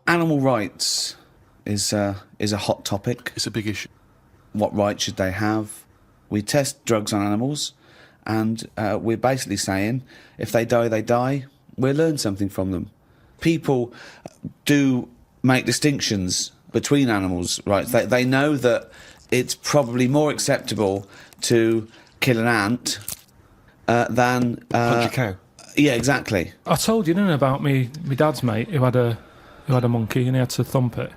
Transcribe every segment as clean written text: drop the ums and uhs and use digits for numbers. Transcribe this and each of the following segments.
Animal rights is a hot topic. It's a big issue. What rights should they have? We test drugs on animals, and we're basically saying if they die, they die. We'll learn something from them. People do make distinctions between animals' rights. They know that it's probably more acceptable to kill an ant than... punch a cow. Yeah, exactly. I told you, didn't I, about me dad's mate who had a monkey and he had to thump it.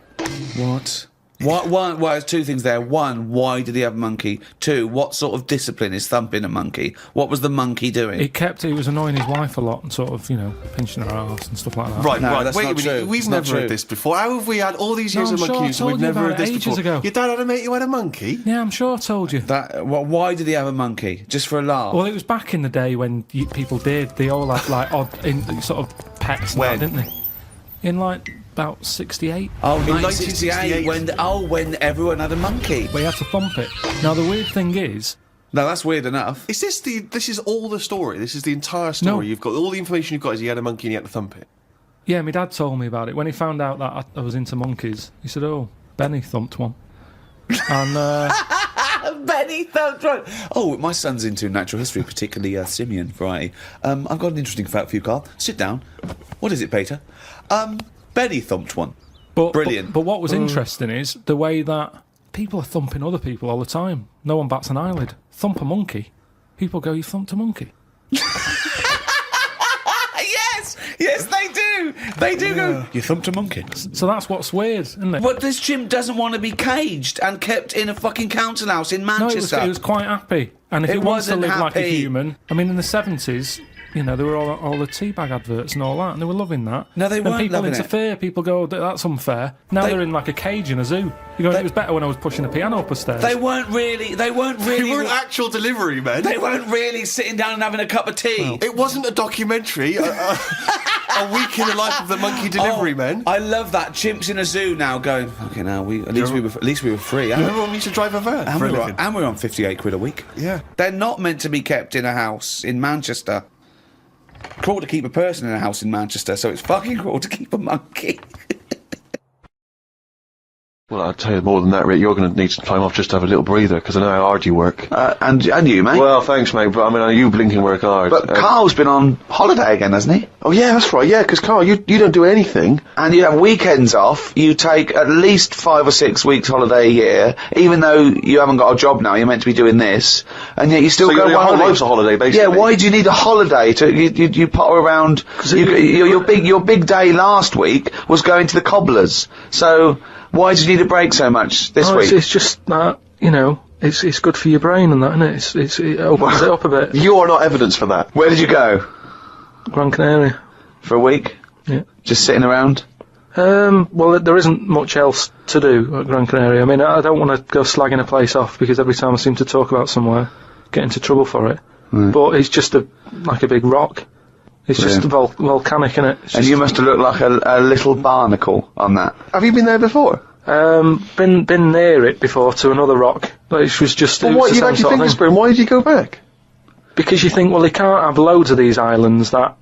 What? Well, there's two things there. One, why did he have a monkey? Two, what sort of discipline is thumping a monkey? What was the monkey doing? He was annoying his wife a lot and sort of, pinching her arse and stuff like that. Right, No, right. that's Wait not a minute. true. We've It's not never heard true. this before. How have we had all these years No, of I'm sure monkey I news and told we've you never about heard this it ages before? ago. Your dad had a mate who had a monkey? Yeah, I'm sure I told you. Why did he have a monkey? Just for a laugh? Well, it was back in the day when people did. They all had, like, odd sort of pets and When? that, didn't they? In, like, about 68. Oh, In 1968, 1968. when everyone had a monkey. But he had to thump it. Now, the weird thing is... No, that's weird enough. Is this is all the story? This is the entire story? No. You've got all the information you've got is he had a monkey and he had to thump it? Yeah, my dad told me about it. When he found out that I was into monkeys, he said, oh, Benny thumped one. And, Benny thumped one. Oh, my son's into natural history, particularly simian variety. I've got an interesting fact for you, Carl. Sit down. What is it, Peter? Benny thumped one. Brilliant. But what was interesting is the way that people are thumping other people all the time. No one bats an eyelid. Thump a monkey. People go, you thumped a monkey. Yes, they do. They do go, you thumped a monkey. So that's what's weird, isn't it? But this chimp doesn't want to be caged and kept in a fucking council house in No, Manchester. it was quite happy. And if It he wants to wasn't live like a happy. human... I mean, in the 70s... there were all the teabag adverts and all that, and they were loving that. No, they and weren't people loving it. interfere. People go, that's unfair. Now they're in like a cage in a zoo. You're going, it was better when I was pushing a piano up the stairs. They weren't really... They weren't actual delivery men. They weren't really sitting down and having a cup of tea. It wasn't a documentary. A week in the life of the monkey delivery men. I love that. Chimps in a zoo now going, okay, now at least we were free. Remember when we used to drive a van? And for a we were living? and we were on 58 quid a week. Yeah. They're not meant to be kept in a house in Manchester. Cruel to keep a person in a house in Manchester, so it's fucking cruel to keep a monkey. Well, I'll tell you more than that, Rick. You're going to need some time off just to have a little breather, because I know how hard you work. And you, mate. Well, thanks, mate, but I mean, you blinking work hard. But Carl's been on holiday again, hasn't he? Oh, yeah, that's right, yeah, because, Carl, you don't do anything. And you have weekends off. You take at least 5 or 6 weeks holiday a year, even though you haven't got a job now. You're meant to be doing this, and yet you still So go your on whole holiday. life's a holiday, basically. Yeah, why do you need a holiday? You potter around. Your big day last week was going to the cobblers. So why did you need a break so much this week? It's just that, it's good for your brain and that, isn't it? It opens it up a bit. You are not evidence for that. Where did you go? Gran Canaria. For a week? Yeah. Just sitting around? Well, there isn't much else to do at Gran Canaria. I mean, I don't want to go slagging a place off because every time I seem to talk about somewhere, get into trouble for it. Right. But it's just like a big rock. It's just volcanic, innit? And you must have looked like a little barnacle on that. Have you been there before? Been near it before to another rock, but it was just. Well, it was what, the you'd same actually sort of think thing. of Spring, why did you go back? Because you think, well, they can't have loads of these islands that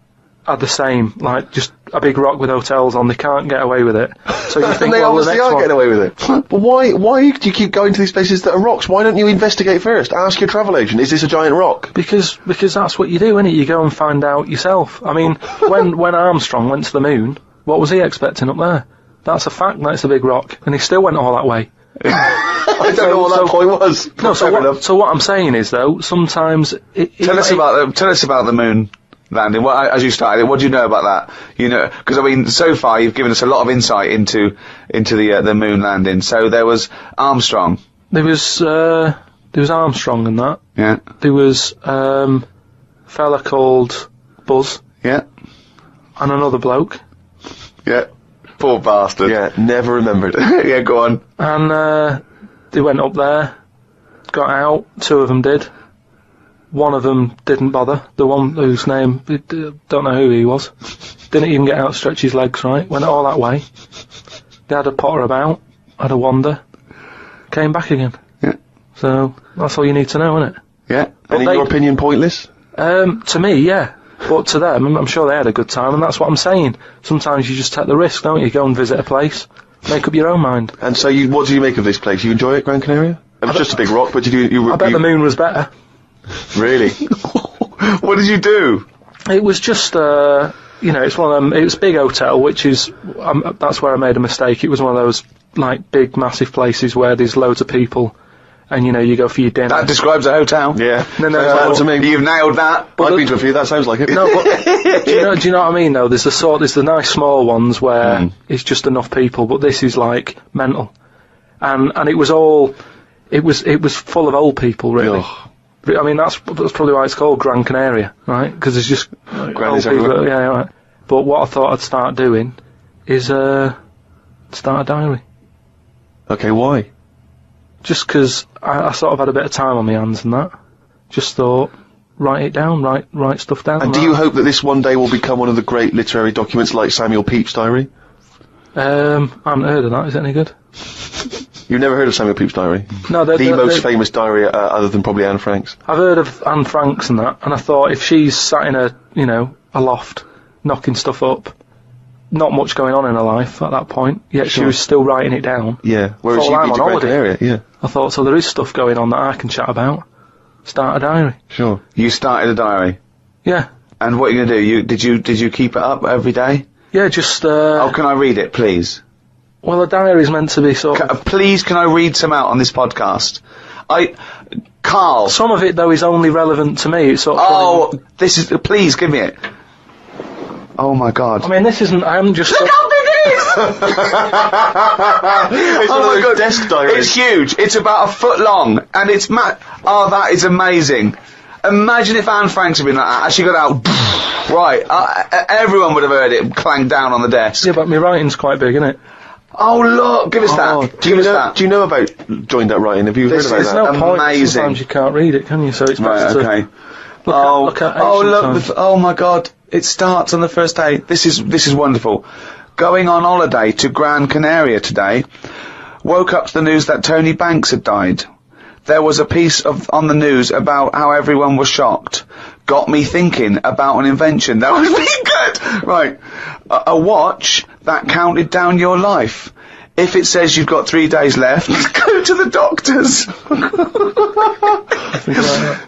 are the same, like just a big rock with hotels on. They can't get away with it. So you think, And they well, the obviously next are one. getting away with it. But why do you keep going to these places that are rocks? Why don't you investigate first? Ask your travel agent, is this a giant rock? Because that's what you do, innit? You go and find out yourself. I mean, when Armstrong went to the moon, what was he expecting up there? That's a fact. That's a big rock, and he still went all that way. I don't know what that point was. No, so what I'm saying is though, sometimes Tell us about the moon landing. As you started, what do you know about that? Because I mean, so far you've given us a lot of insight into the moon landing. So there was Armstrong. There was Armstrong and that. Yeah. There was a fella called Buzz. Yeah. And another bloke. Yeah. Poor bastard. Yeah, never remembered. Yeah, go on. And they went up there, got out. 2 of them did. One of them didn't bother. The one whose name, don't know who he was. Didn't even get out, stretch his legs, right? Went all that way. They had a potter about, had a wander, came back again. Yeah. So that's all you need to know, isn't it? Yeah. And in your opinion, pointless? To me, yeah. But to them, I'm sure they had a good time, and that's what I'm saying. Sometimes you just take the risk, don't you? Go and visit a place, make up your own mind. And so, what do you make of this place? You enjoy it, Gran Canaria? It was just a big rock, but did you I bet the moon was better. Really? What did you do? It was just, it's one of them. It was a big hotel, which is that's where I made a mistake. It was one of those like big, massive places where there's loads of people, and you go for your dinner. That describes a hotel. Yeah. No, Sounds to me. You've nailed that. I've been to a few. That sounds like it. No, but do you know what I mean? Though there's the nice small ones where it's just enough people, but this is like mental, and it was all, it was full of old people really. Ugh. I mean that's probably why it's called Gran Canaria, right? Because there's just Grannies old people. everywhere. Yeah, right. But what I thought I'd start doing is start a diary. Okay, why? Just 'cause I sort of had a bit of time on my hands and that. Just thought, write it down, write stuff down. And do you hope that this one day will become one of the great literary documents like Samuel Pepys' diary? I haven't heard of that. Is it any good? You've never heard of Samuel Pepys' diary? No, The most famous diary, other than probably Anne Frank's. I've heard of Anne Frank's and that, and I thought if she's sat in a loft, knocking stuff up, not much going on in her life at that point, yet she was still writing it down. Yeah, whereas Thought you've I'm been to on Gran holiday. Canaria, yeah. I thought, so there is stuff going on that I can chat about. Start a diary. Sure. You started a diary. Yeah. And what are you going to do? Did you keep it up every day? Yeah, just, Oh, can I read it, please? well, a diary is meant to be sort of... Please, can I read some out on this podcast? Karl. Some of it, though, is only relevant to me. It's sort of... Oh, this is... Please, give me it. Oh, my God. I mean, this isn't... I haven't just... Look how big it is! It's one of those desk diaries. It's huge. It's about a foot long, and it's Oh, that is amazing. Imagine if Anne Frank's had been like that. She got out... Right. Everyone would have heard it clang down on the desk. Yeah, but my writing's quite big, isn't it? Oh, look. Give us that. Do you know about joined up writing? Have you heard about is that? There's no point. Amazing. Sometimes you can't read it, can you? So it's Right, best okay. to... Look at ancient times. Oh my God! It starts on the first day. This is wonderful. Going on holiday to Gran Canaria today. Woke up to the news that Tony Banks had died. There was a piece on the news about how everyone was shocked. Got me thinking about an invention that was really good. Right, a watch that counted down your life. If it says you've got 3 days left, go to the doctors.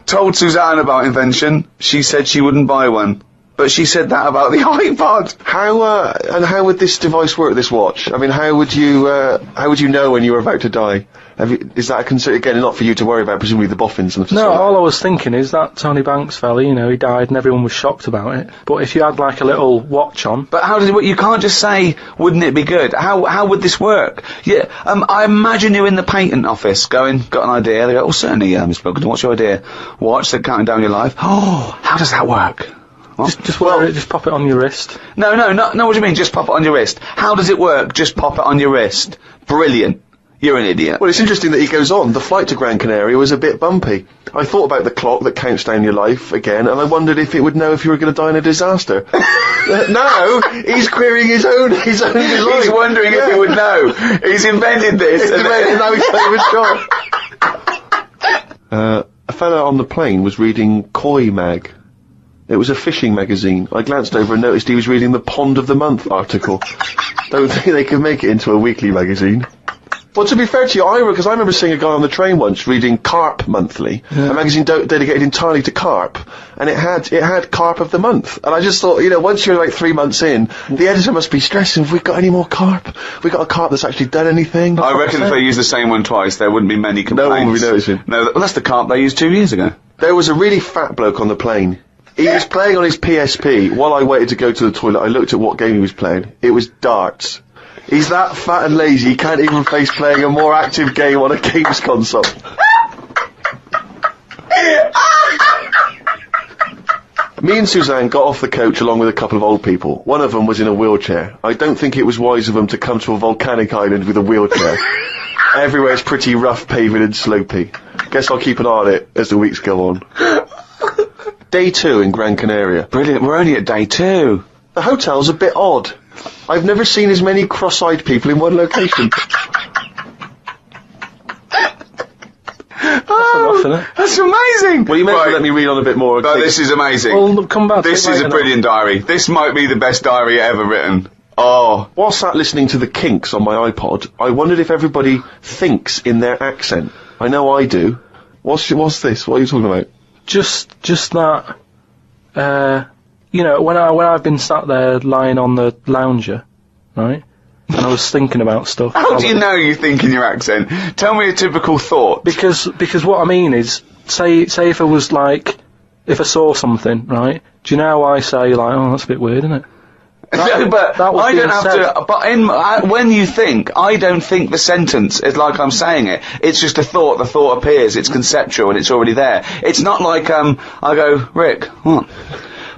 Told Suzanne about invention. She said she wouldn't buy one. But she said that about the iPod. How would this device work, this watch? I mean, how would you know when you were about to die? Is that a concern, again, not for you to worry about, presumably the boffins and the No, all I was thinking is that Tony Banks fella, he died and everyone was shocked about it. But if you had like a little watch on... But how does it work? You can't just say, wouldn't it be good? How would this work? Yeah, I imagine you in the patent office going, got an idea. They go, oh, certainly, Mr. Pilkington, what's your idea? Watch that counting down your life. Oh, how does that work? Just wear it, just pop it on your wrist. No, what do you mean, just pop it on your wrist? How does it work? Just pop it on your wrist. Brilliant. You're an idiot. Well, it's interesting that he goes on. The flight to Gran Canaria was a bit bumpy. I thought about the clock that counts down your life again, and I wondered if it would know if you were going to die in a disaster. No, he's querying his own life. He's wondering if he would know. He's invented this. And now he's shot. A fella on the plane was reading Koi Mag. It was a fishing magazine. I glanced over and noticed he was reading the Pond of the Month article. Don't think they could make it into a weekly magazine. Well, to be fair to you, because I remember seeing a guy on the train once reading Carp Monthly, a magazine dedicated entirely to carp, and it had Carp of the Month. And I just thought, once you're like 3 months in, the editor must be stressing, have we got any more carp? Have we got a carp that's actually done anything? I reckon if they used the same one twice, there wouldn't be many complaints. No one would be noticing. No, that's the carp they used 2 years ago. There was a really fat bloke on the plane. He was playing on his PSP. While I waited to go to the toilet, I looked at what game he was playing. It was darts. He's that fat and lazy, he can't even face playing a more active game on a games console. Me and Suzanne got off the coach along with a couple of old people. One of them was in a wheelchair. I don't think it was wise of them to come to a volcanic island with a wheelchair. Everywhere's pretty rough paving and slopey. Guess I'll keep an eye on it as the weeks go on. Day 2 in Gran Canaria. Brilliant, we're only at day 2. The hotel's a bit odd. I've never seen as many cross-eyed people in one location. That's enough, isn't it? That's amazing. Well, you may have to let me read on a bit more. No, this is amazing. Well, come back. This is a brilliant diary. This might be the best diary ever written. Oh. While sat listening to the Kinks on my iPod, I wondered if everybody thinks in their accent. I know I do. What's this? What are you talking about? Just that, you know, when I've been sat there lying on the lounger, right, and I was thinking about stuff. How do you know you think in your accent? Tell me a typical thought. Because what I mean is, say if I was like, if I saw something, right, do you know how I say, like, oh, that's a bit weird, isn't it? No, but that was I don't have said. to. But when you think, I don't think the sentence is like I'm saying it. It's just a thought. The thought appears. It's conceptual and it's already there. It's not like I go, Rick, what?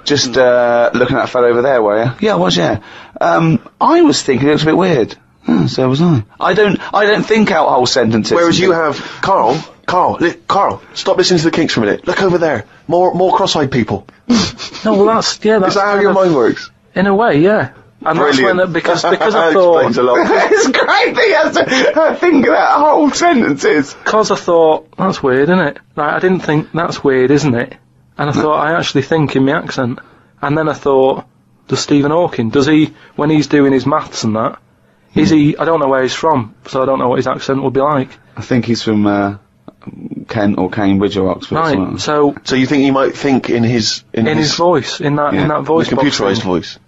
Just looking at that fellow over there, were you? Yeah, I was. Yeah. I was thinking it was a bit weird. Oh, so was I. I don't think out whole sentences. Whereas you have Carl, stop listening to the Kinks for a minute. Look over there. More cross-eyed people. No, well that's Is that how your mind works? in a way, yeah. And Brilliant. that's when because I That thought explains a lot. It's great that he has to think of that whole sentences. because I thought that's weird, isn't it? Like I didn't think that's weird, isn't it? And I thought I actually think in my accent. And then I thought, does Stephen Hawking, does he, when he's doing his maths and that, is he? I don't know where he's from, so I don't know what his accent would be like. I think he's from Kent or Cambridge or Oxford. or something. Right. So So you think he might think in his voice, in that voice box computerised thing. voice?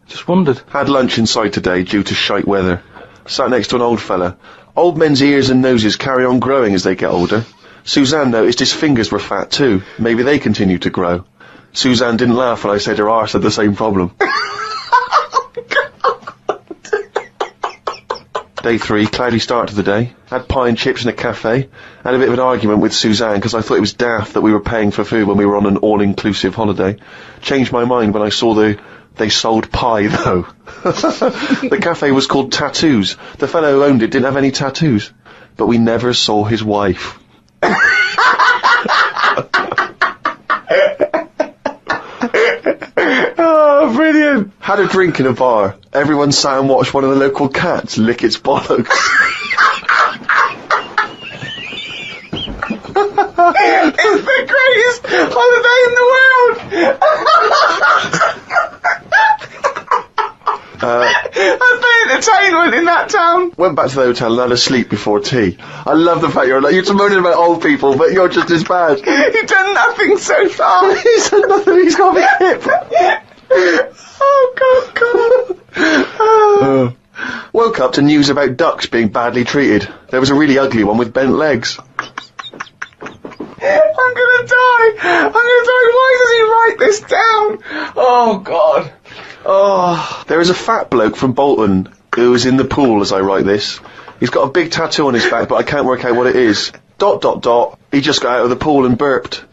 Just wondered. Had lunch inside today due to shite weather. Sat next to an old fella. Old men's ears and noses carry on growing as they get older. Suzanne noticed his fingers were fat too. Maybe they continue to grow. Suzanne didn't laugh when I said her arse had the same problem. Day 3, cloudy start to the day. Had pie and chips in a cafe. Had a bit of an argument with Suzanne because I thought it was daft that we were paying for food when we were on an all-inclusive holiday. Changed my mind when I saw they sold pie though. The cafe was called Tattoos. The fellow who owned it didn't have any tattoos. But we never saw his wife. Oh, brilliant. Had a drink in a bar. Everyone sat and watched one of the local cats lick its bollocks. It's the greatest holiday in the world. That's the entertainment in that town. Went back to the hotel and had a sleep before tea. I love the fact you're moaning about old people, but you're just as bad. You've done nothing so far. He's done nothing, he's got a big hip. Oh, God. Woke up to news about ducks being badly treated. There was a really ugly one with bent legs. I'm gonna die. Why does he write this down? Oh, God. Oh. There is a fat bloke from Bolton who is in the pool as I write this. He's got a big tattoo on his back, but I can't work out what it is. ... He just got out of the pool and burped.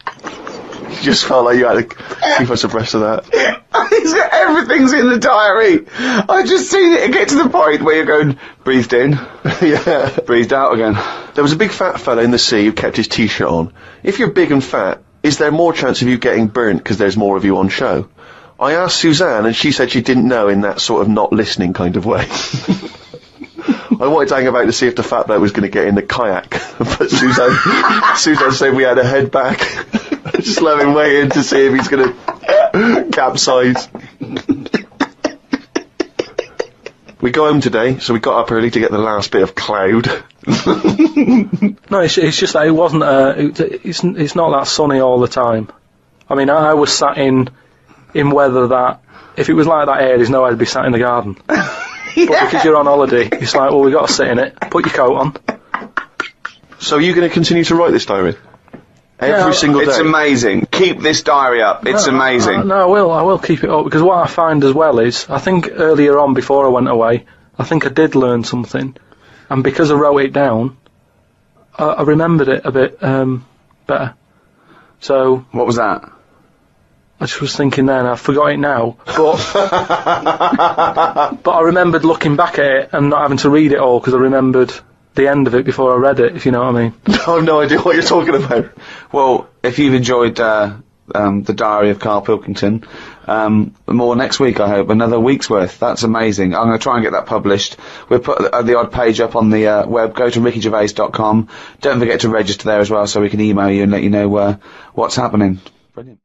You just felt like you had to keep us abreast of that. Everything's in the diary. I just seen it get to the point where you're going, breathed in, Yeah. breathed out again. There was a big fat fella in the sea who kept his t-shirt on. If you're big and fat, is there more chance of you getting burnt because there's more of you on show? I asked Suzanne and she said she didn't know in that sort of not listening kind of way. I wanted to hang about to see if the fat bloke was going to get in the kayak, but Suzanne said we had to head back. Just let him wait in to see if he's going to capsize. We go home today, so we got up early to get the last bit of cloud. No, it's just that it wasn't. It's not that sunny all the time. I mean, I was sat in weather that if it was like that here, there's no way to be sat in the garden. But because you're on holiday, it's like, well, we got to sit in it. Put your coat on. So are you going to continue to write this diary? Every single day? It's amazing. Keep this diary up. It's amazing. No, I will keep it up, because what I find as well is, I think earlier on before I went away, I think I did learn something, and because I wrote it down, I remembered it a bit better. So What was that? I just was thinking then, I forgot it now, but but I remembered looking back at it and not having to read it all, because I remembered the end of it before I read it, if you know what I mean. I have no idea what you're talking about. Well, if you've enjoyed The Diary of Karl Pilkington. More next week, I hope. Another week's worth. That's amazing. I'm going to try and get that published. We'll put the odd page up on the web. Go to rickygervais.com. Don't forget to register there as well, so we can email you and let you know what's happening. Brilliant.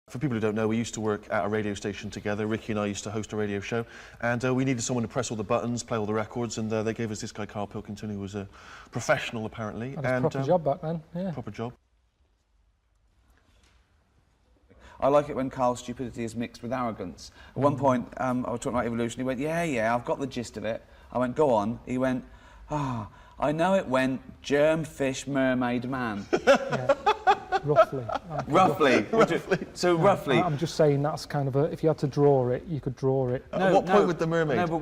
For people who don't know, we used to work at a radio station together. Ricky and I used to host a radio show, and we needed someone to press all the buttons, play all the records, and they gave us this guy, Karl Pilkington, who was a professional, apparently. Had a proper job back then, yeah. Proper job. I like it when Karl's stupidity is mixed with arrogance. At one point, I was talking about evolution, he went, yeah, I've got the gist of it. I went, go on. He went, I know it went germ, fish, mermaid, man. Yeah. Roughly. Roughly. So roughly. I'm just saying that's kind of if you had to draw it, you could draw it. At what point with the mermaid? No, but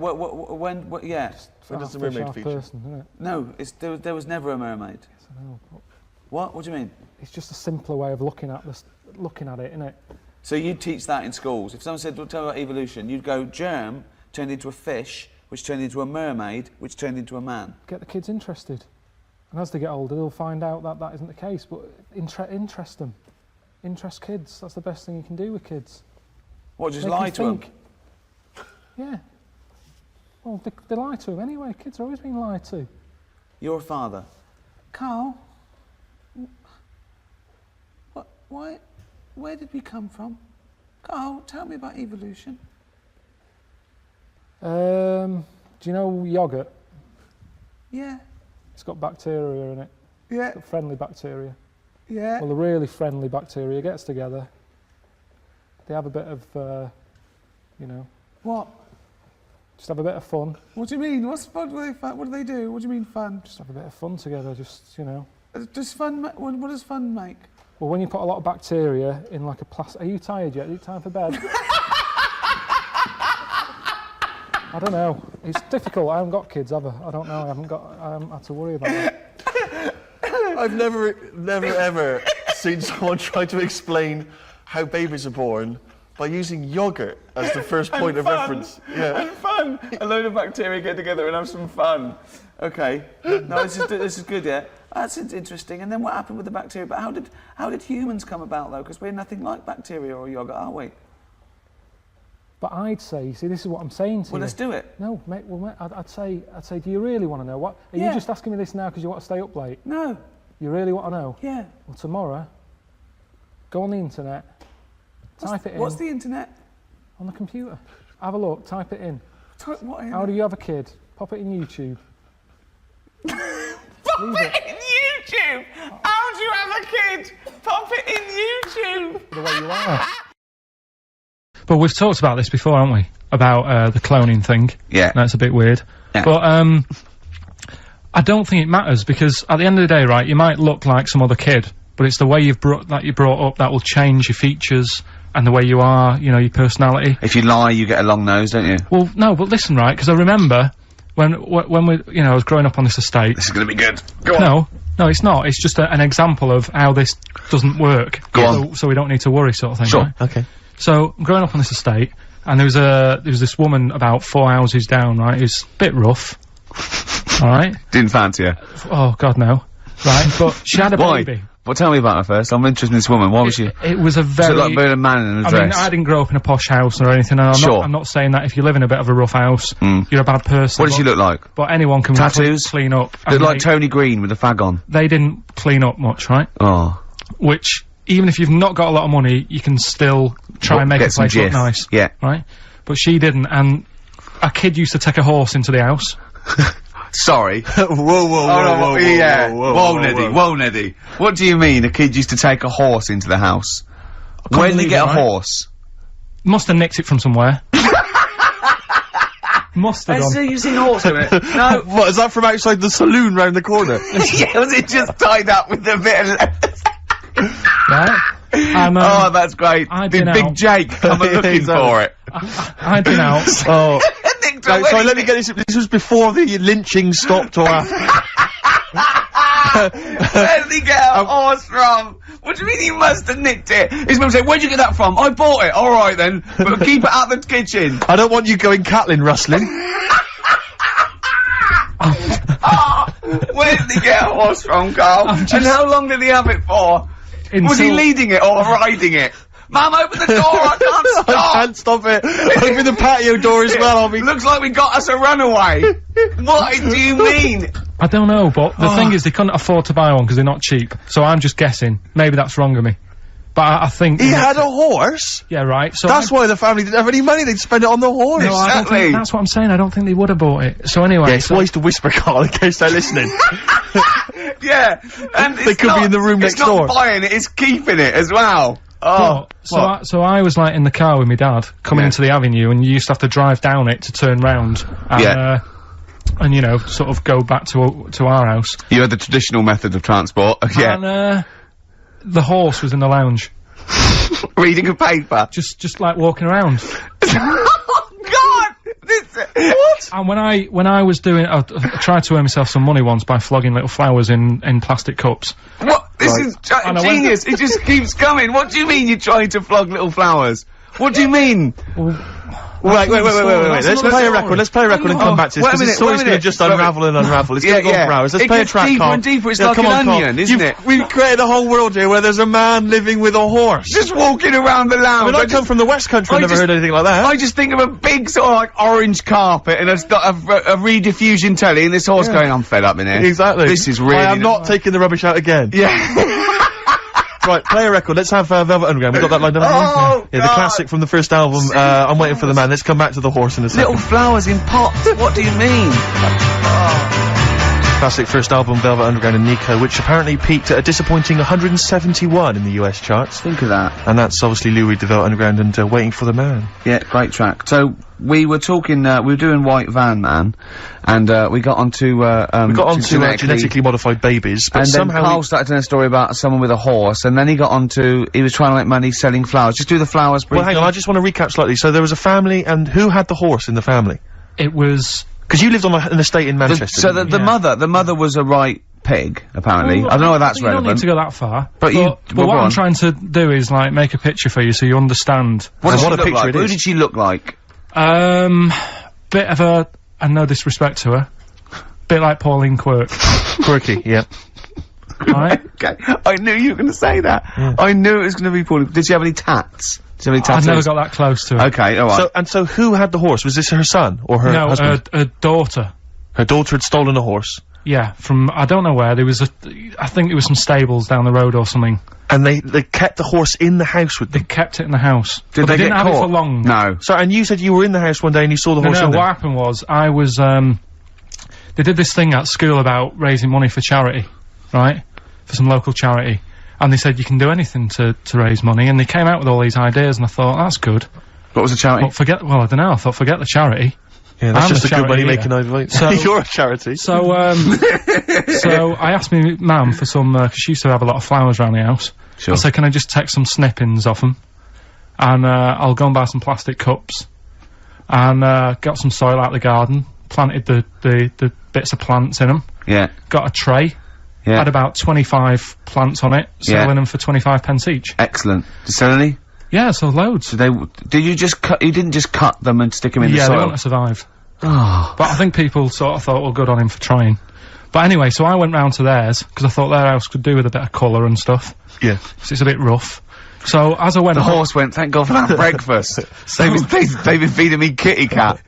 when yeah. When does the mermaid feature? Person, isn't it? No, there was never a mermaid. Yes, I know. What do you mean? It's just a simpler way of looking at it, isn't it? So you'd teach that in schools. If someone said, well, tell me about evolution, you'd go germ turned into a fish, which turned into a mermaid, which turned into a man. Get the kids interested. And as they get older, they'll find out that that isn't the case, but interest them. Interest kids. That's the best thing you can do with kids. What, just Make lie them to them? Yeah. Well, they lie to them anyway. Kids are always being lied to. You're a father. Karl, where did we come from? Karl, tell me about evolution. Do you know yoghurt? Yeah. It's got bacteria in it. Yeah. It's got friendly bacteria. Yeah. Well, the really friendly bacteria gets together. They have a bit of, What? just have a bit of fun. What do you mean? What's fun? What do they do? What do you mean fun? Just have a bit of fun together, Does fun what does fun make? Well, when you put a lot of bacteria in like a plastic... Are you tired yet? Is it time for bed? I don't know. It's difficult. I haven't got kids, have I? I don't know. I haven't had to worry about that. I've never ever seen someone try to explain how babies are born by using yoghurt as the first point of reference. Yeah. And fun. A load of bacteria get together and have some fun. Okay. No, this is good. Yeah. That's interesting. And then what happened with the bacteria? But how did humans come about though? Because we're nothing like bacteria or yoghurt, are we? But I'd say, this is what I'm saying to you. Well, let's do it. No, mate. Well, mate, I'd say, do you really want to know? What? Are you just asking me this now because you want to stay up late? No. You really want to know? Yeah. Well, tomorrow, go on the internet, type it in. What's the internet? On the computer. Have a look. Type it in. What? How do you have a kid? Pop it in YouTube. Pop it in YouTube. How do you have a kid? Pop it in YouTube. The way you are. But we've talked about this before, haven't we? About the cloning thing. Yeah. That's a bit weird. Yeah. But I don't think it matters because at the end of the day, right, you might look like some other kid, but it's the way you're brought up that will change your features and the way you are, your personality. If you lie, you get a long nose, don't you? Well, no, but listen, right, because I remember when we, I was growing up on this estate. This is going to be good. Go on. No, it's not. It's just an example of how this doesn't work. Go on. So we don't need to worry, sort of thing. Sure. Right? Okay. So I'm growing up on this estate, and there was this woman about 4 houses down, right? Who's a bit rough. All right. Didn't fancy her. Oh God, no. Right, but she had a baby. Well, tell me about her first. I'm interested in this woman. Why was she? It was a very. Was it like being a man in a dress? I mean, I didn't grow up in a posh house or anything, and I'm not saying that if you live in a bit of a rough house, you're a bad person. What did she look like? But anyone can tattoos, clean up. Looked like Tony Green with a fag on. They didn't clean up much, right? Oh. Which, even if you've not got a lot of money, you can still try and make a place look nice. Yeah. Right? But she didn't, and a kid used to take a horse into the house. Sorry. Whoa, Neddy. What do you mean a kid used to take a horse into the house? Where did he get a horse? Must have nicked it from somewhere. Must have done. You've seen a horse in it? No. What, is that from outside the saloon round the corner? Yeah, was it just tied up with a bit of... Right? Oh, that's great. Did Big Jake come looking for it? I'd been out. Oh. Right, sorry, let me get this. This was before the lynching stopped or after. Where did he get a horse from? What do you mean he must have nicked it? His mum said, where'd you get that from? I bought it. Alright then. But keep it out the kitchen. I don't want you going Catlin rustling. Where did he get a horse from, Karl? And how long did he have it for? Was he leading it or riding it? Mum, open the door, I can't stop! I can't stop it. Open the patio door as well, Looks like we got us a runaway. What do you mean? I don't know, but the thing is, they couldn't afford to buy one because they're not cheap. So I'm just guessing. Maybe that's wrong of me. But I think... He had a horse? Yeah, right. So That's why the family didn't have any money, they'd spend it on the horse. No, I don't think, that's what I'm saying. I don't think they would have bought it. So anyway... Yeah, it's wise to whisper, Carl, in case they're listening. Yeah, and They could be in the room next door. It's not buying it, it's keeping it as well. Oh, so I was like in the car with my dad coming into the avenue, and you used to have to drive down it to turn round. And, and you know, sort of go back to our house. You had the traditional method of transport. Yeah. And the horse was in the lounge, reading a paper. just like walking around. Oh God! What? And when I was doing, I tried to earn myself some money once by flogging little flowers in plastic cups. What? This is genius. It just keeps coming. What do you mean you're trying to flog little flowers? What do you mean? Wait. Let's play a record. Let's play a record and come back to this, because this story's going to just unravel and unravel. It's going to go on for hours. Let's play a track, deeper and deeper. It's like an onion, isn't it? We've created a whole world here where there's a man living with a horse. Just walking around the lounge. I come from the West Country, I've never heard anything like that. I just think of a big sort of like orange carpet, and it's got a rediffusion telly, and this horse going, I'm fed up in here. Exactly. This is really... I am not taking the rubbish out again. Yeah. Right, play a record. Let's have Velvet Underground. We've got that lined up. Oh, yeah, the classic from the first album, I'm Waiting for the Man. Let's come back to the horse in a second. Little flowers in pots. What do you mean? Classic first album, Velvet Underground and Nico, which apparently peaked at a disappointing 171 in the US charts. Think of that. And that's obviously Lou Reed, the Velvet Underground, and Waiting for the Man. Yeah, great track. So, we were talking, we were doing White Van Man, and, we got onto, genetically modified babies, but and somehow then Carl started telling a story about someone with a horse, and then he got onto, he was trying to make money selling flowers. Just do the flowers briefly. Well, hang on, I just want to recap slightly. So there was a family, and who had the horse in the family? It was... Because you lived on an estate in Manchester. So the mother was a right pig, apparently. Well, I don't know whether that's you relevant. don't need to go that far. But what I'm trying to do is, like, make a picture for you so you understand. What does she what a look picture like? it is. Who did she look like? Bit of a, and no disrespect to her, bit like Pauline Quirk. Quirky, yeah. Right? Okay. I knew you were going to say that. Yeah. I knew it was going to be Pauline. Did she have any tats? Did she have any tattoos? I've never got that close to her. Okay, alright. So who had the horse? Was this her son or her husband? No, her daughter. Her daughter had stolen a horse. Yeah, from, I don't know where, there was I think there was some stables down the road or something. And they kept the horse in the house with them? They kept it in the house. Did but they didn't get have caught? it for long. No. So, and you said you were in the house one day and you saw the horse in there? What happened was, I was, they did this thing at school about raising money for charity, right? For some local charity. And they said you can do anything to raise money, and they came out with all these ideas, and I thought, that's good. What was the charity? But I don't know, I thought, forget the charity. Yeah, that's just a good charity money-making idea. So- You're a charity. So, so I asked me mum for some, cause she used to have a lot of flowers around the house. Sure. I said, can I just take some snippings off them? And, I'll go and buy some plastic cups. And, got some soil out of the garden, planted the bits of plants in them. Yeah. Got a tray. Yeah. Had about 25 plants on it, selling them for 25 pence each. Excellent. Did you sell any? Yeah, so loads. Did you just cut, you didn't just cut them and stick them in the Yeah, soil? they wouldn't have survived. Oh. But I think people sort of thought, well, good on him for trying. But anyway, so I went round to theirs, because I thought their house could do with a bit of colour and stuff. Yeah. 'Cause it's a bit rough. So, as I went The horse went, thank God for that breakfast. They've been feeding me kitty cat.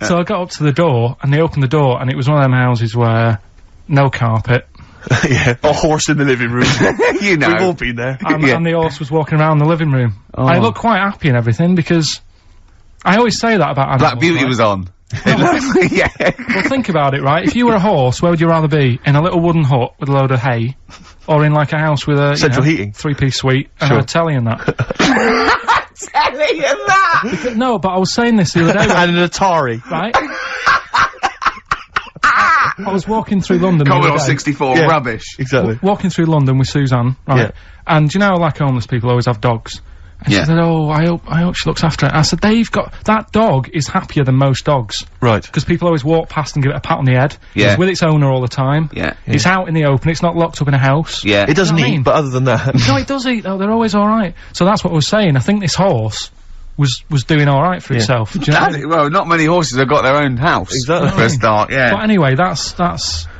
So I got up to the door, and they opened the door, and it was one of them houses where no carpet. Yeah. A horse in the living room. You know. We've all been there. And the horse was walking around the living room. Oh. I looked quite happy and everything, because I always say that about animals. Black Beauty right? was on. Yeah. Well, think about it, right? If you were a horse, where would you rather be? In a little wooden hut with a load of hay, or in like a house with a Central heating. 3-piece suite and a telly and that? Telling you that! No, but I was saying this the other day, And an Atari. right? I was walking through London the Commodore other day, 64, Yeah. rubbish. Exactly. walking through London with Suzanne, right? Yeah. And you know, like homeless people always have dogs. And Yeah. she said, oh, I hope she looks after it. I said, that dog is happier than most dogs. Right. Because people always walk past and give it a pat on the head. Yeah. It's with its owner all the time. Yeah. It's out in the open, it's not locked up in a house. Yeah. It doesn't You know what I eat, mean? but other than that. No, it does eat though, they're always alright. So that's what I was saying, I think this horse was doing alright for itself. Do you know what I mean? Well, not many horses have got their own house. Exactly. For a start, yeah. But anyway, that's what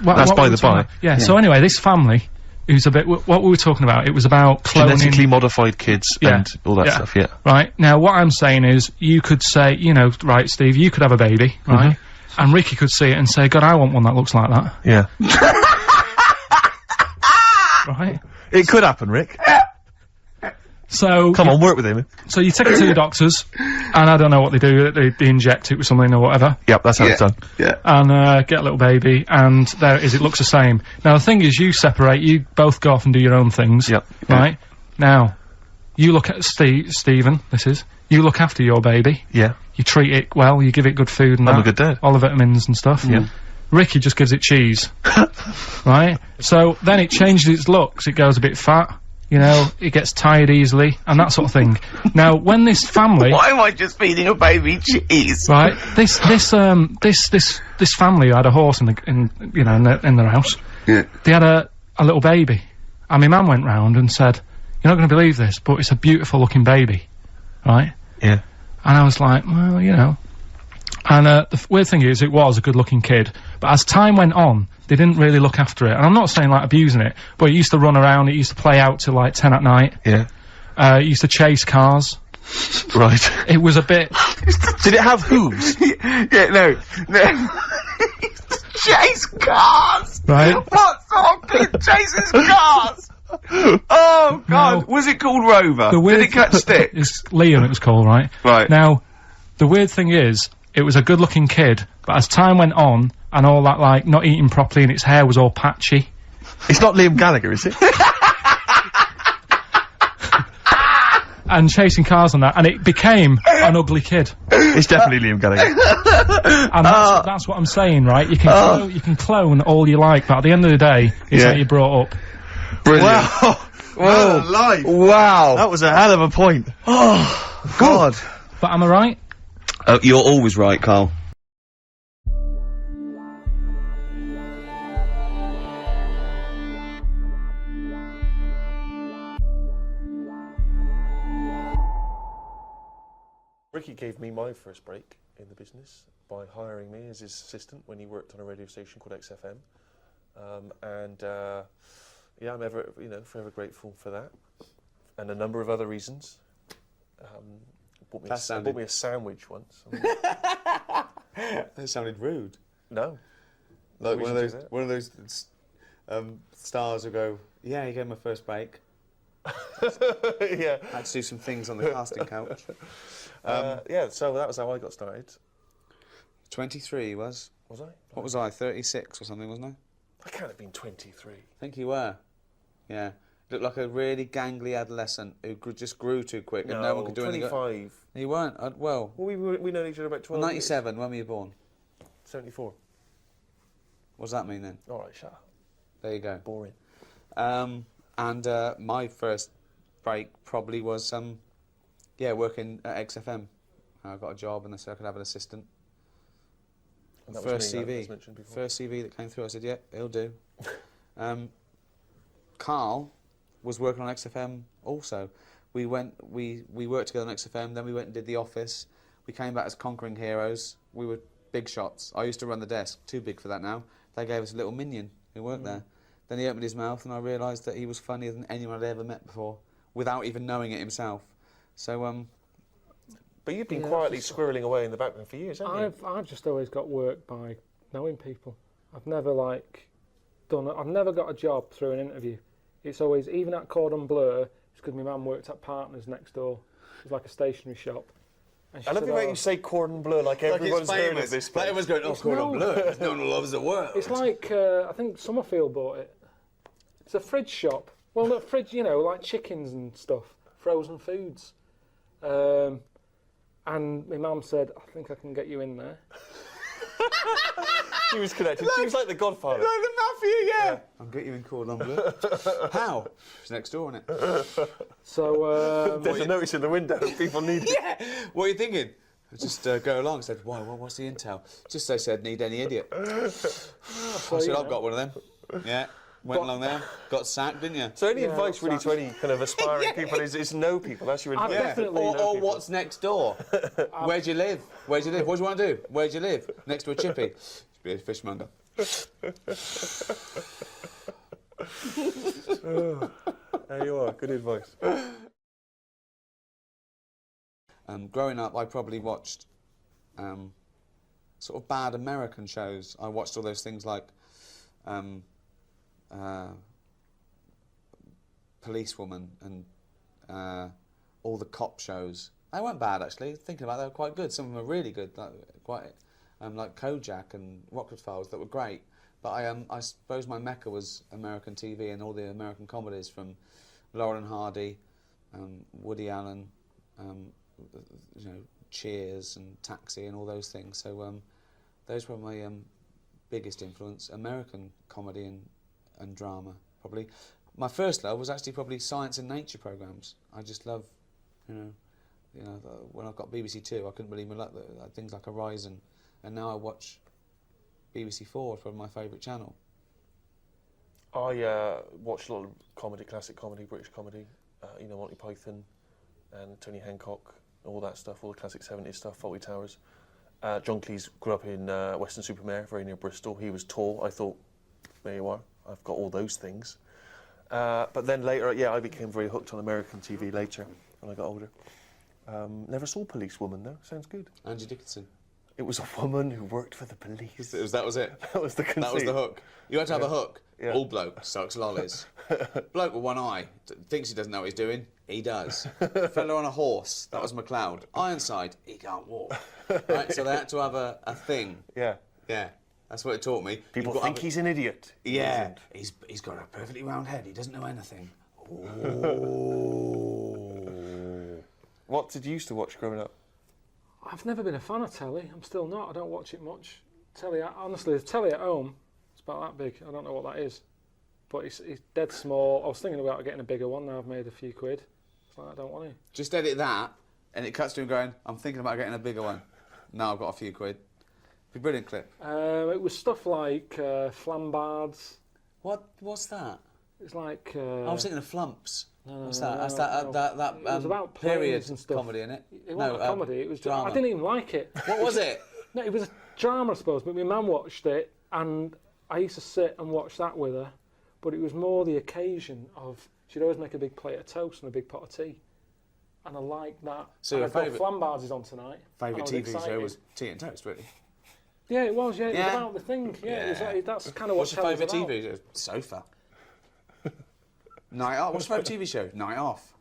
by we the were talking by. about. Yeah, so anyway, this family, who's a bit. What we were talking about? It was about cloning. Genetically modified kids and all that stuff. Yeah. Right now, what I'm saying is, you could say, you know, right, Steve, you could have a baby, right? And Ricky could see it and say, God, I want one that looks like that. Yeah. Right? It could happen, Rick. So come on, work with him. So you take it to the doctors, and I don't know what they do. They inject it with something or whatever. Yep, that's how it's done. Yeah. And get a little baby, and there it is. It looks the same. Now the thing is, you separate. You both go off and do your own things. Yep. Right. Now, you look at Stephen. You look after your baby. Yeah. You treat it well. You give it good food and I'm a good dad. all the vitamins and stuff. Yeah. Ricky just gives it cheese. Right. So then it changes its looks. It goes a bit fat. You know, it gets tired easily, and that sort of thing. Now, when this family... Why am I just feeding a baby cheese? Right, this family had a horse in their house. Yeah. They had a little baby, and my mum went round and said, "You're not going to believe this, but it's a beautiful looking baby," right? Yeah. And I was like, well, you know. And the weird thing is, it was a good-looking kid, but as time went on, they didn't really look after it. And I'm not saying, like, abusing it, but it used to run around, it used to play out till, like, 10 at night. Yeah. It used to chase cars. Right. It was a bit... Did it have hooves? No. Chase cars! Right. What sort of kid chases cars? Oh, God. No. Was it called Rover? The weird Did it catch sticks? It's Liam, it was called, right? Right. Now, the weird thing is, it was a good-looking kid, but as time went on, and all that, like, not eating properly and its hair was all patchy. It's not Liam Gallagher, is it? And chasing cars and that, and it became an ugly kid. It's definitely Liam Gallagher. And that's what I'm saying, right? You can clone all you like, but at the end of the day, it's how you brought up. Brilliant. Wow. Wow. Life. Wow. That was a hell of a point. Oh, God. But am I right? You're always right, Carl. Ricky gave me my first break in the business by hiring me as his assistant when he worked on a radio station called XFM. Yeah, I'm forever grateful for that. And a number of other reasons. Bought me a sandwich once. That sounded rude. No. Like one of those stars who go, yeah, you gave my first break. Yeah. I had to do some things on the casting couch. Yeah, so that was how I got started. 23 was. Was I? What was I? 36 or something, wasn't I? I can't have been 23. I think you were. Yeah. Looked like a really gangly adolescent who just grew too quick and no one could do anything. 25. You weren't? Well, we know each other about 12 97, when were you born? 74. What does that mean then? Alright, shut up. There you go. Boring. And my first break probably was, working at XFM. I got a job and they said I could have an assistant. And that First was me, that CV. was mentioned before. First CV that came through, I said, yeah, it'll do. Carl was working on XFM also. We worked together on XFM, then we went and did The Office. We came back as conquering heroes. We were big shots. I used to run the desk, too big for that now. They gave us a little minion who worked there. Then he opened his mouth and I realised that he was funnier than anyone I'd ever met before, without even knowing it himself. So, But you've been quietly squirreling away in the background for years, haven't you? I've just always got work by knowing people. I've never I've never got a job through an interview. It's always, even at Cordon Bleu, it's because my mum worked at Partners next door. It was like a stationery shop. And I love the way you say Cordon Bleu like everyone's heard of this place. Everyone's going, oh, Cordon Bleu. No one loves the world. It's like, I think Summerfield bought it. It's a fridge shop. Well, not fridge, like chickens and stuff. Frozen foods. And my mum said, I think I can get you in there. She was connected. She was like the Godfather. Like the mafia, yeah. I'll get you in Cordon Bleu. How? It's next door, isn't it? So, There's a notice in the window. People need it. Yeah. What are you thinking? Just go along. I said, why? What's the intel? Just they said, need any idiot. I said, I've got one of them. Yeah. Went along there, got sacked, didn't you? So any advice really to any kind of aspiring people is know people. That's your advice. definitely know Or people. what's next door? Where do you live? Where do you live? What do you want to do? Where do you live? Next to a chippy. Be a fishmonger. There you are. Good advice. Growing up, I probably watched sort of bad American shows. I watched all those things like Policewoman and all the cop shows. They weren't bad, actually. Thinking about it, they were quite good. Some of them were really good, like Kojak and Rockford Files, that were great. But I suppose my mecca was American TV and all the American comedies from Laurel and Hardy, Woody Allen, Cheers and Taxi and all those things. So those were my biggest influence. American comedy and drama, probably. My first love was actually probably science and nature programmes. I just love, when I got BBC Two, I couldn't believe my luck. Things like Horizon, and now I watch BBC Four. It's probably my favourite channel. I watched a lot of comedy, classic comedy, British comedy. Monty Python and Tony Hancock, all that stuff, all the classic 70s stuff, Fawlty Towers. John Cleese grew up in Weston-super-Mare, very near Bristol. He was tall. I thought, there you are, I've got all those things. But then later, I became very hooked on American TV later when I got older. Never saw Policewoman, though. Sounds good. Angie Dickinson. It was a woman who worked for the police. That was it? That was the conceit. That was the hook. You had to have a hook. Yeah. All bloke sucks lollies. Bloke with one eye thinks he doesn't know what he's doing. He does. Fella on a horse. That was McLeod. Ironside. He can't walk. Right, so they had to have a thing. Yeah. Yeah. That's what it taught me. People think he's an idiot. Yeah. He's got a perfectly round head. He doesn't know anything. Oh. What did you used to watch growing up? I've never been a fan of telly. I'm still not. I don't watch it much. Honestly, the telly at home, it's about that big. I don't know what that is. But it's dead small. I was thinking about getting a bigger one. Now I've made a few quid. It's like, I don't want to. Just edit that, and it cuts to him going, I'm thinking about getting a bigger one. Now I've got a few quid. Be a brilliant clip. It was stuff like flambards. What's that? It's like... I was thinking of flumps. What's no, that? That's no. that It was about period planes and stuff. comedy, innit? It wasn't a comedy. It was drama. I didn't even like it. What was it? No, it was a drama, I suppose. But my mum watched it, and I used to sit and watch that with her. But it was more the occasion of she'd always make a big plate of toast and a big pot of tea, and I liked that. So and your I thought favourite Flambards is on tonight. Favourite TV show was Tea and Toast, really? Yeah, it was. Yeah, it Yeah. was about the thing. Yeah, It was like, that's kind of what What's your telly's favourite about. TV show? Sofa. Night Off. What's your favourite TV show? Night Off.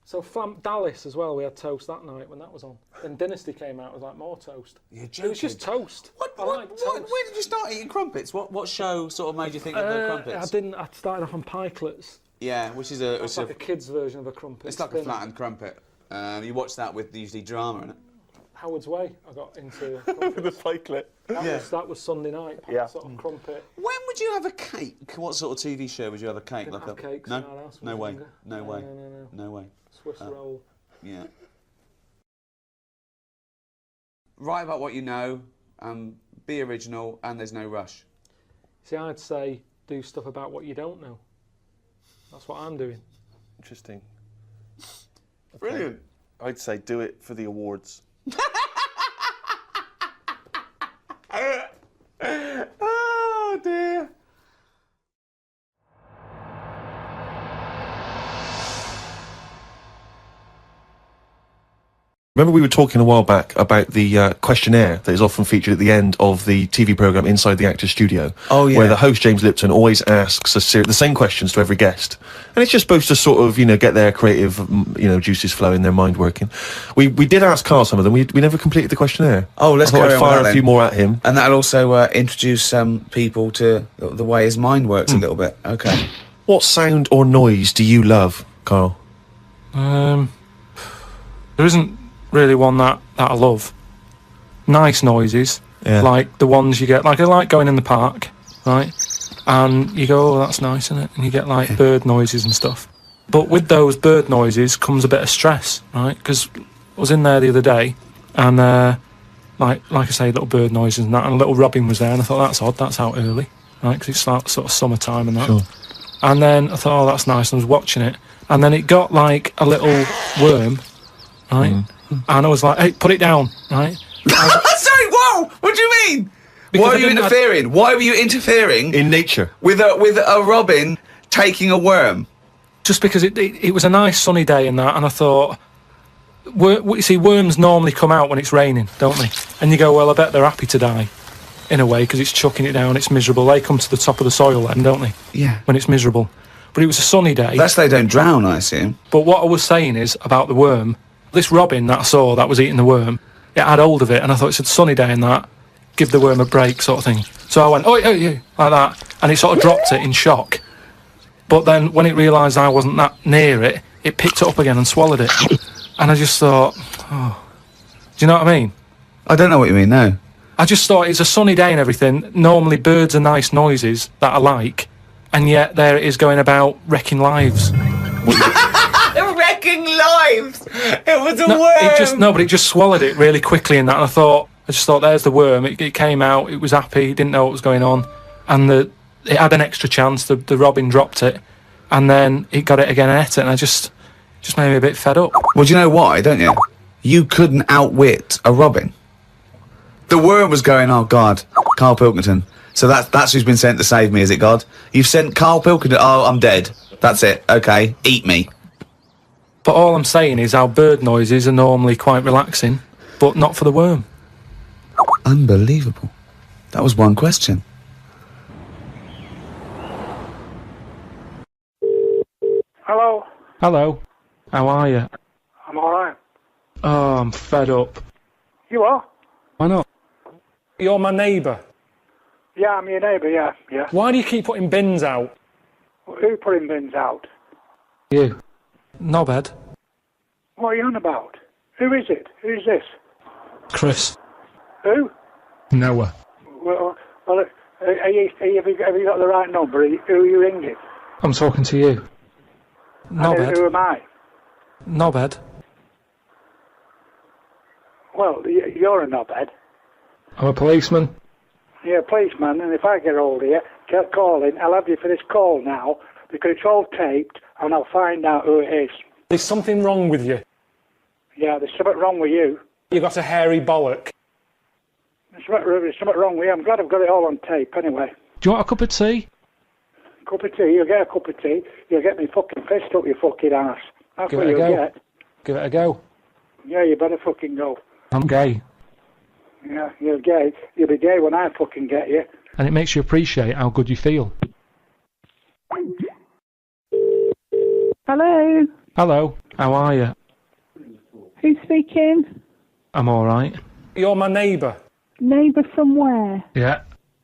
So Dallas as well. We had toast that night when that was on. Then Dynasty came out with like more toast. You're It joking. was just toast. I like toast. Where did you start eating crumpets? What show sort of made you think of the crumpets? I started off on pikelets. Yeah, which is It's like a kid's version of a crumpet. it's like a flattened crumpet. You watch that with usually drama in it. Howard's Way. I got into The crumpets. pikelet. That was Sunday night. Yeah. Sort of crumpet. When would you have a cake? What sort of TV show would you have a cake? Didn't have cakes no, in our house when no I was way, younger. no way, No. no way. Swiss roll. Yeah. Write about what you know, be original, and there's no rush. See, I'd say do stuff about what you don't know. That's what I'm doing. Interesting. Brilliant. I'd say do it for the awards. Oh dear. Remember we were talking a while back about the questionnaire that is often featured at the end of the TV programme Inside the Actors Studio. Oh, yeah. Where the host, James Lipton, always asks the same questions to every guest. And it's just supposed to sort of, get their creative, juices flowing, their mind working. We did ask Karl some of them. We never completed the questionnaire. Oh, let's I thought carry I'd on with fire that a few then. more at him. And that'll also introduce some people to the way his mind works a little bit. Okay. What sound or noise do you love, Karl? There isn't really one that I love. Nice noises, Yeah. like the ones you get. Like I like going in the park, right? And you go, oh, that's nice, isn't it? And you get like bird noises and stuff. But with those bird noises comes a bit of stress, right? Because I was in there the other day, and like I say, little bird noises and that, and a little robin was there, and I thought that's odd. That's out early, right? Because it's like sort of summertime and that. Sure. And then I thought, oh, that's nice. And I was watching it, and then it got like a little worm, right? And I was like, hey, put it down, right? Sorry, whoa! What do you mean? Why I are you didn't- interfering? Why were you interfering In nature. with a robin taking a worm? Just because it was a nice sunny day and that, and I thought, you see, worms normally come out when it's raining, don't they? And you go, well, I bet they're happy to die, in a way, because it's chucking it down, it's miserable. They come to the top of the soil then, don't they? Yeah. When it's miserable. But it was a sunny day. That's they don't drown, I assume. But what I was saying is, about the worm, this robin that I saw that was eating the worm, it had hold of it, and I thought it's a sunny day and that, give the worm a break sort of thing. So I went, oh, like that, and it sort of dropped it in shock. But then when it realised I wasn't that near it, it picked it up again and swallowed it. And I just thought, oh, do you know what I mean? I don't know what you mean, no. I just thought it's a sunny day and everything. Normally birds are nice noises that I like, and yet there it is going about wrecking lives. Wrecking lives! It was a But it just swallowed it really quickly and that, and I just thought, there's the worm. It came out, it was happy, didn't know what was going on, and it had an extra chance. The robin dropped it, and then it got it again and ate it, and I just made me a bit fed up. Well, do you know why, don't you? You couldn't outwit a robin. The worm was going, oh, God, Karl Pilkington. So that's who's been sent to save me, is it, God? You've sent Karl Pilkington, oh, I'm dead. That's it, okay, eat me. But all I'm saying is our bird noises are normally quite relaxing, but not for the worm. Unbelievable. That was one question. Hello, Hello. How are you? I'm alright. Oh, I'm fed up. You are? Why not? You're my neighbour. Yeah, I'm your neighbour, yeah. Why do you keep putting bins out? Who putting bins out? You. Knobhead. What are you on about? Who is it? Who's this? Chris. Who? Noah. Well, have you got the right number? Who are you ringing? I'm talking to you. And Knobhead. who am I? Knobhead. Well, you're a knobhead. I'm a policeman. You're a policeman, and if I get hold of you, get calling, I'll have you for this call now, because it's all taped, and I'll find out who it is. There's something wrong with you. Yeah, there's something wrong with you. You got a hairy bollock. There's something wrong with you. I'm glad I've got it all on tape, anyway. Do you want a cup of tea? Cup of tea, you'll get a cup of tea, you'll get me fucking fist up your fucking ass. That's Give what it a you'll go. get. Give it a go. Yeah, you better fucking go. I'm gay. Yeah, you're gay. You'll be gay when I fucking get you. And it makes you appreciate how good you feel. Hello, Hello. How are you? who's speaking? I'm alright. You're my neighbour. Neighbour from where? Yeah.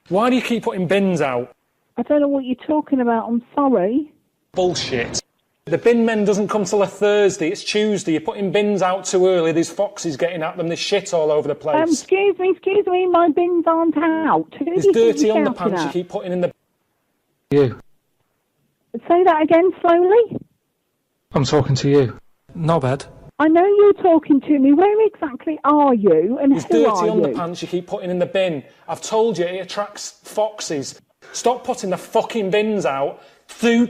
Why do you keep putting bins out? I don't know what you're talking about, I'm sorry. Bullshit. The bin men doesn't come till a Thursday, it's Tuesday. You're putting bins out too early, there's foxes getting at them, there's shit all over the place. Excuse me, my bins aren't out. Who There's do you think dirty you're underpants shouting you at? keep putting in the... You. Say that again slowly. I'm talking to you. Knobhead. I know you're talking to me. Where exactly are you and There's who dirty are you? underpants you keep putting in the bin. I've told you it attracts foxes. Stop putting the fucking bins out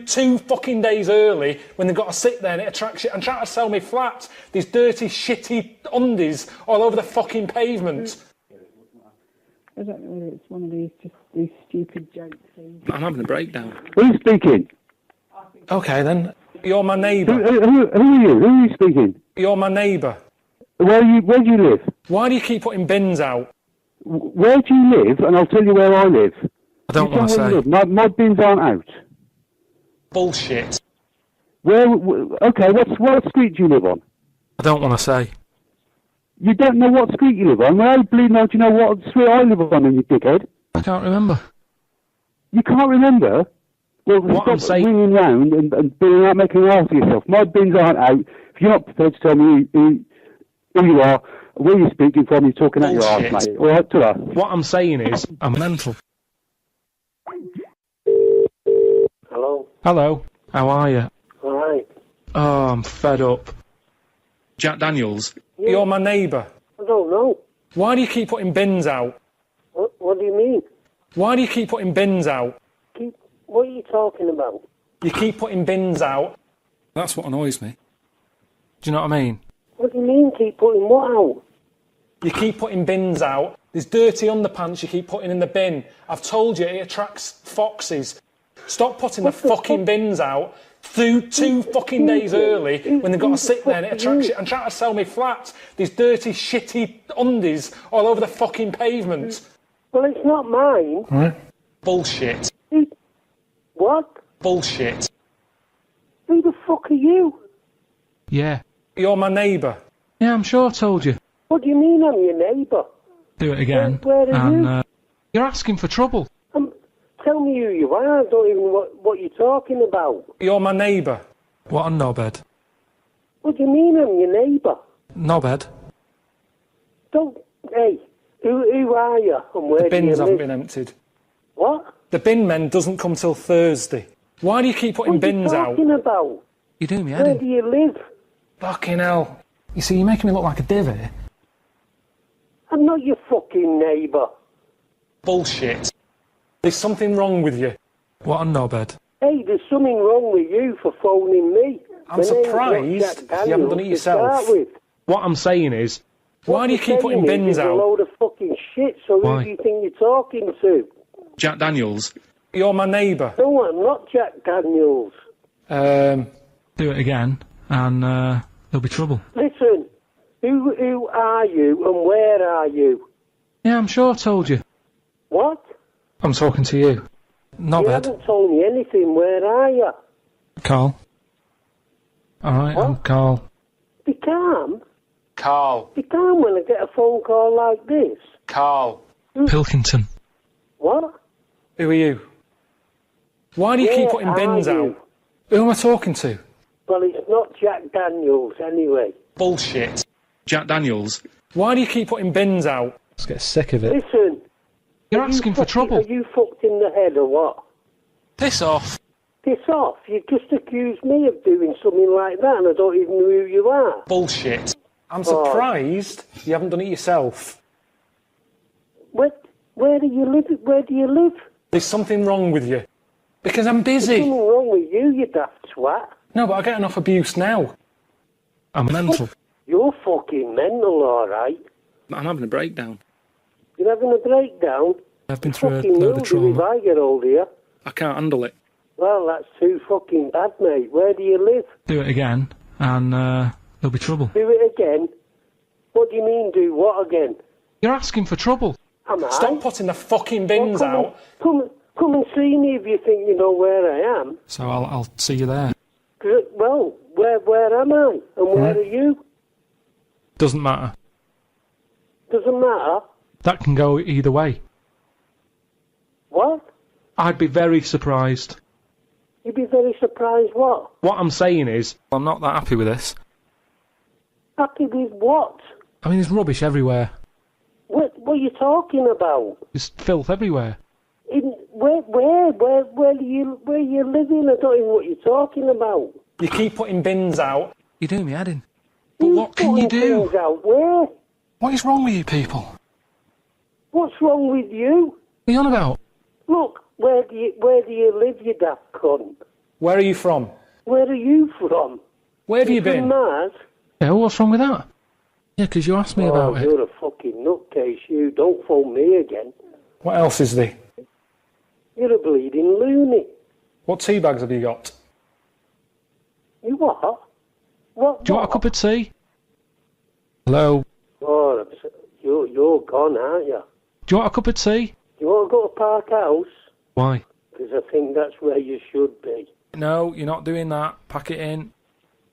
two fucking days early when they've got to sit there and it attracts you. And trying to sell me flats. These dirty, shitty undies all over the fucking pavement. I don't know whether it's one of these stupid jokes. I'm having a breakdown. Who's speaking? Okay then. You're my neighbour. Who are you? Who are you speaking? You're my neighbour. Where do you live? Why do you keep putting bins out? Where do you live? And I'll tell you where I live. I don't You want to tell me where say. you live. My bins aren't out. Bullshit. Okay, what street do you live on? I don't want to say. You don't know what street you live on? Well, I bleeding out, you know what street I live on, you dickhead. I can't remember. You can't remember? Well, What I'm stop saying- ringing round and being out, making an ass of yourself. My bins aren't out. If you're not prepared to tell me who you are, where you're speaking from, you're talking out your arse, Bullshit. mate. All right, ta-ra. What I'm saying is, I'm mental. Hello? Hello. How are you? Alright. Oh, I'm fed up. Jack Daniels. You're my neighbour. I don't know. Why do you keep putting bins out? What do you mean? Why do you keep putting bins out? What are you talking about? You keep putting bins out. That's what annoys me. Do you know what I mean? What do you mean keep putting what out? You keep putting bins out. There's dirty underpants you keep putting in the bin. I've told you it attracts foxes. Stop putting the fucking bins out through 2 fucking days early when they've got to sit there and it attracts shit. I'm trying to sell me flats. There's dirty, shitty undies all over the fucking pavement. Well, it's not mine. Right. Bullshit. What? Bullshit. Who the fuck are you? Yeah. You're my neighbour. Yeah, I'm sure I told you. What do you mean I'm your neighbour? Do it again. Where are you? You're asking for trouble. Tell me who you are. I don't even know what you're talking about. You're my neighbour. What a knobhead. What do you mean I'm your neighbour? Knobhead. Don't... Hey, who are you and where The do you bins haven't live? been emptied. What? The bin men doesn't come till Thursday. Why do you keep putting bins out? What are you talking about? You do me, Where Eddie. do you live? Fucking hell. You see, you're making me look like a div here. I'm not your fucking neighbour. Bullshit. There's something wrong with you. What a knobhead. Hey, there's something wrong with you for phoning me. I'm My name's not surprised Jack you Daniels haven't done it to yourself. start with. What I'm saying is, why do you What keep you're putting saying bins is a out? load of fucking shit, so Why? who do you think you're talking to? Jack Daniels. You're my neighbour. No, I'm not Jack Daniels. Do it again, and there'll be trouble. Listen, who are you and where are you? Yeah, I'm sure I told you. What? I'm talking to you. You Knobhead. haven't told me anything. Where are you? Carl. Alright, I'm Carl. Be calm. Carl. Be calm when I get a phone call like this. Carl. Pilkington. What? Who are you? Why do you keep Where putting are bins you? out? Who am I talking to? Well, it's not Jack Daniels anyway. Bullshit. Jack Daniels. Why do you keep putting bins out? Let's get sick of it. Listen. You're are you asking for fucking- trouble. Are you fucked in the head or what? Piss off. Piss off. You just accused me of doing something like that and I don't even know who you are. Bullshit. I'm Oh. surprised you haven't done it yourself. Where do you live? Where do you live? There's something wrong with you. Because I'm busy. There's something wrong with you, you daft twat. No, but I get enough abuse now. I'm mental. You're fucking mental, alright. I'm having a breakdown. You're having a breakdown? I've been through a Fucking load will of do if trauma. I get hold of you. I can't handle it. Well, that's too fucking bad, mate. Where do you live? Do it again, and there'll be trouble. Do it again? What do you mean, do what again? You're asking for trouble. Am I? Stop putting the fucking bins out. Come and see me if you think you know where I am. So I'll see you there. Well, where am I? And where are you? Doesn't matter. Doesn't matter. That can go either way. What? I'd be very surprised. You'd be very surprised what? What I'm saying is, I'm not that happy with this. Happy with what? I mean, there's rubbish everywhere. What are you talking about? There's filth everywhere. Where are you living? I don't even know what you're talking about. You keep putting bins out. You do me head in. But what can you Putting do? things out where? What is wrong with you people? What's wrong with you? What are you on about? Look, where do you live, you daft cunt? Where are you from? Where are you from? Where have you From been? Mars? Yeah, what's wrong with that? Yeah, 'cause you asked me about it. You're a fucking nutcase, you. Don't phone me again. What else is there? You're a bleeding loony. What tea bags have you got? You what? What? Do you want a cup of tea? Hello? Oh, you're gone, aren't you? Do you want a cup of tea? You want to go to Park House? Why? Because I think that's where you should be. No, you're not doing that. Pack it in.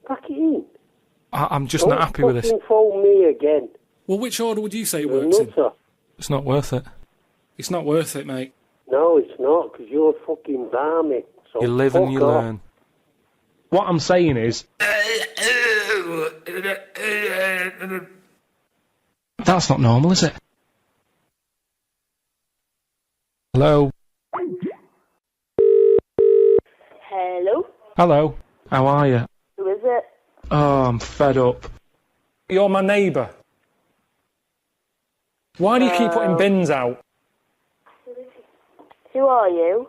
Pack it in. I'm just not happy with this. Don't phone me again. Well, which order would you say You're a works in? nutter. It's not worth it. It's not worth it, mate. No, it's not, because you're fucking barmy. So You live and you fuck off. learn. What I'm saying is... That's not normal, is it? Hello? Hello? Hello? How are you? Who is it? Oh, I'm fed up. You're my neighbour. Why do you keep putting bins out? Who are you?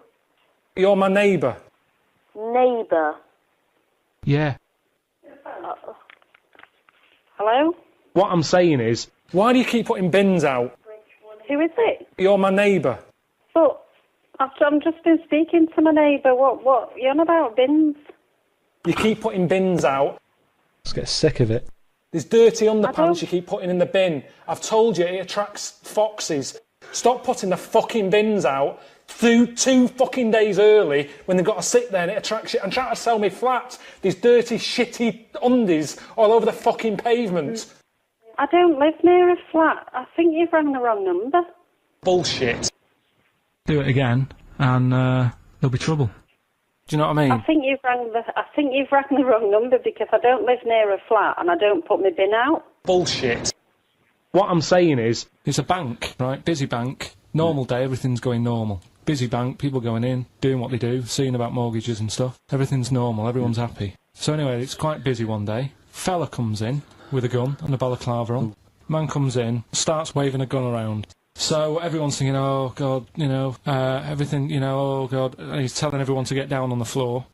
You're my neighbour. Neighbour. Yeah. Hello? What I'm saying is... Why do you keep putting bins out? Who is it? You're my neighbour. But I'm just been speaking to my neighbour. What? You're on about bins? You keep putting bins out. Just get sick of it. There's dirty underpants you keep putting in the bin. I've told you it attracts foxes. Stop putting the fucking bins out two fucking days early when they've got to sit there and it attracts you. And trying to sell me flat. These dirty, shitty undies all over the fucking pavement. I don't live near a flat. I think you've rang the wrong number. Bullshit. Do it again and there'll be trouble. Do you know what I mean? I think you've rang the wrong number because I don't live near a flat and I don't put my bin out. Bullshit. What I'm saying is, it's a bank, right? Busy bank. Normal day, everything's going normal. Busy bank, people going in, doing what they do, seeing about mortgages and stuff. Everything's normal, everyone's happy. So anyway, it's quite busy one day. Fella comes in with a gun and a balaclava on. Man comes in, starts waving a gun around. So everyone's thinking, oh God, you know, everything, you know, oh God. And he's telling everyone to get down on the floor.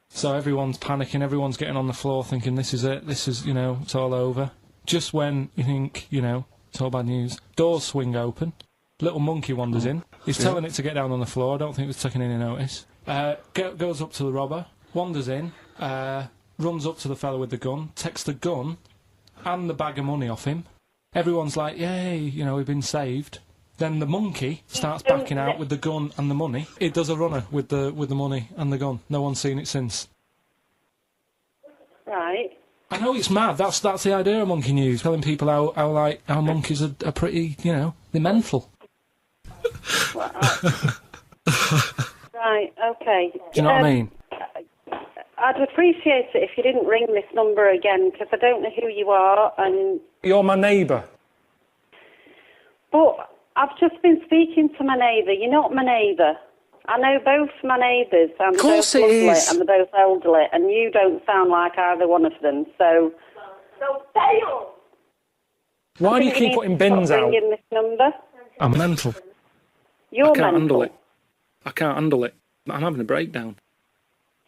So everyone's panicking, everyone's getting on the floor thinking, this is it, this is, you know, it's all over. Just when you think, you know, it's all bad news. Doors swing open. Little monkey wanders in. He's telling it to get down on the floor. I don't think it was taking any notice. Goes up to the robber, wanders in, runs up to the fella with the gun, takes the gun and the bag of money off him. Everyone's like, yay, you know, we've been saved. Then the monkey starts backing out with the gun and the money. It does a runner with the money and the gun. No one's seen it since. Right. I know it's mad. That's the idea of Monkey News, telling people how monkeys are pretty, you know, they're mental. Right. Okay. Do you know what I mean? I'd appreciate it if you didn't ring this number again because I don't know who you are and. You're my neighbour. But I've just been speaking to my neighbour. You're not my neighbour. I know both my neighbours, and they're both lovely, and they're both elderly, and you don't sound like either one of them, so... fail! Why do you keep putting bins out? Ringing this number. I'm mental. You're I can't mental. handle it. I can't handle it. I'm having a breakdown.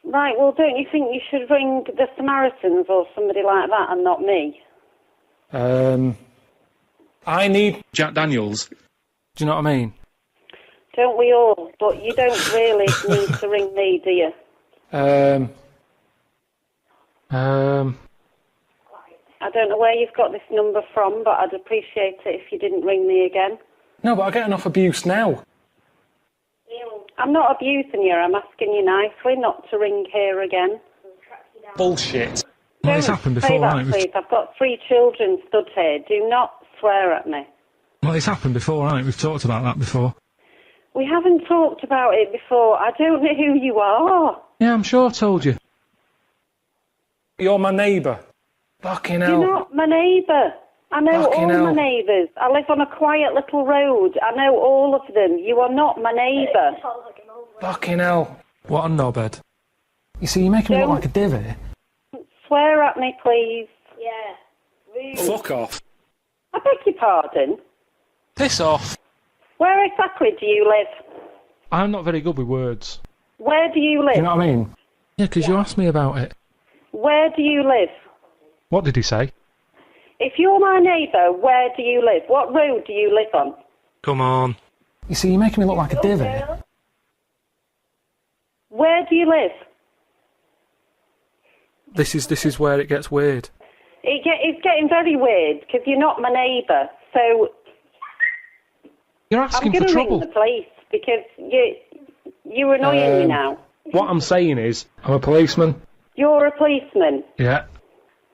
Right, well, don't you think you should ring the Samaritans or somebody like that and not me? I need Jack Daniels. Do you know what I mean? Don't we all? But you don't really need to ring me, do you? I don't know where you've got this number from, but I'd appreciate it if you didn't ring me again. No, but I get enough abuse now. I'm not abusing you, I'm asking you nicely not to ring here again. Bullshit. Well, it's happened before, right? Please. I've got 3 children stood here. Do not swear at me. Well, it's happened before, right? We've talked about that before. We haven't talked about it before. I don't know who you are. Yeah, I'm sure I told you. You're my neighbour. Fucking hell. You're not my neighbour. I know all my neighbours. I live on a quiet little road. I know all of them. You are not my neighbour. Fucking hell. What a knobhead. You see, you're making me look like a divvy. Swear at me, please. Yeah. Really. Fuck off. I beg your pardon. Piss off. Where exactly do you live? I'm not very good with words. Where do you live? You know what I mean? Yeah, because you asked me about it. Where do you live? What did he say? If you're my neighbour, where do you live? What road do you live on? Come on. You see, you're making me look like a divvy. Where do you live? This is where it gets weird. It's getting very weird because you're not my neighbour. So you're asking for trouble. I'm going to ring the police because you're annoying me now. What I'm saying is, I'm a policeman. You're a policeman. Yeah.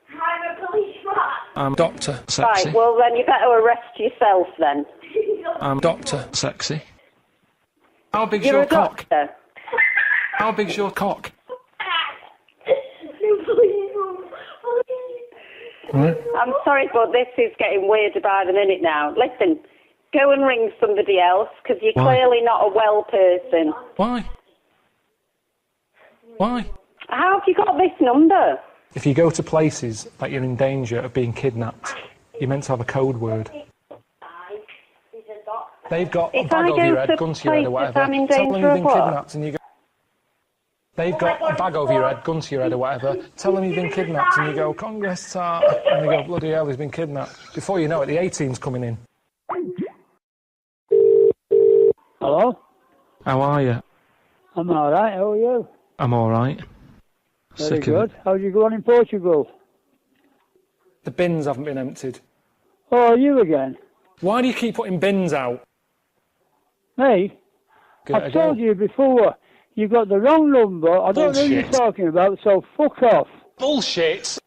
I'm a policeman. I'm Dr. Sexy. Right. Well, then you better arrest yourself then. I'm Dr. Sexy. How big's You're your a cock? doctor. How big's your cock? I'm sorry, but this is getting weirder by the minute now. Listen, go and ring somebody else, because you're clearly not a well person. Why? Why? How have you got this number? If you go to places that you're in danger of being kidnapped, you're meant to have a code word. They've got a bag over your head, gun to your head or whatever. Tell them you've been kidnapped and you go... They've got a bag over your head, gun to your head or whatever. Tell them you've been kidnapped and you go, Congress, sir. And they go, bloody hell, he's been kidnapped. Before you know it, the A-team's coming in. Hello? How are you? I'm alright, how are you? I'm alright. Very Sick of good. it. How'd you go on in Portugal? The bins haven't been emptied. Oh, you again? Why do you keep putting bins out? Me? Give it a I've go. told you before, you got the wrong number. I don't know who you're Bullshit. talking about, so fuck off. Bullshit!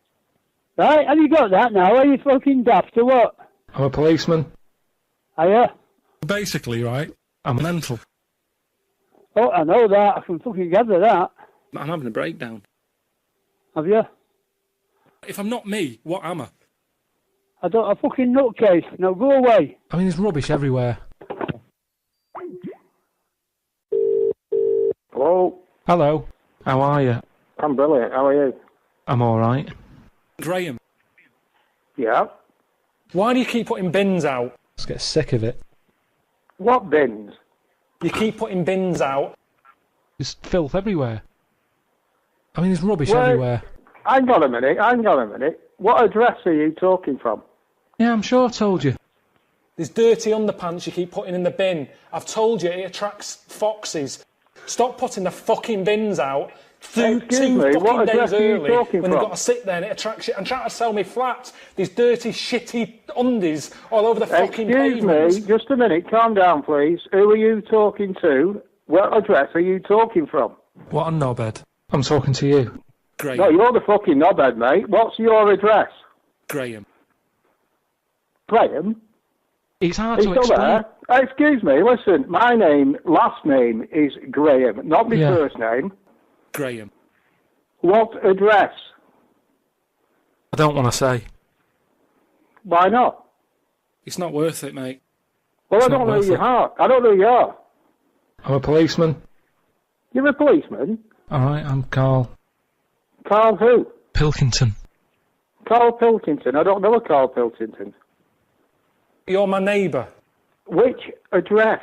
Right, have you got that now? Are you fucking daft or what? I'm a policeman. Are you? Basically, right, I'm mental. Oh, I know that. I can fucking gather that. I'm having a breakdown. Have you? If I'm not me, what am I? I don't. A fucking nutcase. Now go away. I mean, there's rubbish everywhere. Hello, Hello. How are you? I'm brilliant. How are you? I'm alright. Graham. Yeah. Why do you keep putting bins out? Just get sick of it. What bins? You keep putting bins out. There's filth everywhere. I mean, there's rubbish Where- everywhere. Hang on a minute. What address are you talking from? Yeah, I'm sure I told you. There's dirty underpants you keep putting in the bin. I've told you it attracts foxes. Stop putting the fucking bins out two Excuse me, fucking what days address are you early talking when they've from? got to sit there and it attracts you. I'm trying to sell me flats. These dirty, shitty undies all over the fucking Excuse pavements. me, just a minute. Calm down, please. Who are you talking to? What address are you talking from? What a knobhead. I'm talking to you. Graham. No, you're the fucking knobhead, mate. What's your address? Graham. Graham? It's hard Are to you still explain. there? Excuse me, listen. My last name is Graham, not my Yeah. first name. Graham. What address? I don't want to say. Why not? It's not worth it, mate. Well, It's I don't not know who worth you it. are. I don't know who you are. I'm a policeman. You're a policeman? Alright, I'm Karl Karl who? Pilkington. Karl Pilkington. I don't know a Karl Pilkington. You're my neighbour. Which address?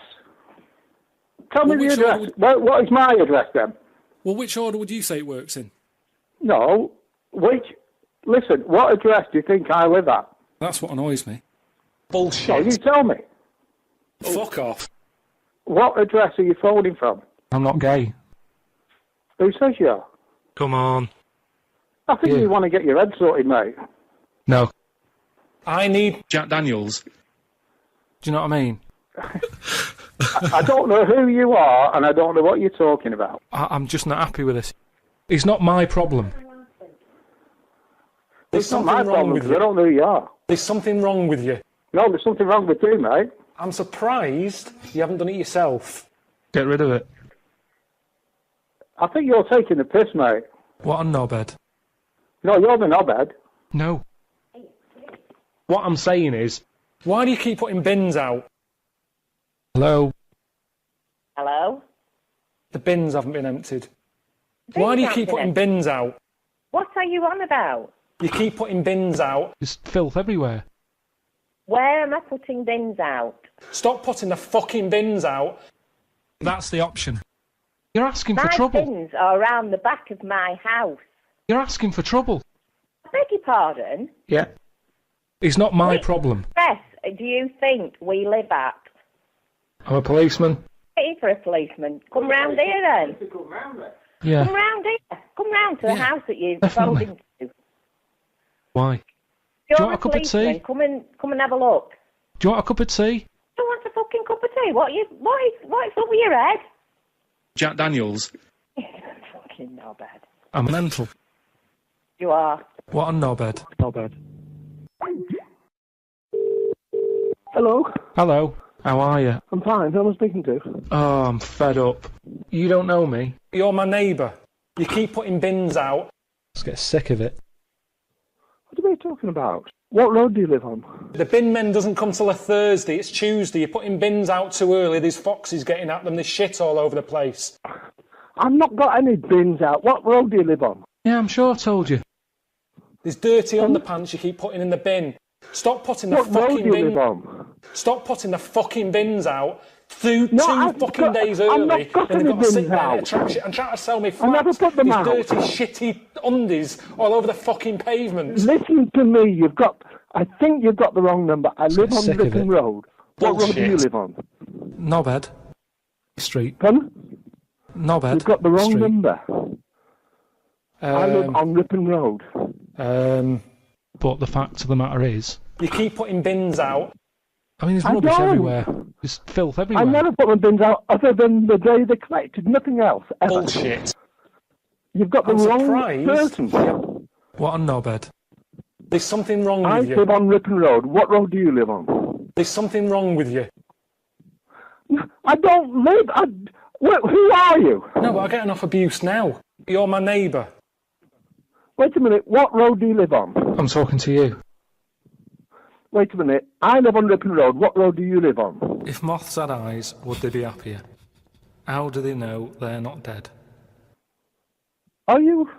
Tell Well, me the which address. order What is my address then? Well, which order would you say it works in? No. Listen, what address do you think I live at? That's what annoys me. No, Bullshit. you tell me. Fuck off. What address are you phoning from? I'm not gay. Who says you are? Come on. I think you want to get your head sorted, mate. No. I need Jack Daniels. Do you know what I mean? I don't know who you are, and I don't know what you're talking about. I'm just not happy with this. It's not my problem. There's It's not my something wrong problem, with 'cause I you. don't know who you are. There's something wrong with you. No, there's something wrong with you, mate. I'm surprised you haven't done it yourself. Get rid of it. I think you're taking the piss, mate. What a knobhead. No, you're the knobhead. No. What I'm saying is, why do you keep putting bins out? Hello? Hello? The bins haven't been emptied. Why do you keep putting bins out? What are you on about? You keep putting bins out. There's filth everywhere. Where am I putting bins out? Stop putting the fucking bins out. That's the option. You're asking for My trouble. bins are around the back of my house. You're asking for trouble. I beg your pardon? Yeah. It's not my problem. Yes, do you think we live at? I'm a policeman. Hey, for a policeman. Come round here then. Yeah. Come round here. Come round to the house that you've definitely. sold into. Why? You're Do you want a cup of policeman. tea? Come and have a look. Do you want a cup of tea? I want a fucking cup of tea. What is up with your head? Jack Daniels. Fucking knobhead. I'm mental. You are. What a knobhead. Knobhead. Hello? Hello. How are you? I'm fine. Who am I speaking to? Oh, I'm fed up. You don't know me. You're my neighbour. You keep putting bins out. Just get sick of it. What are you talking about? What road do you live on? The bin men doesn't come till a Thursday. It's Tuesday. You're putting bins out too early. There's foxes getting at them. There's shit all over the place. I've not got any bins out. What road do you live on? Yeah, I'm sure I told you. There's dirty underpants you keep putting in the bin. Stop putting the What road fucking do you bin. live on? Stop putting the fucking bins out two I've fucking got- days I've early. not got When they've any got to sit bins there and out. attract shit. I'm trying to sell me I flats. never put them These out. dirty, shitty undies all over the fucking pavements. Listen to me. I think you've got the wrong number. I live on sick of Ripon it. Road. What road do you Bullshit. live on? Knobhead. Street. Pardon? Knobhead. You've got the wrong Street. number. I live on Ripon Road. But the fact of the matter is, You keep putting bins out. I mean, there's I rubbish don't. everywhere. There's filth everywhere. I never put my bins out other than the day they collected. Nothing else. Ever. Bullshit. You've got the I'm wrong surprised. person. What a knobhead. There's something wrong I with you. live on Ripon Road. What road do you live on? There's something wrong with you. I don't live. Who are you? No, but I get enough abuse now. You're my neighbour. Wait a minute. What road do you live on? I'm talking to you. Wait a minute. I live on Ripon Road. What road do you live on? If moths had eyes, would they be happier? How do they know they're not dead? Are you?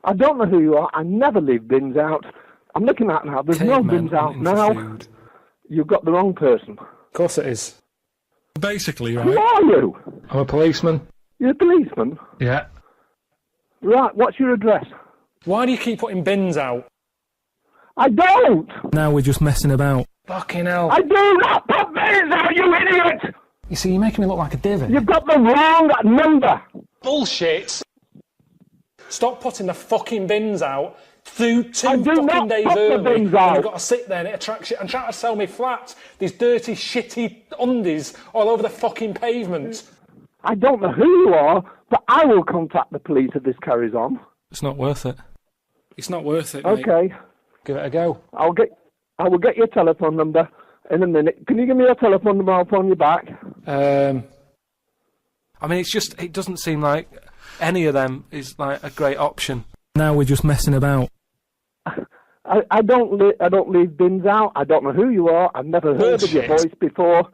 I don't know who you are. I never leave bins out. I'm looking at now. There's no Cavemen bins out hunting for now. food. You've got the wrong person. Of course it is. Basically, Who right? are you? I'm a policeman. You're a policeman? Yeah. Right. What's your address? Why do you keep putting bins out? I don't. Now we're just messing about. Fucking hell. I do not put bins out, you idiot! You see, you're making me look like a divot. You've got the wrong number. Bullshit. Stop putting the fucking bins out two I do fucking not days put the early. bins And out. you've got to sit there and it attracts you and try to sell me flat. These dirty, shitty undies all over the fucking pavement. I don't know who you are, but I will contact the police if this carries on. It's not worth it. It's not worth it, mate. Okay. Give it a go. I will get your telephone number in a minute. Can you give me your telephone number? I'll phone you back. I mean, it doesn't seem like any of them is like a great option. Now we're just messing about. I don't leave bins out. I don't know who you are. I've never heard of your voice before.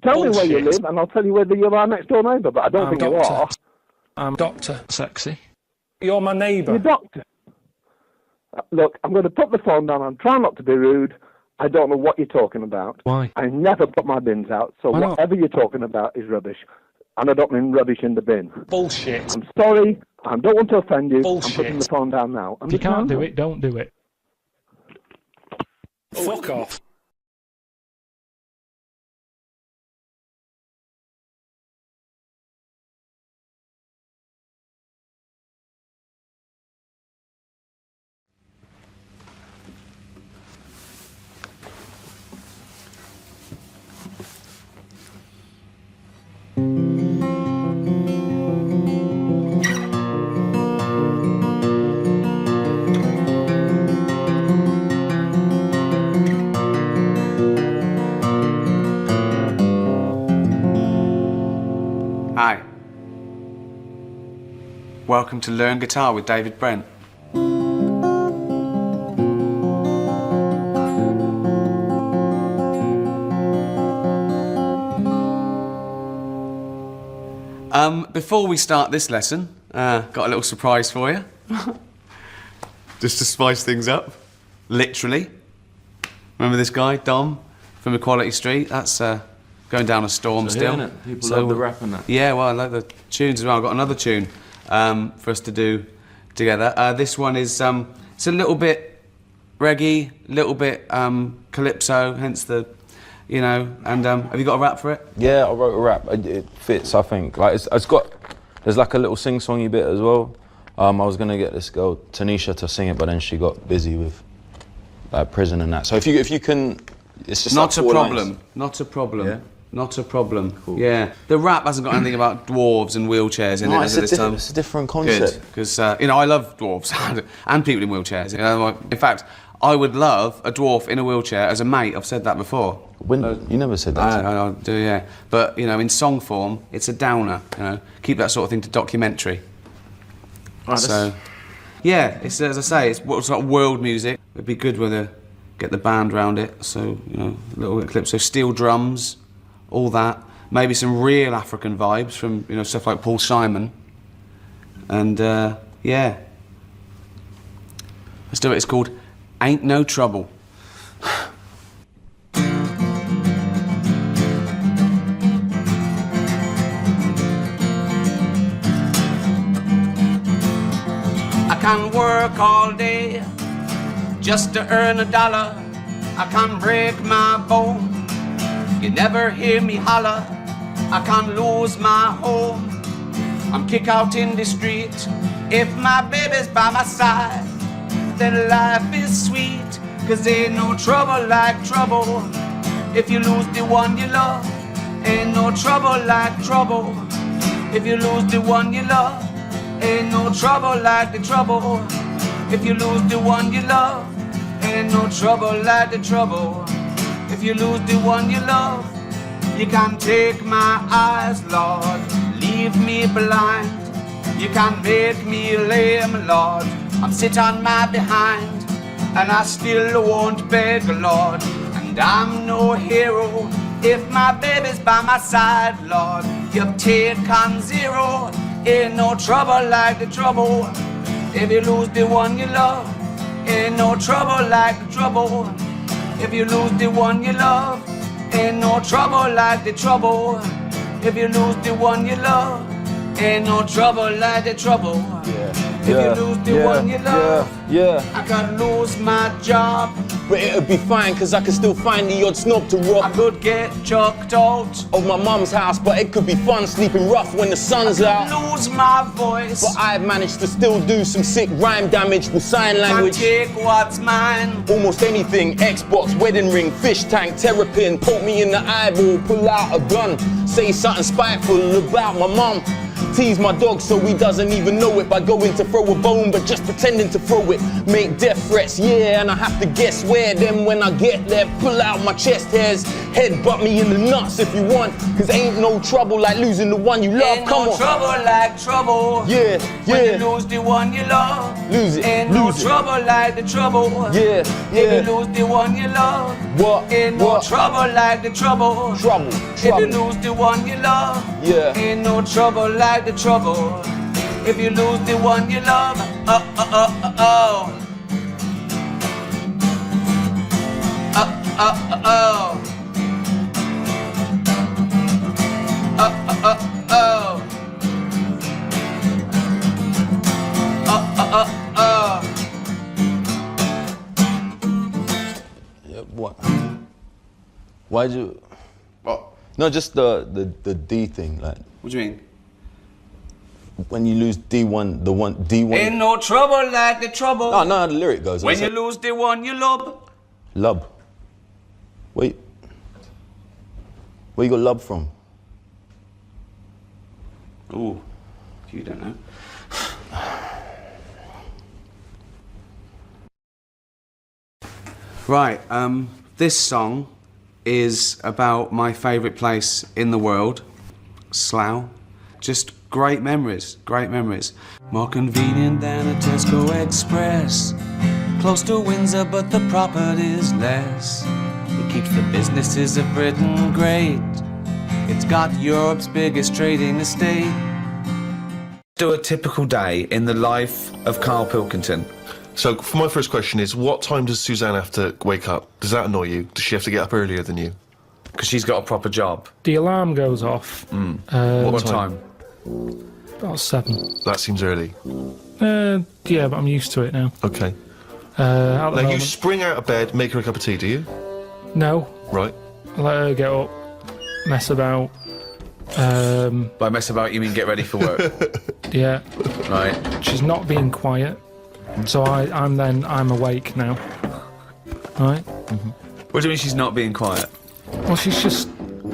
Tell me where you live, and I'll tell you whether you're our next door neighbour. But I don't think you are. I'm Doctor Sexy. You're my neighbour. You're doctor. Look, I'm going to put the phone down. I'm trying not to be rude. I don't know what you're talking about. Why? I never put my bins out, so Why not? whatever you're talking about is rubbish. And I don't mean rubbish in the bin. Bullshit. I'm sorry. I don't want to offend you. Bullshit. I'm putting the phone down now. If you can't do it, don't do it. Fuck off. Hi. Welcome to Learn Guitar with David Brent. Before we start this lesson, got a little surprise for you. Just to spice things up. Literally. Remember this guy, Dom, from Equality Street? That's going down a storm So, still. yeah, innit? People love the rap and that. Yeah, well, I like the tunes as well. I've got another tune for us to do together. This one is it's a little bit reggae, little bit calypso, hence the, you know. And have you got a rap for it? Yeah, I wrote a rap. It fits, I think. Like there's like a little sing-songy bit as well. I was gonna get this girl Tanisha to sing it, but then she got busy with like prison and that. So if you can, it's just Not like a 4 problem. lines. Not a problem. Yeah? Not a problem. Cool. Yeah. The rap hasn't got anything about dwarves and wheelchairs in No, it it's at this time. it's a different concept. Good, because you know I love dwarves and people in wheelchairs. You know, in fact, I would love a dwarf in a wheelchair as a mate. I've said that before. You never said that. I do, yeah. But you know, in song form, it's a downer. You know, keep that sort of thing to documentary. Right, So, yeah, it's as I say, it's sort of world music. It'd be good with get the band round it. So you know, a little bit of clip. So steel drums, all that. Maybe some real African vibes from, you know, stuff like Paul Simon. And, yeah. Let's do it. It's called Ain't No Trouble. I can work all day just to earn $1. I can break my bone. You never hear me holler. I can't lose my home. I'm kicked out in the street. If my baby's by my side, then life is sweet. 'Cause ain't no trouble like trouble. If you lose the one you love, ain't no trouble like trouble. If you lose the one you love, ain't no trouble like the trouble. If you lose the one you love, ain't no trouble like the trouble. If you lose the one you love, you can't take my eyes, Lord. Leave me blind. You can't make me lame, Lord. I'm sit on my behind, and I still won't beg, Lord. And I'm no hero if my baby's by my side, Lord. You've taken zero. Ain't no trouble like the trouble. If you lose the one you love, ain't no trouble like the trouble. If you lose the one you love, ain't no trouble like the trouble. If you lose the one you love, ain't no trouble like the trouble. If you lose the one you love, I could lose my job. But it'll be fine, 'cause I can still find the odd snob to rob. I could get chucked out of my mum's house, but it could be fun sleeping rough when the sun's out. Lose my voice, but I've managed to still do some sick rhyme damage with sign language. Take what's mine. Almost anything, Xbox, wedding ring, fish tank, terrapin. Poke me in the eyeball, pull out a gun. Say something spiteful about my mum. Tease my dog so he doesn't even know it by going to throw a bone but just pretending to throw it. Make death threats, yeah, and I have to guess where. Then when I get there, pull out my chest hairs. Headbutt me in the nuts if you want, 'cause ain't no trouble like losing the one you love. Ain't Come no on. trouble like trouble. Yeah, When you lose the one you love, lose it. Ain't lose no trouble like the trouble. Yeah, If you lose the one you love, ain't no trouble like the trouble. Trouble. If you lose the one you love, ain't no trouble like the trouble. If you lose the one you love, oh. Oh. Yeah, what? Why'd you? No, just the D thing, like. What do you mean? When you lose D1, the one D1. Ain't no trouble like the trouble. No, how the lyric goes. When you lose the one you love. Lub. Where you got lub from? Ooh, you don't know. Right, this song is about my favourite place in the world, Slough. Just great memories, great memories. More convenient than a Tesco Express. Close to Windsor, but the property's less. It keeps the businesses of Britain great. It's got Europe's biggest trading estate. Do a typical day in the life of Karl Pilkington. So, for my first question is, what time does Suzanne have to wake up? Does that annoy you? Does she have to get up earlier than you? Because she's got a proper job. The alarm goes off. What time? About 7. That seems early. Yeah, but I'm used to it now. Okay. Now you spring out of bed, make her a cup of tea, do you? No. Right. I let her get up, mess about. By mess about, you mean get ready for work? Yeah. Right. She's not being quiet, so I'm awake now. Right. Mm-hmm. What do you mean she's not being quiet? Well, she's just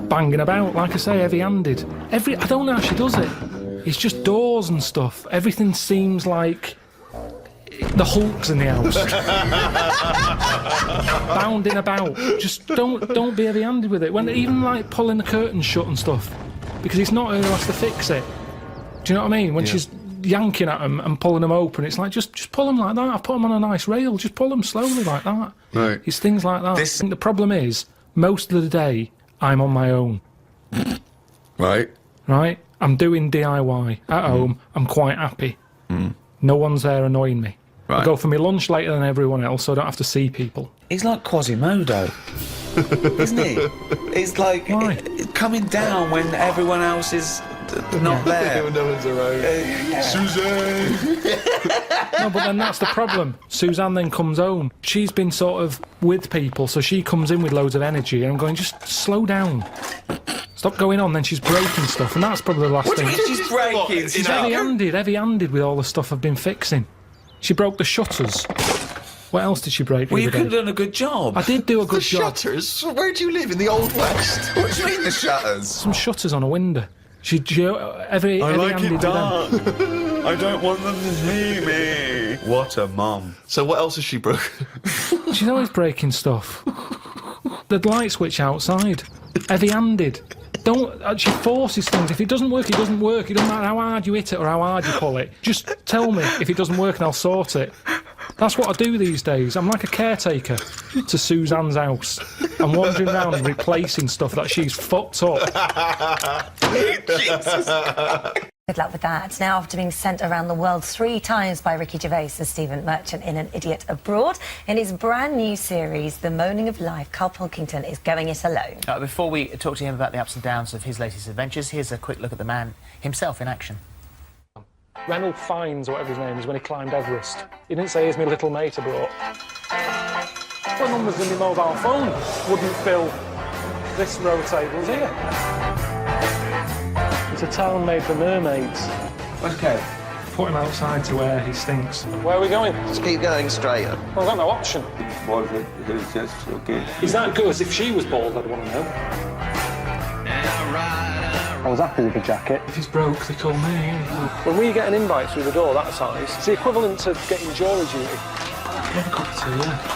banging about, like I say, heavy-handed. I don't know how she does it. It's just doors and stuff. Everything seems like the Hulk's in the house. Bounding about. Just don't be heavy-handed with it. When even like pulling the curtains shut and stuff, because it's not her who has to fix it. Do you know what I mean? When she's yanking at them and pulling them open, it's like just pull them like that. I've put them on a nice rail. Just pull them slowly like that. Right. It's things like that. I think the problem is most of the day I'm on my own. Right. Right. I'm doing DIY at home. I'm quite happy. No one's there annoying me. Right. I go for my lunch later than everyone else, so I don't have to see people. He's like Quasimodo, isn't he? It's like coming down when everyone else is not there. When no one's around. Suzanne! No, but then that's the problem. Suzanne then comes home. She's been sort of with people, so she comes in with loads of energy, and I'm going, just slow down. Stop going on, then she's breaking stuff, and that's probably the last thing. What do you mean she's breaking She's stuff? heavy-handed with all the stuff I've been fixing. She broke the shutters. What else did she break? Well, you the could other have day? done a good job. I did do a good The job. shutters? Where do you live? In the Old West? What do you mean the shutters? Some shutters on a window. She every I like handed it dark. I don't want them to see me. What a mum. So what else has she broken? She's always breaking stuff. The light switch outside. Heavy-handed. She forces things. If it doesn't work, it doesn't work. It doesn't matter how hard you hit it or how hard you pull it. Just tell me if it doesn't work and I'll sort it. That's what I do these days. I'm like a caretaker to Suzanne's house. I'm wandering around replacing stuff that she's fucked up. Good luck with that. Now, after being sent around the world 3 times by Ricky Gervais and Stephen Merchant in An Idiot Abroad, in his brand new series, The Moaning of Life, Karl Pilkington is going it alone. Before we talk to him about the ups and downs of his latest adventures, here's a quick look at the man himself in action. Reynold Fiennes, or whatever his name is, when he climbed Everest. He didn't say, here's my little mate I brought. What numbers in my mobile phone wouldn't fill this row tables here? It's a town made for mermaids. Where's Kev? Put him outside to air, he stinks. Where are we going? Just keep going straighter. Well, I've got no option. What is it? Okay. Is that good? As if she was bald, I'd want to know. I was happy with the jacket. If he's broke, they call me. When we get an invite through the door that size, it's the equivalent to getting jury duty. Never got to, yeah.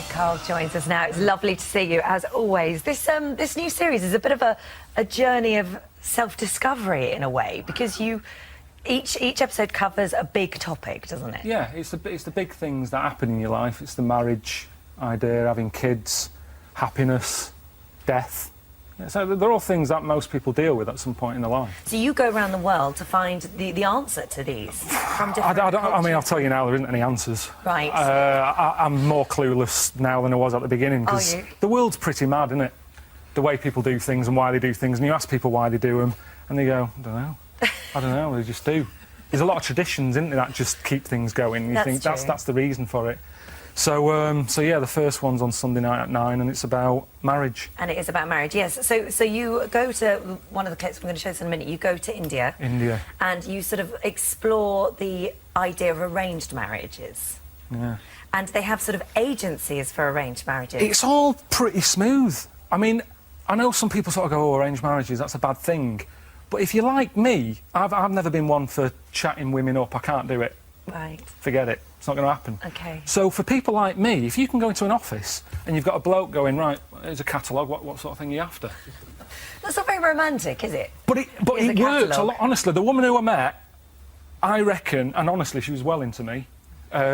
Karl joins us now. It's lovely to see you, as always. This new series is a bit of a journey of self-discovery, in a way, because each episode covers a big topic, doesn't it? Yeah, it's the big things that happen in your life. It's the marriage idea, having kids, happiness, death. So they're all things that most people deal with at some point in their life. So you go around the world to find the answer to these from different I mean, I'll tell you now, there isn't any answers. Right. I'm more clueless now than I was at the beginning, because the world's pretty mad, isn't it? The way people do things and why they do things, and you ask people why they do them, and they go, I don't know, they just do. There's a lot of traditions, isn't there, that just keep things going. You think that's the reason for it. So yeah, the first one's on Sunday night at 9, and it's about marriage. And it is about marriage, yes. So you go to one of the clips we're going to show us in a minute. You go to India. And you sort of explore the idea of arranged marriages. Yeah. And they have sort of agencies for arranged marriages. It's all pretty smooth. I mean, I know some people sort of go, arranged marriages, that's a bad thing. But if you're like me, I've never been one for chatting women up. I can't do it. Right. Forget it. It's not going to happen. OK. So for people like me, if you can go into an office and you've got a bloke going, right, here's a catalogue, what sort of thing are you after? That's not very romantic, is it? But it works a lot. Honestly, the woman who I met, I reckon, and honestly, she was well into me.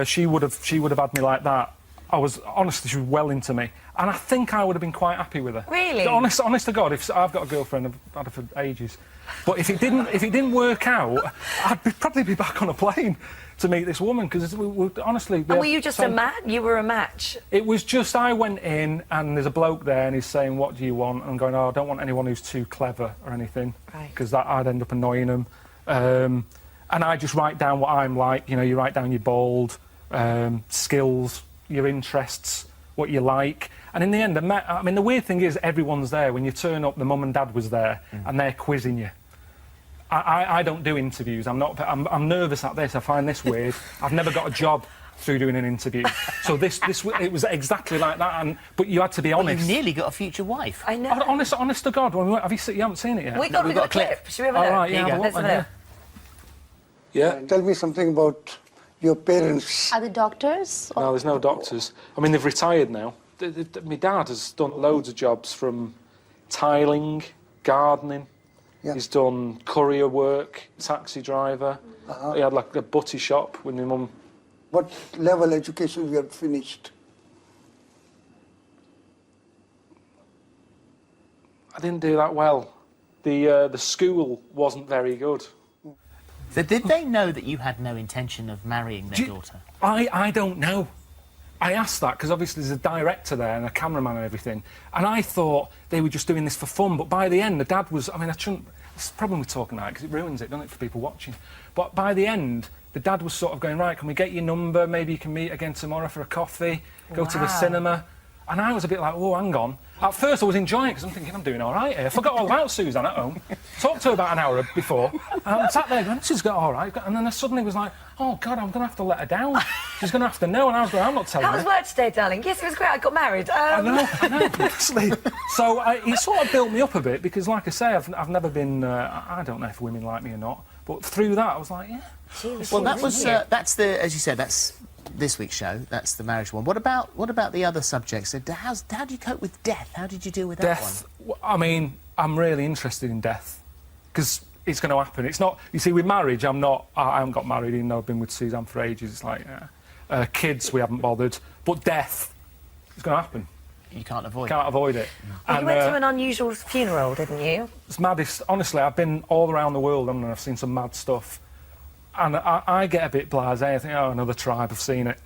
She would have had me like that. Honestly, she was well into me. And I think I would have been quite happy with her. Really? Honest to God, if I've got a girlfriend, I've had her for ages. But if it didn't work out, I'd probably be back on a plane to meet this woman, because honestly... And were you just a match? You were a match? It was just, I went in and there's a bloke there and he's saying, what do you want? And I'm going, I don't want anyone who's too clever or anything, because I'd end up annoying them. And I just write down what I'm like. You know, you write down your bold, skills, your interests, what you like. And in the end, I mean, the weird thing is everyone's there. When you turn up, the mum and dad was there and they're quizzing you. I don't do interviews. I'm nervous at this. I find this weird. I've never got a job through doing an interview. So it was exactly like that. But you had to be honest. Well, you've nearly got a future wife. I know. Honest to God, you haven't seen it yet? We've got a clip. Should we have a look? Right, yeah, Let's have a look. Yeah. Tell me something about your parents. Are the doctors? No, there's no doctors. I mean, they've retired now. My dad has done loads of jobs, from tiling, gardening. Yeah. He's done courier work, taxi driver. He had like a butty shop with my mum. What level education you have finished? I didn't do that well. The school wasn't very good. So did they know that you had no intention of marrying their daughter? I don't know. I asked that because obviously there's a director there and a cameraman and everything, and I thought they were just doing this for fun, but by the end the dad was, I mean, it's the problem with talking about it, because it ruins it, doesn't it, for people watching. But by the end, the dad was sort of going, right, can we get your number, maybe you can meet again tomorrow for a coffee, go to the cinema. And I was a bit like, oh, hang on. At first I was enjoying it because I'm thinking I'm doing all right here. I forgot all about Suzanne at home. Talked to her about an hour before. And I sat there going, she's got all right. And then I suddenly was like, oh, God, I'm going to have to let her down. She's going to have to know. And I was going, I'm not telling her. How was work today, darling? Yes, it was great. I got married. I know, honestly. So it sort of built me up a bit because, like I say, I've never been... I don't know if women like me or not. But through that, I was like, yeah. Well, that was that's the, as you said, that's this week's show. That's the marriage one. What about the other subjects? So how do you cope with death? How did you deal with that one? I mean, I'm really interested in death because it's going to happen. It's not. You see, with marriage, I haven't got married even though I've been with Suzanne for ages. It's like kids, we haven't bothered, but death is going to happen. You can't avoid. Can't avoid it. Well, you went to an unusual funeral, didn't you? It's maddest. Honestly, I've been all around the world and I've seen some mad stuff. And I get a bit blasé. I think, oh, another tribe, I've seen it.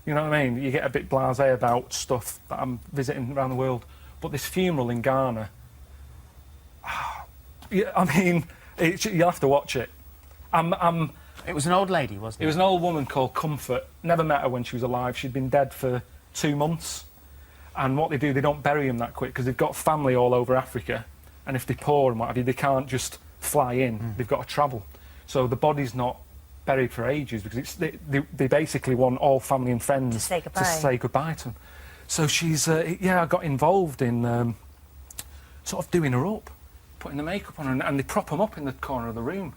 You know what I mean? You get a bit blasé about stuff that I'm visiting around the world. But this funeral in Ghana, I mean, you'll have to watch it. It was an old lady, wasn't it? It was an old woman called Comfort. Never met her when she was alive. She'd been dead for 2 months. And what they do, they don't bury them that quick because they've got family all over Africa. And if they're poor and what have you, they can't just fly in. They've got to travel. So the body's not buried for ages because they basically want all family and friends to say goodbye to them. So she's, I got involved in sort of doing her up, putting the makeup on her, and they prop them up in the corner of the room.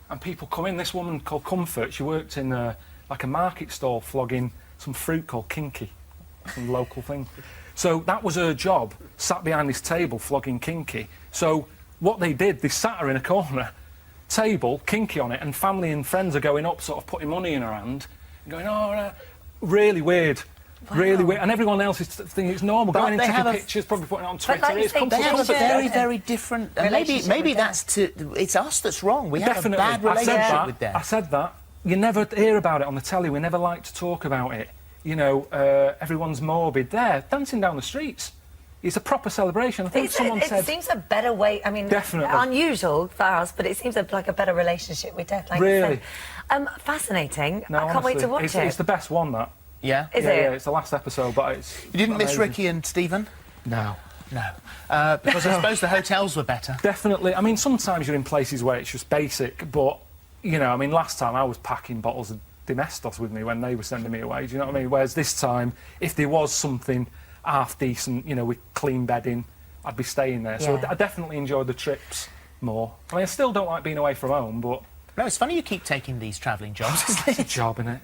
And people come in. This woman called Comfort, she worked in like a market stall flogging some fruit called kinky, some local thing. So that was her job, sat behind this table flogging kinky. So what they did, they sat her in a corner, table, kinky on it, and family and friends are going up, sort of putting money in her hand, and going, oh, really weird. Wow. Really weird. And everyone else is thinking it's normal, going in, taking pictures, probably putting it on Twitter. Like they have a very, very different... maybe it's us that's wrong. We have a bad relationship with death. I said that. You never hear about it on the telly. We never like to talk about it. You know, everyone's morbid. They're dancing down the streets. It's a proper celebration. I think someone said... It seems a better way... I mean, definitely unusual for us, but it seems like a better relationship with death. Like really? Fascinating. No, I can't wait to watch it. It's the best one, that. Yeah? Is it? Yeah, it's the last episode, but it's... You didn't miss Ricky and Stephen? No. No. Because I suppose the hotels were better. Definitely. I mean, sometimes you're in places where it's just basic, but, you know, I mean, last time I was packing bottles of Domestos with me when they were sending me away, do you know what I mean? Whereas this time, if there was something half decent, you know, with clean bedding, I'd be staying there. So I definitely enjoy the trips more. I mean, I still don't like being away from home, but... No, it's funny you keep taking these travelling jobs, isn't it? It's a job, isn't it?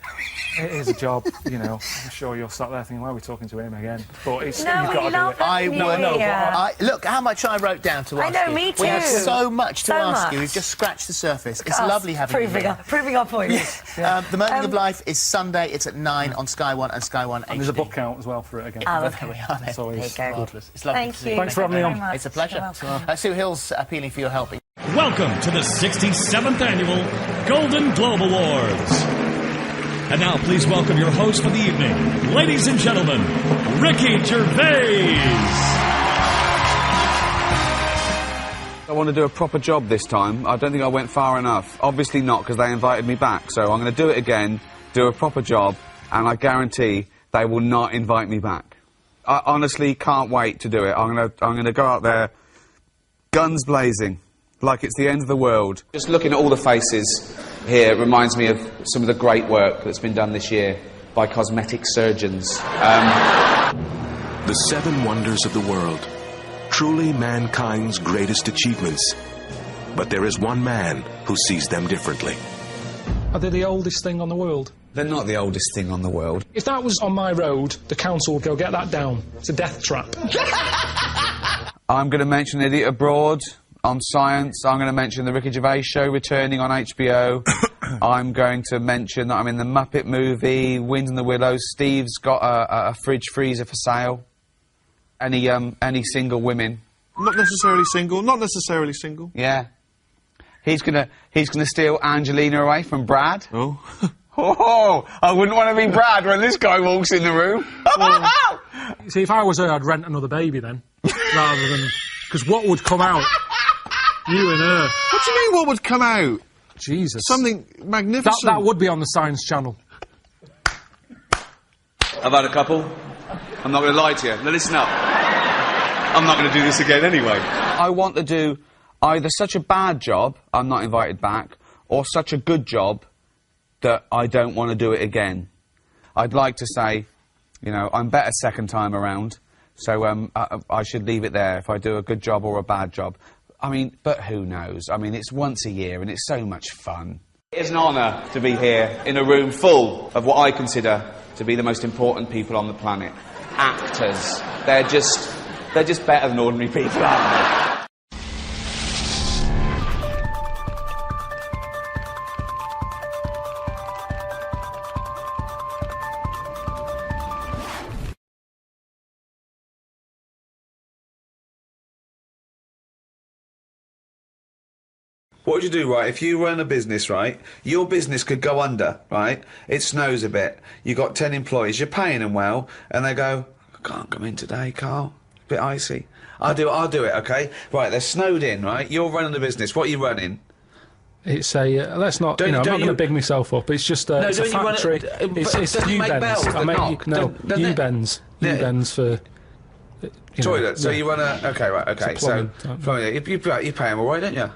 It is a job, you know. I'm sure you're sat there thinking, why are we talking to him again? But it's, you've got to do it. Look how much I wrote down to ask you. I know, me too. We have so much to ask you. We've just scratched the surface. It's lovely having you here. Proving our point. The Moaning of Life is Sunday. It's at 9 on Sky 1 and Sky 1 HD. And there's a book out as well for it again. Oh, there we are. There you go. It's lovely Thank you. Thanks for having me on. It's a pleasure. Sue Hill's appealing for your help. Welcome to the 67th Annual Golden Globe Awards. And now please welcome your host for the evening, ladies and gentlemen, Ricky Gervais. I want to do a proper job this time. I don't think I went far enough. Obviously not, because they invited me back. So I'm going to do it again, do a proper job, and I guarantee they will not invite me back. I honestly can't wait to do it. I'm going to go out there, guns blazing, like it's the end of the world. Just looking at all the faces here reminds me of some of the great work that's been done this year by cosmetic surgeons. The 7 wonders of the world. Truly mankind's greatest achievements. But there is one man who sees them differently. Are they the oldest thing on the world? They're not the oldest thing on the world. If that was on my road, the council would go, get that down. It's a death trap. I'm going to mention Idiot Abroad on Science. I'm going to mention the Ricky Gervais Show returning on HBO. I'm going to mention that I'm in the Muppet movie, Wind in the Willows. Steve's got a fridge freezer for sale. Any single women? Not necessarily single. Not necessarily single. Yeah. He's gonna steal Angelina away from Brad. Oh. Oh, I wouldn't want to be Brad when this guy walks in the room. See, if I was her, I'd rent another baby then, rather than... Because what would come out? You and her. What do you mean, what would come out? Jesus. Something magnificent. That would be on the Science Channel. I've had a couple. I'm not going to lie to you. Now listen up. I'm not going to do this again anyway. I want to do either such a bad job, I'm not invited back, or such a good job that I don't want to do it again. I'd like to say, you know, I'm better second time around, so I should leave it there if I do a good job or a bad job. I mean, but who knows? I mean, it's once a year and it's so much fun. It is an honour to be here in a room full of what I consider to be the most important people on the planet. Actors. They're just better than ordinary people, aren't they? What would you do, right, if you run a business, right, your business could go under, right, it snows a bit, you got 10 employees, you're paying them well, and they go, I can't come in today, Carl, a bit icy. I'll do it, okay? Right, they're snowed in, right, you're running the business, what are you running? It's a, let's not, I'm not going to big myself up, it's just it's a factory, it's U-bends, I meant, U-bends, U-bends for... Toilet, so you run a, okay, right, okay, so, plumbing, you pay them all right, don't you?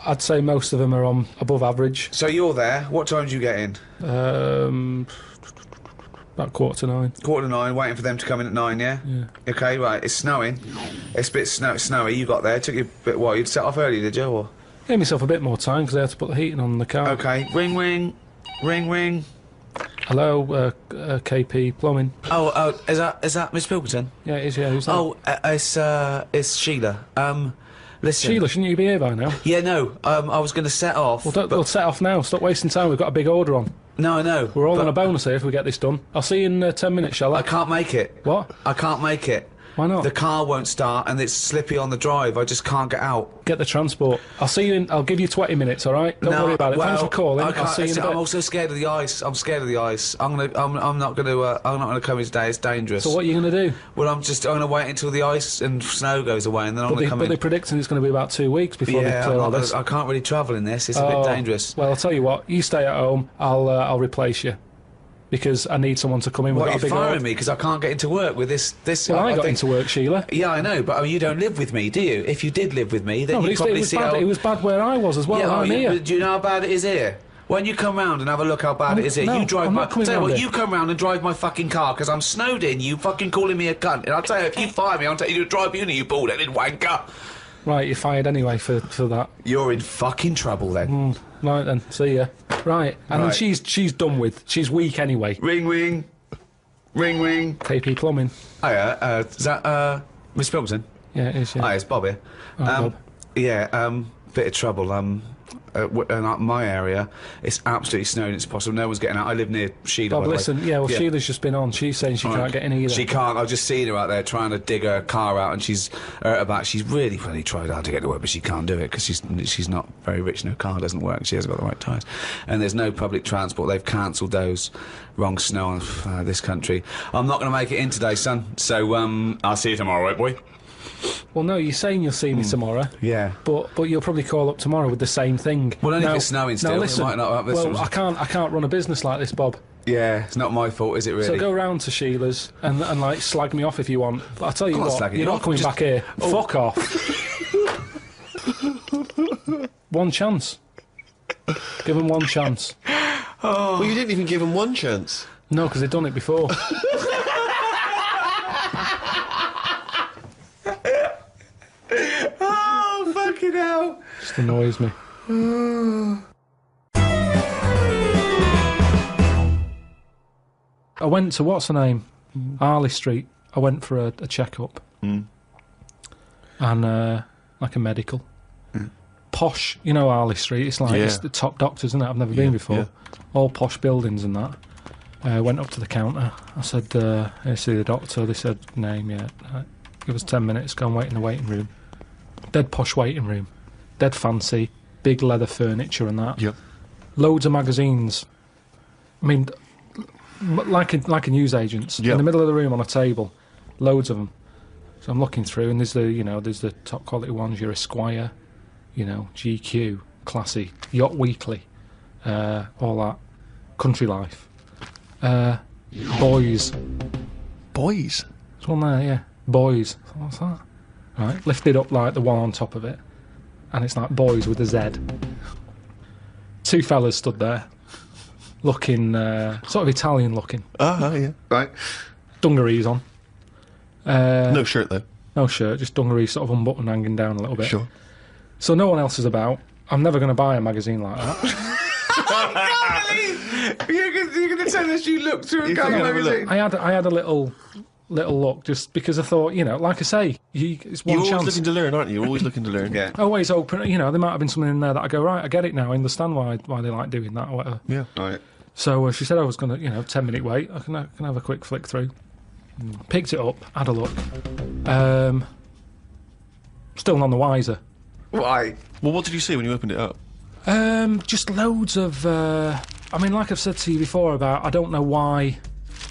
I'd say most of them are on above average. So you're there. What time do you get in? About 8:45. 8:45, waiting for them to come in at 9, yeah? Yeah. Okay, right, it's snowing. It's a bit snowy, you got there. It took you a bit while. You'd set off early, did you? Or? Gave myself a bit more time because I had to put the heating on the car. Okay, ring, ring. Ring, ring. Hello, KP Plumbing. Oh, is that Miss Pilkington? Yeah, it is, yeah, who's that? Oh, it's Sheila. Listen. Sheila, shouldn't you be here by now? Yeah, no, I was going to set off. Well, we'll set off now. Stop wasting time. We've got a big order on. No, I know. We're all on a bonus here if we get this done. I'll see you in 10 minutes, shall I? I can't make it. What? I can't make it. Why not? The car won't start and it's slippy on the drive. I just can't get out. Get the transport. I'll see you in... I'll give you 20 minutes, all right? Don't worry about it. Thanks for calling. I'll see you in a bit. I'm also scared of the ice. I'm scared of the ice. I'm not gonna come in today. It's dangerous. So what are you gonna do? Well, I'm gonna wait until the ice and snow goes away, and then I'm gonna come in. But they're predicting it's going to be about 2 weeks before they clear all this. I can't really travel in this. It's a bit dangerous. Well, I'll tell you what. You stay at home. I'll replace you. Because I need someone to come in with a big order. What, you're firing me because I can't get into work with this... Well, I got into work, Sheila. Yeah, I know, but I mean, you don't live with me, do you? If you did live with me, then you'd probably see how... It was bad where I was as well, yeah, I'm here. Do you know how bad it is here? When you come round and have a look how bad it is here, no, you drive I'm my... not coming Tell you round what, here. you come round and drive my fucking car because I'm snowed in, you fucking calling me a cunt. And I'll tell you, if you fire me, I'll take you to drive uni, you bald-headed wanker. Right, you're fired anyway for that. You're in fucking trouble then. Right then, see ya. Right, and then she's done with. She's weak anyway. Ring, ring. Ring, ring. KP Plumbing. Hiya, is that, Miss Pilkington? Yeah, it is, yeah. Hi, it's Bob here. Bob. Yeah, bit of trouble, in my area, it's absolutely snowing, it's possible, no one's getting out. I live near Sheila, Bob, listen, Sheila's just been on, she's saying she can't get in either. She can't, I've just seen her out there trying to dig her car out, and she's hurt her back. She's really tried hard to get to work, but she can't do it, because she's not very rich, and her car doesn't work, she hasn't got the right tyres. And there's no public transport, they've cancelled those. Wrong snow on this country. I'm not going to make it in today, son, so, I'll see you tomorrow, right, boy? Well, no, you're saying you'll see me tomorrow. Yeah. But you'll probably call up tomorrow with the same thing. Well, only if it's snowing still. No, listen. It might not, I can't run a business like this, Bob. Yeah, it's not my fault, is it really? So go round to Sheila's and like slag me off if you want. But I'll tell you what, you're not coming back here. Oh. Fuck off. One chance. Give them one chance. Oh. Well, you didn't even give them one chance. No, because they've done it before. Oh, fucking hell. Just annoys me. I went to, what's her name? Harley Street. I went for a check-up. And, like a medical. Posh, you know Harley Street, it's like, it's the top doctors, isn't it? I've never been before. Yeah. All posh buildings and that. Went up to the counter. I said, I see the doctor. They said, name, yeah. Give us 10 minutes, go and wait in the waiting room. Dead posh waiting room. Dead fancy. Big leather furniture and that. Yep. Loads of magazines. I mean, like a newsagent's. In the middle of the room on a table. Loads of them. So I'm looking through, and there's the top quality ones. Your Esquire, GQ, Classy, Yacht Weekly, all that. Country Life. Boys. Boys? There's one there, yeah. Boys. What's that? right? Lifted up like the one on top of it, and it's like boys with a Z. Two fellas stood there, looking sort of Italian looking. Yeah. Right. Dungarees on. No shirt though. No shirt, just dungarees sort of unbuttoned, hanging down a little bit. Sure. So no one else is about. I'm never going to buy a magazine like that. You're going to tell us you looked through a gay magazine? I had a little look, just because I thought, like I say, it's one You're chance. always looking to learn, aren't you? You're always looking to learn. Yeah. Always open. There might have been something in there that I go, right, I get it now. I understand why they like doing that or whatever. Yeah. Right. So she said I was going to, 10-minute wait. I can have a quick flick through. Picked it up, had a look. Still none the wiser. Why? Well, what did you see when you opened it up? Just loads of. Like I've said to you before about, I don't know why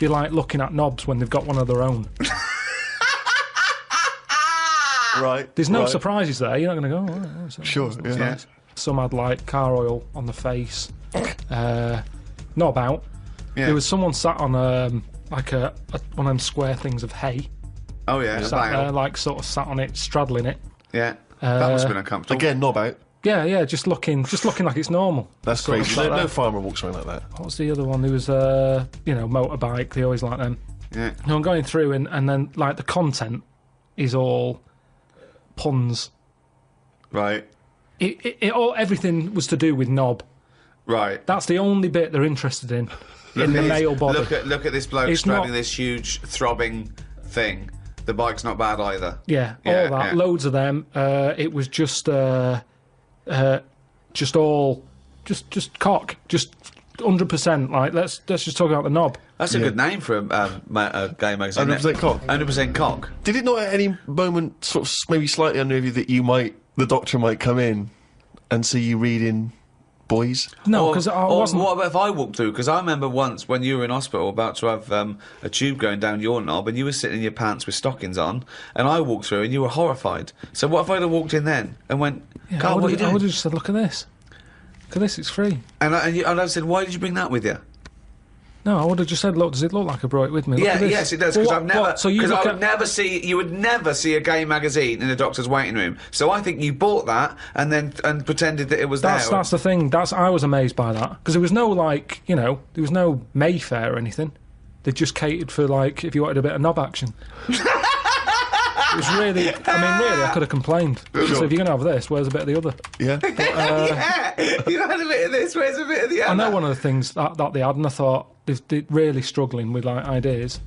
they like looking at knobs when they've got one of their own. Right. There's no right. surprises there. You're not going to go. Oh, Sure. that's Yeah. nice. Some had like car oil on the face. Knob out. Yeah. There was someone sat on like one of them square things of hay. Oh yeah. Sat there, like sort of sat on it, straddling it. Yeah. That must have been uncomfortable. Again, knob out. Yeah, just looking like it's normal. That's Sort of crazy. like No that. farmer walks around like that. What was the other one? There was motorbike. They always like them. Yeah. No, I'm going through and then like the content is all puns. Right. Everything was to do with knob. Right. That's the only bit they're interested in the male body. Look at this bloke It's straddling not- this huge throbbing thing. The bike's not bad either. Yeah, all that, yeah. loads of them. It was just all, just cock, just 100%. Like let's just talk about the knob. That's a good name for a gay magazine. 100% cock. 100% cock. Did it not at any moment sort of maybe slightly unnerve you that the doctor might come in and see you reading boys? No, because I wasn't. What about if I walked through? Because I remember once when you were in hospital about to have a tube going down your knob and you were sitting in your pants with stockings on and I walked through and you were horrified. So what if I'd have walked in then and went, Yeah, Carl, what are you I doing? would have just said, look at this. Look at this, it's free. And I said, why did you bring that with you? No, I would have just said, look, does it look like I brought it with me? Look at this. Yes, it does. Because Well, I've never. what? So you Because look I would never see. You would never see a gay magazine in a doctor's waiting room. So I think you bought that and pretended that it was there. That's the thing. I was amazed by that because there was no there was no Mayfair or anything. They just catered for if you wanted a bit of knob action. It was really. I could have complained. Sure. So if you're gonna have this, where's a bit of the other? Yeah. Yeah, you had a bit of this. Where's a bit of the other? I know one of the things that they had, and I thought they're really struggling with ideas.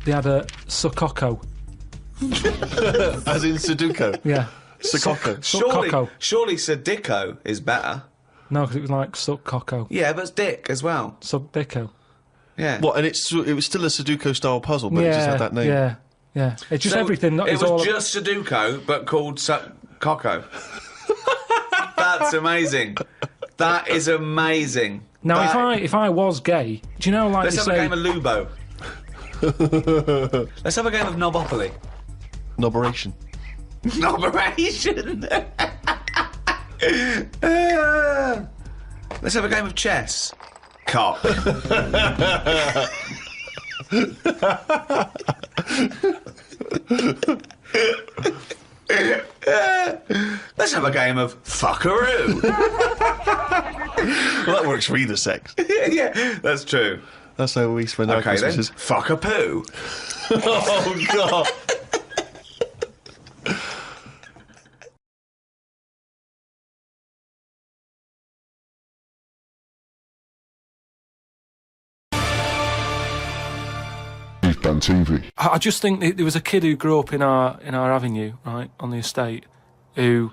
They had a Sukoko. As in Sudoku. Yeah. Sukoko. Surely Sadico is better. No, because it was like Sukoko. Yeah, but it's Dick as well. Subdico. Yeah. What? And it was still a Sudoku style puzzle, but it just had that name. Yeah. It's just So everything. It was just Sudoku, but called Coco. That's amazing. That is amazing. Now, if I was gay, do you know Let's they have say? a game of Lubo. Let's have a game of Knobopoly. Noberation. Noberation. Let's have a game of chess. Cock. Let's have a game of fuckaroo. Well, that works for either sex. Yeah, that's true. That's how we spend our Okay then, Christmases. fuck a poo. Oh, God. On TV. I just think there was a kid who grew up in our avenue, right, on the estate, who,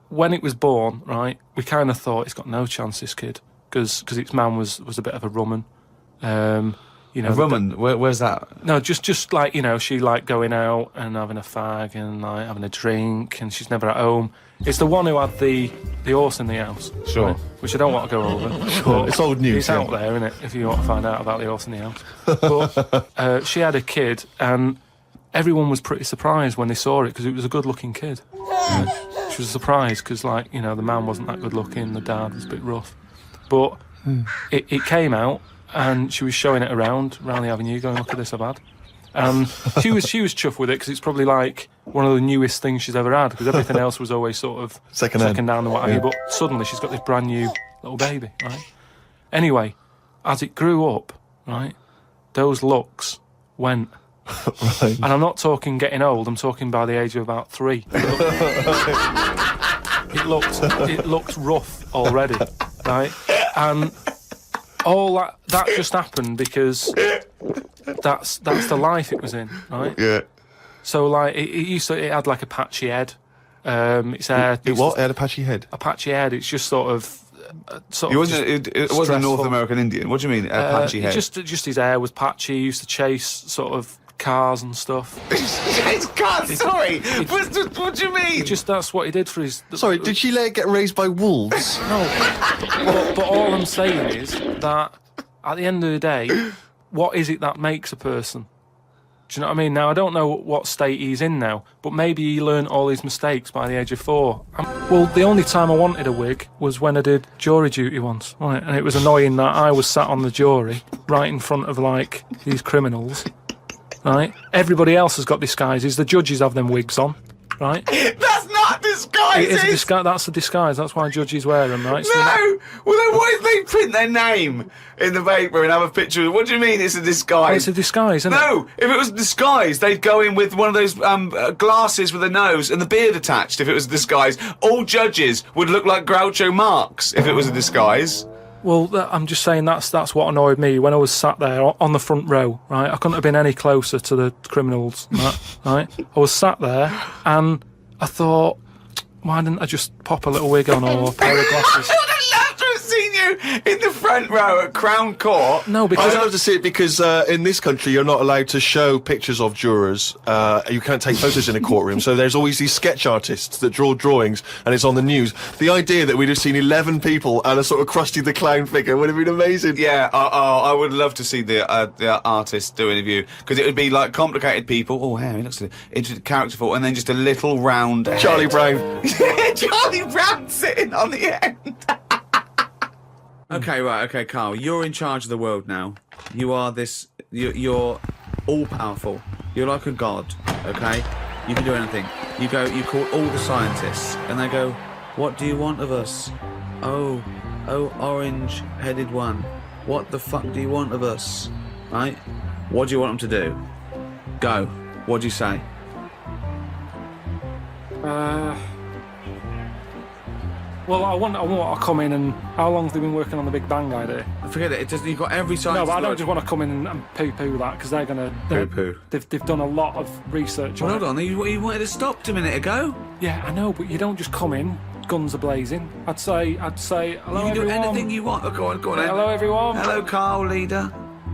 when it was born, right, we kind of thought it's got no chance, this kid, because its man was a bit of a rumman. A rumman? Where's that? No, just she going out and having a fag and having a drink, and she's never at home. It's the one who had the horse in the house. Sure. Right, which I don't want to go over. Sure. It's old news. It's out there, isn't it, if you want to find out about the horse in the house. But she had a kid, and everyone was pretty surprised when they saw it, because it was a good-looking kid. She was surprised, because, the man wasn't that good-looking, the dad was a bit rough. But it came out, and she was showing it around the avenue, going, look at this I've had. And she was chuffed with it, because it's probably one of the newest things she's ever had, because everything else was always sort of Second-hand. second-hand and what have you, but suddenly she's got this brand new little baby, right? Anyway, as it grew up, right, those looks went. Right. And I'm not talking getting old, I'm talking by the age of about 3. It looked rough already, right? And all that just happened because that's the life it was in, right? Yeah. So like it had like a patchy head. Its hair. It what? It had a patchy head. A patchy head. It's just sort of. It wasn't a North American Indian. What do you mean, a patchy head? Just his hair was patchy. He used to chase sort of cars and stuff. Chase cars. Sorry. What do you mean? That's what he did for his. Sorry, did she let it get raised by wolves? No. But all I'm saying is that at the end of the day, what is it that makes a person? Do you know what I mean? Now, I don't know what state he's in now, but maybe he learned all his mistakes by the age of 4. Well, the only time I wanted a wig was when I did jury duty once, right? And it was annoying that I was sat on the jury right in front of, like, these criminals, right? Everybody else has got disguises. The judges have them wigs on, right? That's not disguises! It is a disguise. That's a disguise. That's why judges wear them, right? So No! Well, then why did they print their name in the paper and have a picture? What do you mean it's a disguise? It's a disguise, isn't it? No! If it was a disguise, they'd go in with one of those glasses with a nose and the beard attached if it was a disguise. All judges would look like Groucho Marx if it was a disguise. Well, I'm just saying that's what annoyed me when I was sat there on the front row, right? I couldn't have been any closer to the criminals, right? I was sat there and I thought, why didn't I just pop a little wig on or a pair of glasses? I would have loved to have seen you in the front row at Crown Court. No, because I'd love to see it because in this country you're not allowed to show pictures of jurors. You can't take photos in a courtroom, so there's always these sketch artists that draw drawings, and it's on the news. The idea that we'd have seen 11 people and a sort of Krusty the Clown figure would have been amazing. Yeah, I would love to see the artist do an interview, because it would be like complicated people. Oh, hey, he looks characterful, and then just a little round Charlie head. Brown. Charlie Brown sitting on the end. Okay, Carl, you're in charge of the world now. You are this. You're all powerful. You're like a god. Okay, you can do anything. You call all the scientists, and they go, "What do you want of us?" Oh, orange-headed one. What the fuck do you want of us? Right? What do you want them to do? Go. What do you say? Well, I want to come in and... How long have they been working on the Big Bang idea? Forget it. You've got every science... No, but I don't just want to come in and poo-poo that, because they're going to... Poo-poo. They've done a lot of research on Well, it. hold on. You wanted to stop a minute ago. Yeah, I know, but you don't just come in, guns are-blazing. I'd say, hello, You can do everyone. anything you want. Oh, go on then. Hello, everyone. Hello, Carl, leader.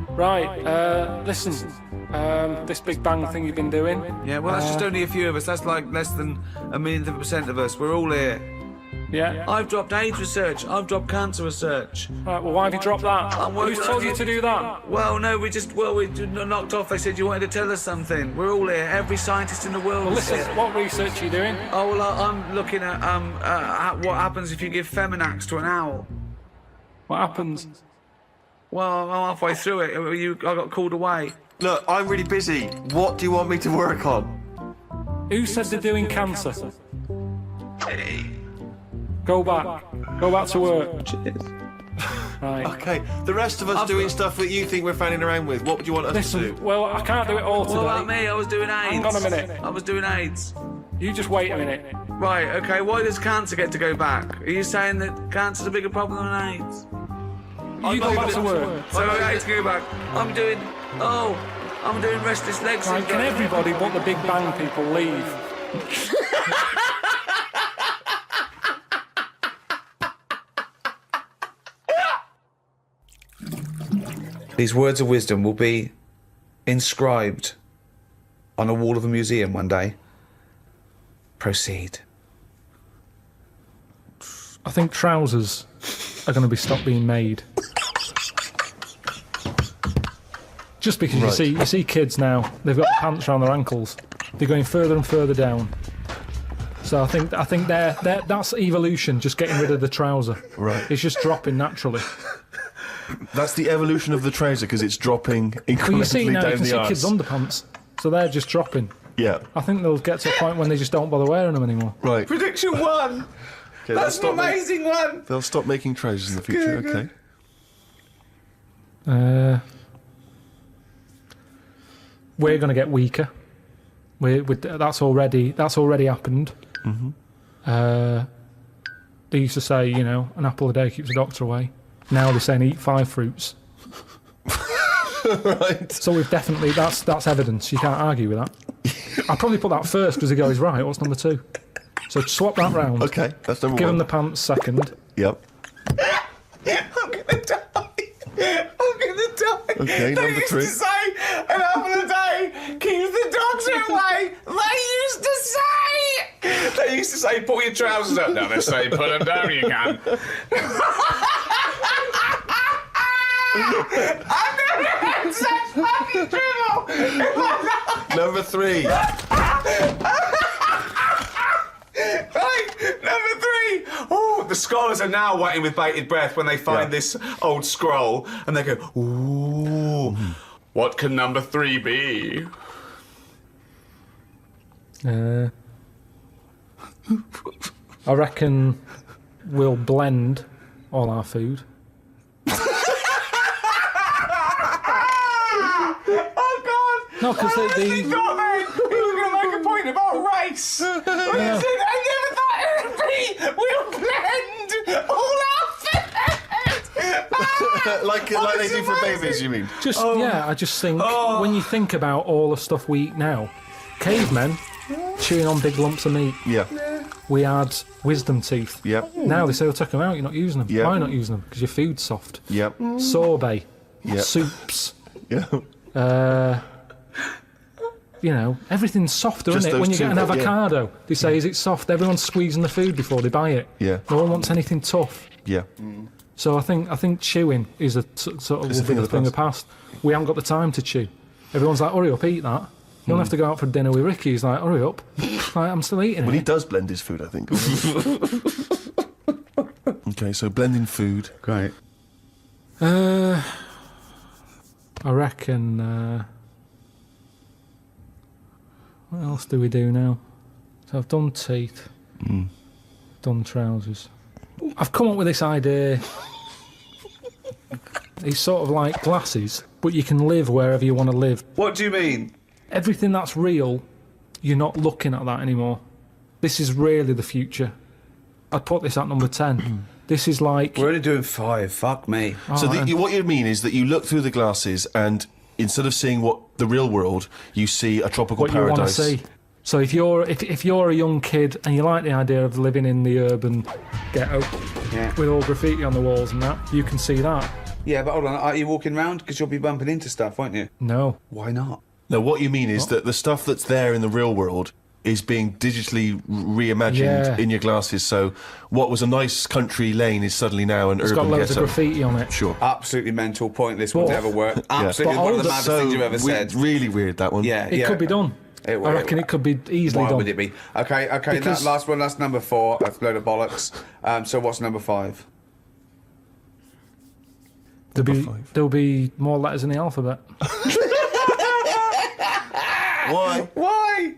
Right, listen, this Big Bang thing you've been doing... Yeah, well, that's just only a few of us. That's like less than 1,000,000% of us. We're all here. Yeah? I've dropped AIDS research. I've dropped cancer research. Right, well, why have you dropped that? Who's told you to do that? Well, no, we knocked off. They said you wanted to tell us something. We're all here. Every scientist in the world Well, is listen, here. what research are you doing? Oh, well, I'm looking at what happens if you give Feminax to an owl. What happens? Well, I'm halfway through it. I got called away. Look, I'm really busy. What do you want me to work on? Who said they're doing cancer? Go back to work. Right. Okay, the rest of us doing stuff that you think we're fanning around with. What would you want us to do? Well, I can't do it all today. What about me? I was doing AIDS. Hang on a minute. I was doing AIDS. You just wait a minute. Right, okay, why does cancer get to go back? Are you saying that cancer's a bigger problem than AIDS? You go back to work. So AIDS go back. I'm doing restless legs. Right, can everybody but the Big Bang people leave? These words of wisdom will be inscribed on a wall of a museum one day. Proceed. I think trousers are going to be stopped being made. Just because you see kids now, they've got pants around their ankles. They're going further and further down. So I think that's evolution, just getting rid of the trouser. Right. It's just dropping naturally. That's the evolution of the trouser, because it's dropping incrementally Well, you see now, down you can the see arse. kids' underpants, so they're just dropping. Yeah. I think they'll get to a point when they just don't bother wearing them anymore. Right. Prediction 1. Okay, That's an amazing one. They'll stop making trousers in the future. Good. Okay. We're going to get weaker. That's already happened. Mm-hmm. They used to say, you know, an apple a day keeps the doctor away. Now they're saying eat 5 fruits. Right. So we've definitely that's evidence. You can't argue with that. I'll probably put that first because the guy's right. What's number 2? So swap that round. Okay, that's number 1. Give him the pants second. Yep. I'm gonna die. Okay, they number used 3. to say an apple a day keeps the doctor away. They used to say pull your trousers up. Now they say put them down. You can. I've never had such fucking dribble in my life. Number 3. Right, number 3. Oh, the scholars are now waiting with bated breath when they find this old scroll, and they go, "Ooh, what can number 3 be?" I reckon we'll blend all our food. Oh God! No, because he was going to make a point about race. I never thought it would be. We'll blend all our food. like they do for babies, you mean? I just think when you think about all the stuff we eat now, cavemen chewing on big lumps of meat. Yeah. We had wisdom teeth. Yep. Now they say, "Well, take them out. You're not using them." Yep. Why not using them? Because your food's soft. Yep. Sorbet. Yep. Soups. Yeah. You know, everything's softer, Just isn't it? those When you get an two, yeah. avocado, they say, "Is it soft?" Everyone's squeezing the food before they buy it. Yeah. No one wants anything tough. Yeah. So I think chewing is a sort of It's a thing of the past. We haven't got the time to chew. Everyone's like, "Hurry up, eat that." You don't have to go out for dinner with Ricky. He's like, "Hurry up." Like, I'm still eating Well, it. he does blend his food, I think. Okay, so blending food. Great. I reckon. What else do we do now? So I've done teeth, done trousers. I've come up with this idea. It's sort of like glasses, but you can live wherever you want to live. What do you mean? Everything that's real, you're not looking at that anymore. This is really the future. I'd put this at number 10. This is like... We're only doing 5. Fuck me. So what you mean is that you look through the glasses and instead of seeing what the real world, you see a tropical what paradise. You want to see. So if you're a young kid and you like the idea of living in the urban ghetto with all graffiti on the walls and that, you can see that. Yeah, but hold on. Are you walking around? Because you'll be bumping into stuff, won't you? No. Why not? No, what you mean is that the stuff that's there in the real world is being digitally reimagined in your glasses. So what was a nice country lane is suddenly now an It's urban got loads ghetto. of graffiti on it. Sure. Absolutely mental, pointless, would But- never work. Absolutely one of the maddest things you've ever said. Really weird, that one. Yeah, It could be done. I reckon it could be easily Why done. would it be? Okay, Because- that last one, that's number 4. That's a load of bollocks. So what's number 5? There'll be more letters in the alphabet. Why? Why?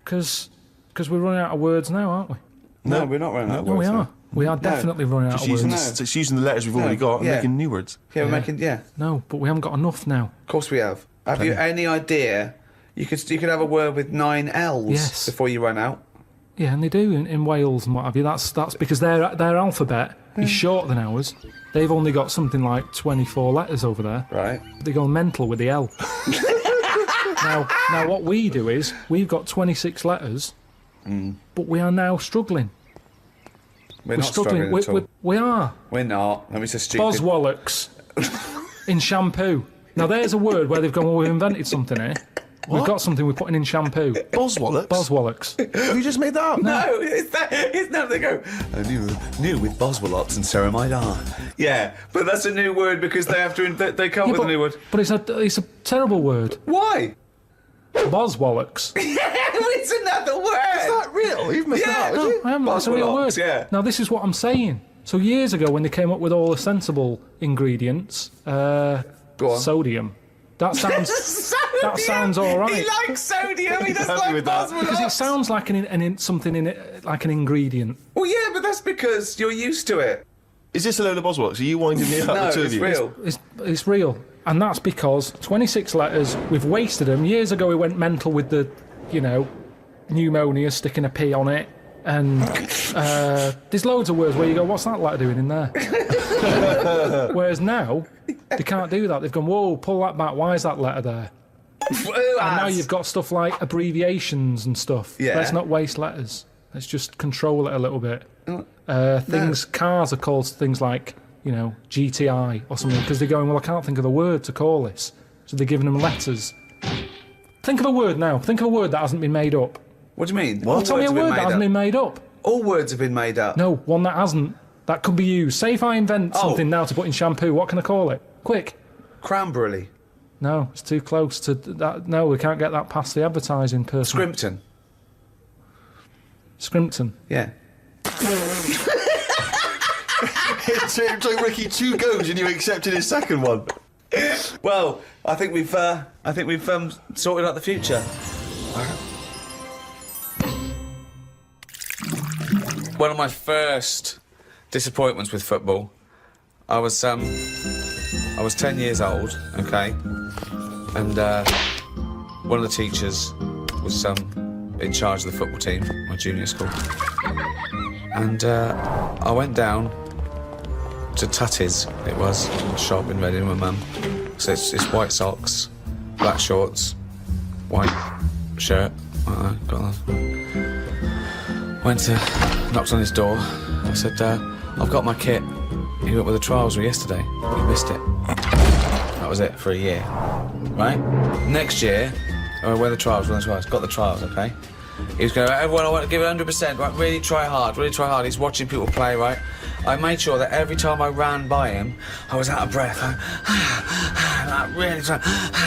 Because we're running out of words now, aren't we? No, we're not running out of No, words. we are. now. We are definitely running out Just of words. using, it's using the letters we've already got and making new words. Yeah, we're making, No, but we haven't got enough now. Of course we have. Have you any idea? You could have a word with 9 L's Yes. before you run out. Yeah, and they do in Wales and what have you. That's because their alphabet is shorter than ours. They've only got something like 24 letters over there. Right. They go mental with the L. Now what we do is we've got 26 letters, but we are now struggling. We're not struggling at all. We are. We're not. I mean, it's a stupid... Boswallocks in shampoo. Now there's a word where they've gone, well, we've invented something here. What? We've got something we're putting in shampoo. Boswallocks? Boswallocks. Have you just made that up? No, it's now they go, new with Boswallops and ceramide R. Yeah, but that's a new word because they have to, they come with a new word. But it's a terrible word. Why? Boswallocks. It's another word. Is that real? You've missed that out, No, I haven't. It's a real word. Boswallocks, yeah. Now this is what I'm saying. So years ago when they came up with all the sensible ingredients, sodium, That sounds. That sounds all right. He likes sodium. He doesn't like Boswell. Because it sounds like something in it, like an ingredient. Well, yeah, but that's because you're used to it. Is this a load of Boswell? Are you winding me up? No, the two it's of you? real. It's real, and that's because 26 letters. We've wasted them. Years ago, we went mental with the, pneumonia, sticking a P on it, and there's loads of words where you go, "What's that letter doing in there?" Whereas now, they can't do that. They've gone, "Whoa, pull that back. Why is that letter there?" And now you've got stuff like abbreviations and stuff. Yeah. Let's not waste letters. Let's just control it a little bit. Cars are called things like, GTI or something, because they're going, well, I can't think of a word to call this. So they're giving them letters. Think of a word now. Think of a word that hasn't been made up. What do you mean? Well, tell me a word that hasn't been made up. All words have been made up. No, one that hasn't. That could be used. Say if I invent something now to put in shampoo, what can I call it? Quick. Cranberry. No, it's too close to that. No, we can't get that past the advertising person. Scrimpton. Scrimpton. Yeah. It took Ricky 2 goes and you accepted his second one. Well, I think we've sorted out the future. One of my first disappointments with football, I was 10 years old, okay, and one of the teachers was in charge of the football team, my junior school, and I went down to Tutty's, it was, a shop in Reading with my mum. So it's white socks, black shorts, white shirt, like that, got that. Knocked on his door. I said, I've got my kit. He went with the trials yesterday. He missed it. That was it for a year, right? Next year, when the trials, got the trials, okay? He was going, everyone, I want to give it 100%, right? Really try hard. He's watching people play, right? I made sure that every time I ran by him, I was out of breath.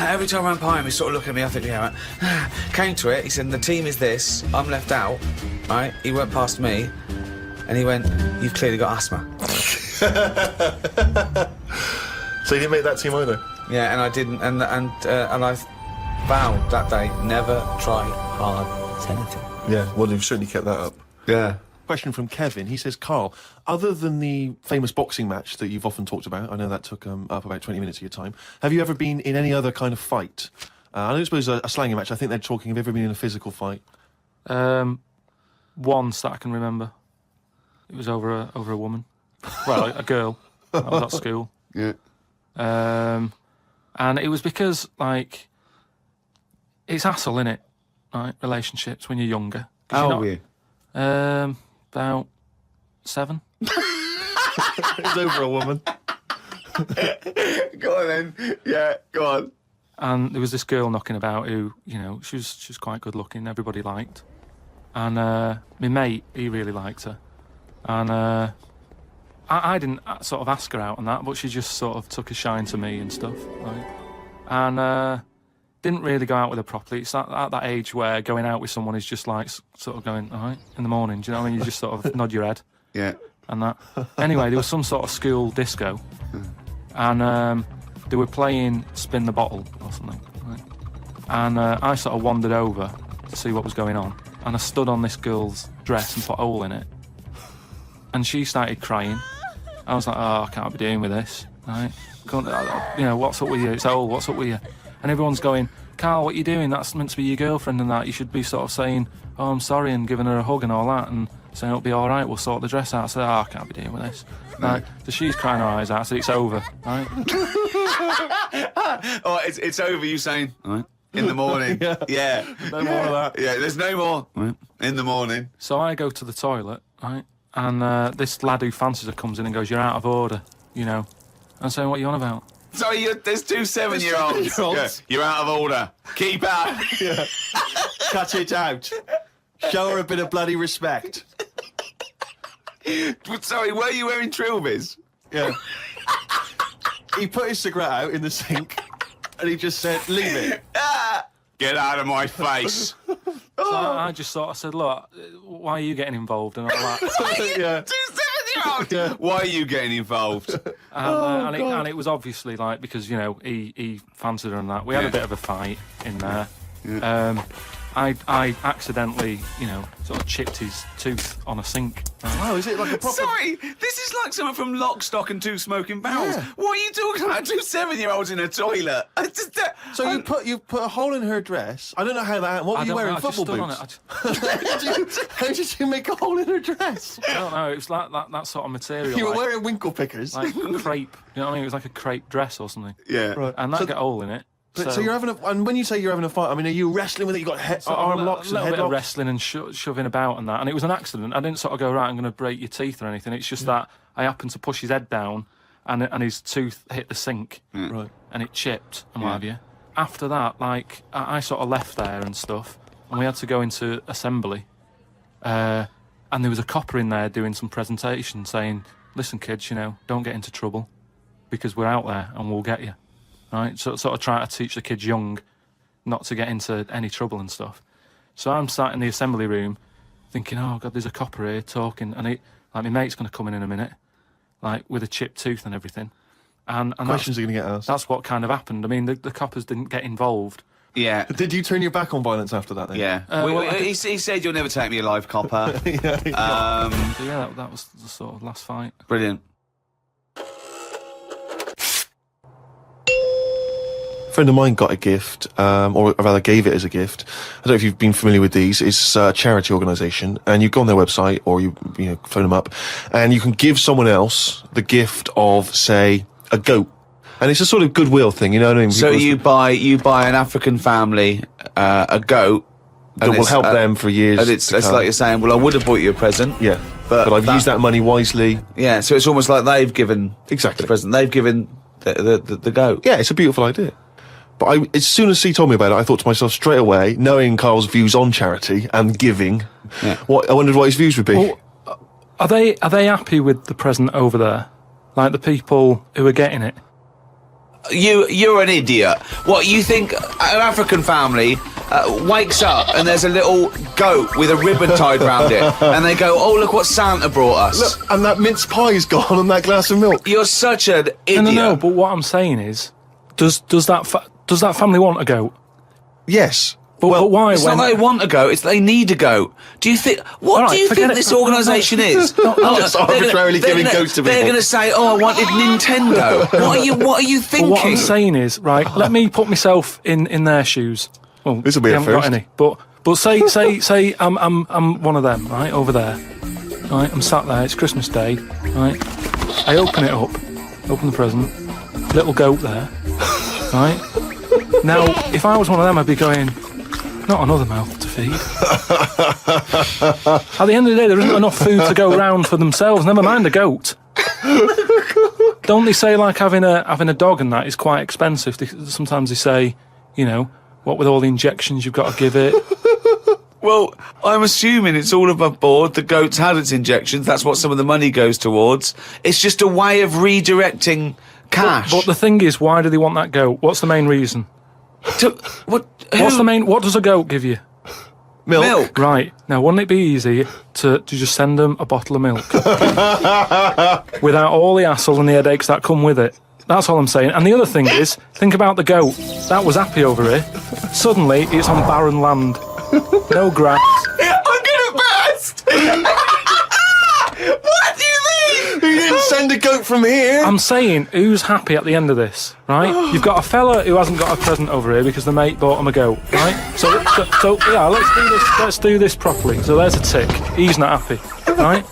Every time I ran by him, he's sort of looking at me, I think, yeah, right. Came to it, he said, the team is this, I'm left out, right? He went past me, and he went, you've clearly got asthma. So you didn't make that team either? Yeah, and I didn't, and I vowed that day, never try hard at anything. Yeah, well, you've certainly kept that up. Yeah. Question from Kevin. He says, Carl, other than the famous boxing match that you've often talked about, I know that took up about 20 minutes of your time, have you ever been in any other kind of fight? I don't suppose a slangy match. I think they're talking, have you ever been in a physical fight? Once that I can remember. It was over a woman. Well, a girl. I was at school. Yeah. And it was because, like, it's hassle, innit? Right, relationships when you're younger. How old were you? About 7. It was over a woman. Go on then. Yeah, go on. And there was this girl knocking about who, she was quite good looking, everybody liked. And my mate, he really liked her. And I didn't sort of ask her out on that, but she just sort of took a shine to me and stuff. Right? And didn't really go out with her properly. It's at that age where going out with someone is just like sort of going, all right, in the morning, do you know what I mean? You just sort of nod your head. Yeah. And that. Anyway, there was some sort of school disco, and they were playing Spin the Bottle or something. Right? And I sort of wandered over to see what was going on, and I stood on this girl's dress and put a hole in it. And she started crying. I was like, oh, I can't be doing with this. Right? What's up with you? It's old, what's up with you? And everyone's going, Carl, what are you doing? That's meant to be your girlfriend and that. You should be sort of saying, oh, I'm sorry, and giving her a hug and all that, and saying it'll be all right, we'll sort the dress out. I said, I can't be dealing with this. Right? So she's crying her eyes out. I said, it's over, right? Oh, it's over, you saying, all right, in the morning. Yeah. No more of that. Yeah, there's no more. Right. In the morning. So I go to the toilet, right? And this lad who fancies her comes in and goes, you're out of order, I'm saying, what are you on about? Sorry, there's 2 7-year-olds. Yeah. You're out of order. Keep out. Yeah. Cut it out. Show her a bit of bloody respect. Sorry, were you wearing trilbies? Yeah. He put his cigarette out in the sink and he just said, leave it. Get out of my face. So I just sort of said, look, why are you getting involved and all that? Yeah. 2 Why are you getting involved? And it was obviously like because he fancied her and that. We had a bit of a fight in there. Yeah. I accidentally, sort of chipped his tooth on a sink. Oh, is it like a proper... Sorry, this is like someone from Lock, Stock and Two Smoking Barrels. Yeah. What are you talking about? 2 7-year-olds in a toilet. So you put a hole in her dress. I don't know how that... What were you wearing? Football boots? How did you make a hole in her dress? I don't know. It was like that sort of material. You were wearing winkle pickers. Like crepe. You know what I mean? It was like a crepe dress or something. Yeah. Right. And that got a hole in it. So you're having and when you say you're having a fight, I mean, are you wrestling with it? You got arm locks and head bit locks? of wrestling and shoving about and that, and it was an accident. I didn't sort of go, right, I'm going to break your teeth or anything. It's just that I happened to push his head down, and his tooth hit the sink, right, and it chipped and what have you. After that, like I sort of left there and stuff, and we had to go into assembly, and there was a copper in there doing some presentation saying, "Listen, kids, don't get into trouble, because we're out there and we'll get you." Right, so sort of try to teach the kids young not to get into any trouble and stuff. So I'm sat in the assembly room thinking, oh God, there's a copper here talking, and my mate's going to come in a minute, like with a chipped tooth and everything. And questions are going to get asked. That's what kind of happened. I mean, the coppers didn't get involved. Yeah. Did you turn your back on violence after that then? Yeah. He said, "You'll never take me alive, copper." So yeah, that was the sort of last fight. Brilliant. A friend of mine got a gift, or rather gave it as a gift. I don't know if you've been familiar with these. It's a charity organisation, and you go on their website or you phone them up, and you can give someone else the gift of, say, a goat. And it's a sort of goodwill thing, you know what I mean? So you buy an African family a goat that will help them for years. And it's like you're saying, well, I would have bought you a present. Yeah, but I've used that money wisely. Yeah, so it's almost like they've given exactly the present. They've given the goat. Yeah, it's a beautiful idea. But as soon as he told me about it, I thought to myself straight away, knowing Karl's views on charity and giving, I wondered what his views would be. Well, are they happy with the present over there? Like the people who are getting it? You're an idiot. What, you think an African family wakes up and there's a little goat with a ribbon tied round it, and they go, "Oh, look what Santa brought us." Look, and that mince pie's gone and that glass of milk. You're such an idiot. No, but what I'm saying is, does that family want a goat? Yes. But why? It's not they want a goat, it's they need a goat. Do you think... What do you think this organisation is? Just arbitrarily giving goats to people. They're going to say, "Oh, I wanted Nintendo." What are you thinking? Well, what I'm saying is, right, let me put myself in their shoes. Well, this will be a haven't first. Got any, but say I'm one of them, right, over there. Right, I'm sat there, it's Christmas Day, right? I open it up, open the present, little goat there, right? Now, if I was one of them, I'd be going, not another mouth to feed. At the end of the day, there isn't enough food to go round for themselves, never mind a goat. Don't they say, like, having a dog and that is quite expensive? Sometimes they say, what with all the injections you've got to give it. Well, I'm assuming it's all above board. The goat's had its injections. That's what some of the money goes towards. It's just a way of redirecting cash. But the thing is, why do they want that goat? What's the main reason? What does a goat give you? Milk. Right. Now, wouldn't it be easy to just send them a bottle of milk? Without all the hassle and the headaches that come with it. That's all I'm saying. And the other thing is, think about the goat. That was happy over here. Suddenly, it's on barren land. No grass. I'm gonna burst! What do you mean? You didn't send a goat from here. I'm saying, who's happy at the end of this, right? You've got a fella who hasn't got a present over here because the mate bought him a goat, right? So yeah, let's do this properly. So there's a tick. He's not happy, right?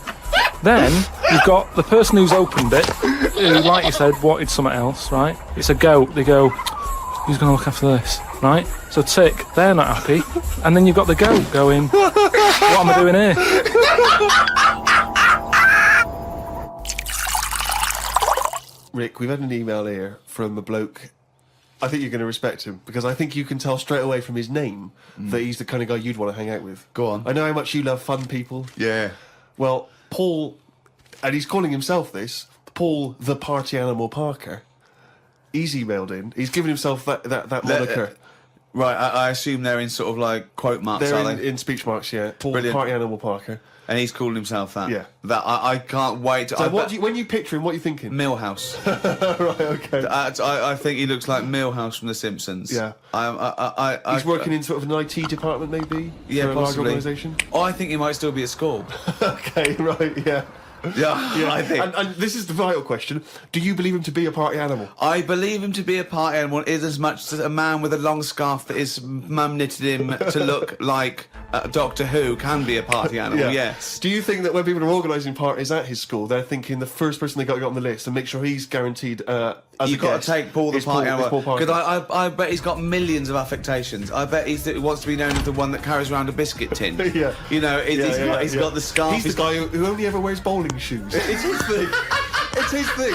Then you've got the person who's opened it, who, like you said, wanted something else, right? It's a goat. They go, who's going to look after this, right? So tick, they're not happy. And then you've got the goat going, what am I doing here? Rick, we've had an email here from a bloke. I think you're going to respect him, because I think you can tell straight away from his name that he's the kind of guy you'd want to hang out with. Go on. I know how much you love fun people. Yeah. Well, Paul, and he's calling himself this, Paul the Party Animal Parker. He's emailed in. He's given himself that moniker. Right, I assume they're in sort of like quote marks, They're are in, they? in speech marks, yeah. Brilliant. Party animal Parker. And he's called himself that? Yeah. That I can't wait. So when you picture him, what are you thinking? Millhouse. Right, okay. I think he looks like Millhouse from The Simpsons. Yeah. He's working in sort of an IT department, maybe? Yeah, for a large possibly. organisation? Oh, I think he might still be at school. Okay, right, yeah. Yeah, I think. And this is the vital question. Do you believe him to be a party animal? I believe him to be a party animal is as much as a man with a long scarf that his mum knitted him to look like Doctor Who can be a party animal, yes. Do you think that when people are organising parties at his school, they're thinking the first person they got to get on the list and make sure he's guaranteed as You've a got guest to take Paul the is party Paul animal. Parker. Because I bet he's got millions of affectations. I bet he wants to be known as the one that carries around a biscuit tin. Yeah. You know, he's got the scarf. He's the guy who only ever wears bowling shoes. It's his thing. It's his thing.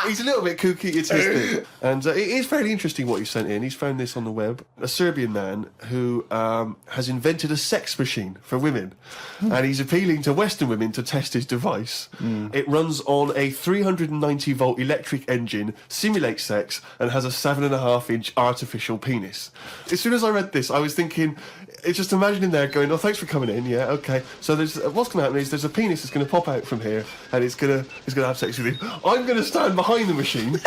He's a little bit kooky, it's his thing. And it is fairly interesting what he sent in. He's found this on the web. A Serbian man who has invented a sex machine for women. And he's appealing to Western women to test his device. It runs on a 390-volt electric engine, simulates sex, and has a 7.5-inch artificial penis. As soon as I read this, I was thinking... It's just imagining there going, oh, thanks for coming in, yeah, okay. So there's what's going to happen is there's a penis that's going to pop out from here, and it's going to have sex with you. I'm going to stand behind the machine.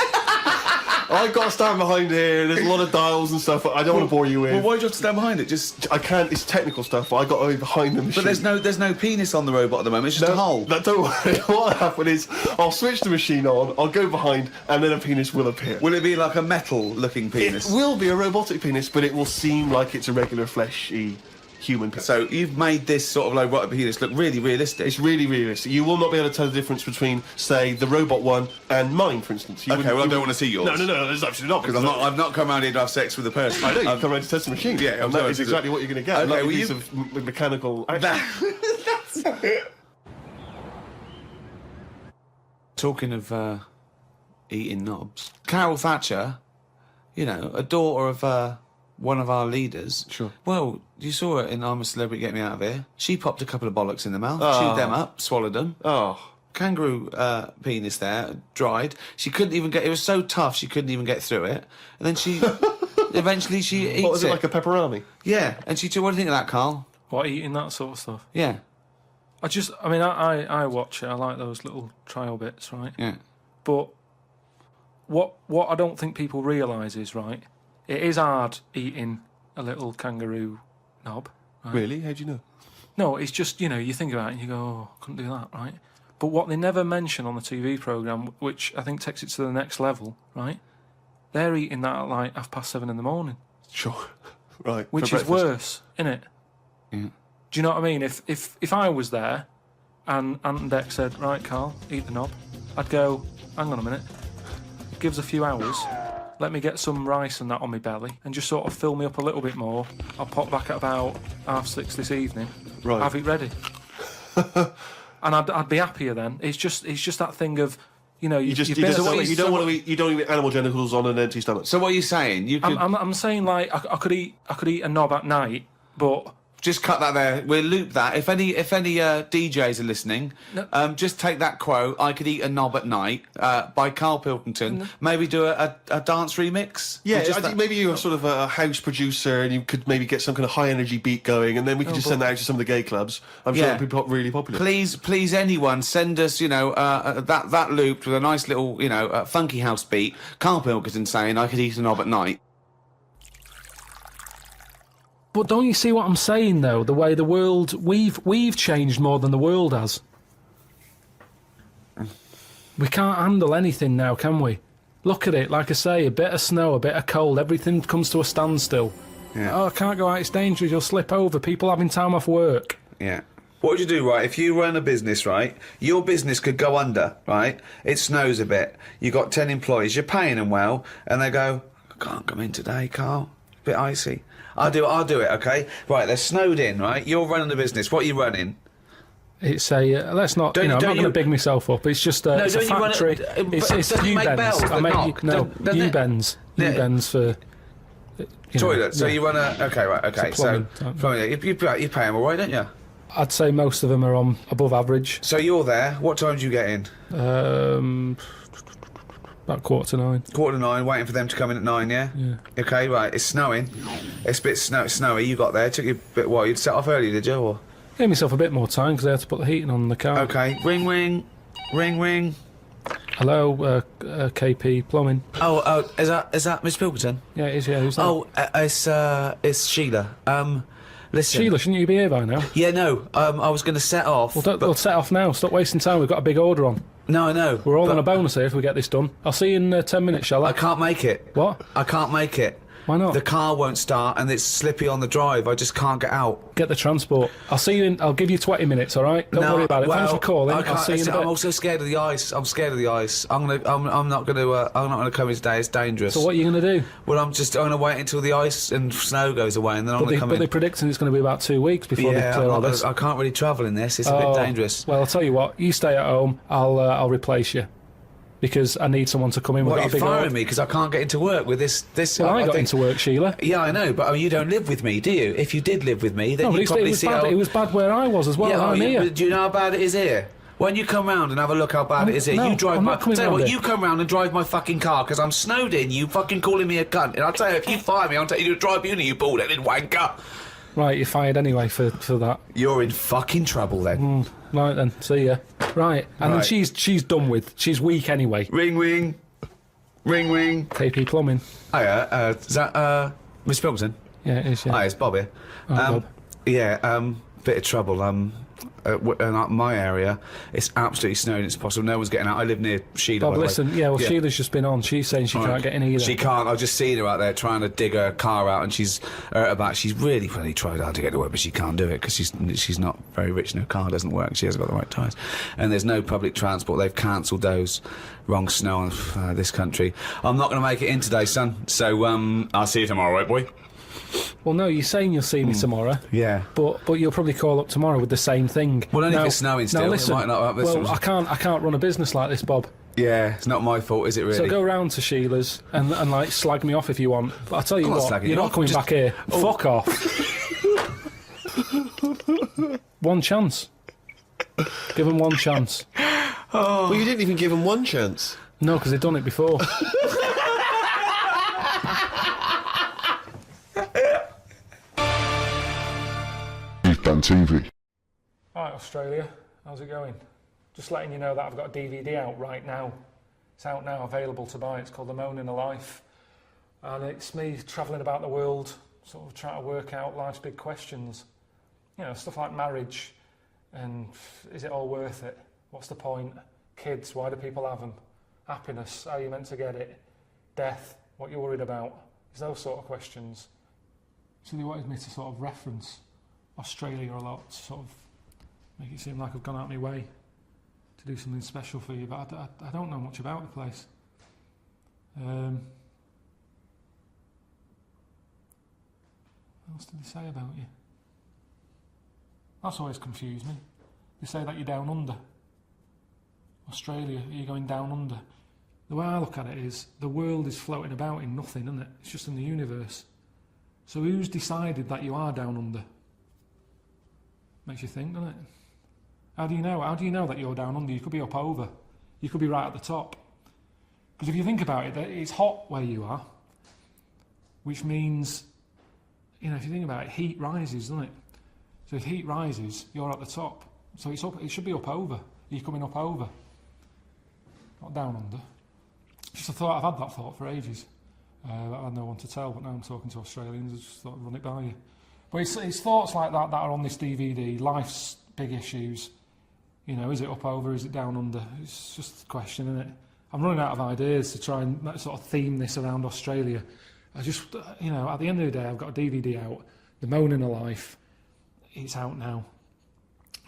I've got to stand behind here. There's a lot of dials and stuff. I don't want to bore you with. Well, why do you have to stand behind it? Just I can't. It's technical stuff, but I got to be behind the machine. But there's no penis on the robot at the moment. It's just a hole. No, don't worry. What'll happen is I'll switch the machine on. I'll go behind, and then a penis will appear. Will it be like a metal-looking penis? It will be a robotic penis, but it will seem like it's a regular fleshy human penis. So you've made this sort of like robot penis look really realistic. It's really realistic. You will not be able to tell the difference between, say, the robot one and mine, for instance. I don't want to see yours. No, there's absolutely not. Because I've not come around here to have sex with a person. I know, you've come around to test the machine. Yeah, and that is exactly what you're going to get. Okay, a piece of mechanical action. Talking of eating knobs, Carol Thatcher, you know, a daughter of one of our leaders. Sure. Well, you saw her in I'm a Celebrity, Get Me Out of Here. She popped a couple of bollocks in the mouth, Oh. chewed them up, swallowed them. Oh. Kangaroo penis there, dried. She couldn't even get... It was so tough, she couldn't even get through it. And then she... eventually she eats it. What was it, like a pepperami? Yeah. And she... What do you think of that, Carl? What, eating that sort of stuff? Yeah. I watch it. I like those little trial bits, right? Yeah. But what I don't think people realise is, right, it is hard eating a little kangaroo knob. Right? Really? How do you know? No, it's just, you know, you think about it and you go, oh, couldn't do that, right? But what they never mention on the TV programme, which I think takes it to the next level, right, they're eating that at like 7:30 in the morning. Sure. Right. Which is worse, innit? Yeah. Do you know what I mean? If I was there and Ant and Dec said, right, Carl, eat the knob, I'd go, hang on a minute, give us a few hours, let me get some rice and that on my belly and just sort of fill me up a little bit more. I'll pop back at about 6:30 this evening. Right. Have it ready. And I'd be happier then. It's just that thing of, you know, you don't want to eat animal genitals on an empty stomach. So what are you saying? You could... I'm saying like I could eat a knob at night, but just cut that there. We'll loop that. If any DJs are listening, just take that quote. I could eat a knob at night by Karl Pilkington. Maybe do a dance remix. Yeah, I think maybe you're sort of a house producer and you could maybe get some kind of high energy beat going, and then we could just send that out to some of the gay clubs. I'm sure it'd be really popular. Please, anyone send us, you know, that looped with a nice little, you know, funky house beat. Karl Pilkington saying I could eat a knob at night. But don't you see what I'm saying, though? The way the world... We've changed more than the world has. We can't handle anything now, can we? Look at it, like I say, a bit of snow, a bit of cold, everything comes to a standstill. Yeah. Oh, I can't go out, it's dangerous, you'll slip over, people having time off work. Yeah. What would you do, right? If you run a business, right, your business could go under, right? It snows a bit. You've got 10 employees, you're paying them well, and they go, I can't come in today, Carl. A bit icy. I'll do it, okay? Right, they're snowed in, right? You're running the business. What are you running? It's a... let's not... I'm not going to big myself up. It's just it's a factory. It's U-bends. U-bends. U-bends for... Toilet. So you run a... Okay, right, okay. So you pay them all right, don't you? I'd say most of them are on above average. So you're there. What time do you get in? About 9:15. 9:15, waiting for them to come in at 9, yeah? Yeah. Okay, right, it's snowing. It's a bit snowy, you got there. It took you a bit while. You'd set off early, did you? Or? Gave myself a bit more time because I had to put the heating on in the car. Okay, ring, ring. Ring, ring. Hello, KP Plumbing. Oh, is that Miss Pilkington? Yeah, it is, yeah. Who's that? Oh, it's Sheila. Listen. Sheila, shouldn't you be here by now? Yeah, no, I was going to set off. We'll set off now. Stop wasting time. We've got a big order on. No, I know. We're all on a bonus here if we get this done. I'll see you in 10 minutes, shall I? I can't make it. What? I can't make it. Why not? The car won't start and it's slippy on the drive. I just can't get out. Get the transport. I'll see you in. I'll give you 20 minutes. All right? Don't worry about it. Thanks for calling. I'll see you in a bit. I'm also scared of the ice. I'm scared of the ice. I'm not gonna come in today. It's dangerous. So what are you gonna do? Well, I'm gonna wait until the ice and snow goes away, and then I'm gonna come in. But they're predicting it's going to be about 2 weeks before they clear all this. I can't really travel in this. It's a bit dangerous. Well, I'll tell you what. You stay at home. I'll replace you. Because I need someone to come in with a big... What, you're firing me because I can't get into work with this... Well, I got into work, Sheila. Yeah, I know, but you don't live with me, do you? If you did live with me, then you'd probably see it was bad where I was as well. I'm here. Do you know how bad it is here? When you come round and have a look how bad it is here, you drive my... Tell you what, you come round and drive my fucking car because I'm snowed in, you fucking calling me a cunt. And I'll tell you, if you fire me, I'll take you to a tribunal, you bald-headed wanker. Right, you're fired anyway for that. You're in fucking trouble then. Right then, see ya. Right, and then she's done with. She's weak anyway. Ring, ring. Ring, ring. KP Plumbing. Hiya, is that, Miss Pilkington? Yeah, it is, yeah. Hi, it's Bob here. Bob. Yeah, bit of trouble. In my area, it's absolutely snowing. It's impossible. No one's getting out. I live near Sheila. Bob, listen. Sheila's just been on. She's saying she can't get in either. She can't. I've just seen her out there trying to dig her car out, and she's about. She's really tried hard to get to work, but she can't do it because she's not very rich, and her car doesn't work. She hasn't got the right tyres, and there's no public transport. They've cancelled those. Wrong snow on this country. I'm not going to make it in today, son. So I'll see you tomorrow, right, boy? Well, no, you're saying you'll see me tomorrow. Yeah. But you'll probably call up tomorrow with the same thing. Well, only if it's snowing still. Now, listen, it might not I can't run a business like this, Bob. Yeah, it's not my fault, is it really? So go round to Sheila's and like slag me off if you want. But I'll tell you what, you're not coming back here. Oh. Fuck off. One chance. Give them one chance. Oh. Well, you didn't even give them one chance. No, because they've done it before. TV. Alright, Australia, how's it going? Just letting you know that I've got a DVD out right now. It's out now, available to buy. It's called The Moan in a Life. And it's me travelling about the world, sort of trying to work out life's big questions. You know, stuff like marriage, and is it all worth it? What's the point? Kids, why do people have them? Happiness, how are you meant to get it? Death, what you're worried about? It's those sort of questions. So they wanted me to sort of reference Australia a lot, to sort of make it seem like I've gone out of my way to do something special for you, but I don't know much about the place. What else did they say about you? That's always confused me. They say that you're down under. Australia, are you going down under? The way I look at it is, the world is floating about in nothing, isn't it? It's just in the universe. So who's decided that you are down under? Makes you think, doesn't it? How do you know? How do you know that you're down under? You could be up over. You could be right at the top. Because if you think about it, it's hot where you are, which means, you know, if you think about it, heat rises, doesn't it? So if heat rises, you're at the top. So it's up. It should be up over. You're coming up over, not down under. Just a thought. I've had that thought for ages. I had no one to tell, but now I'm talking to Australians. I just thought I'd run it by you. But it's thoughts like that are on this DVD. Life's big issues. You know, is it up over? Is it down under? It's just a question, isn't it? I'm running out of ideas to try and sort of theme this around Australia. I just, you know, at the end of the day, I've got a DVD out. The Moan in a Life. It's out now.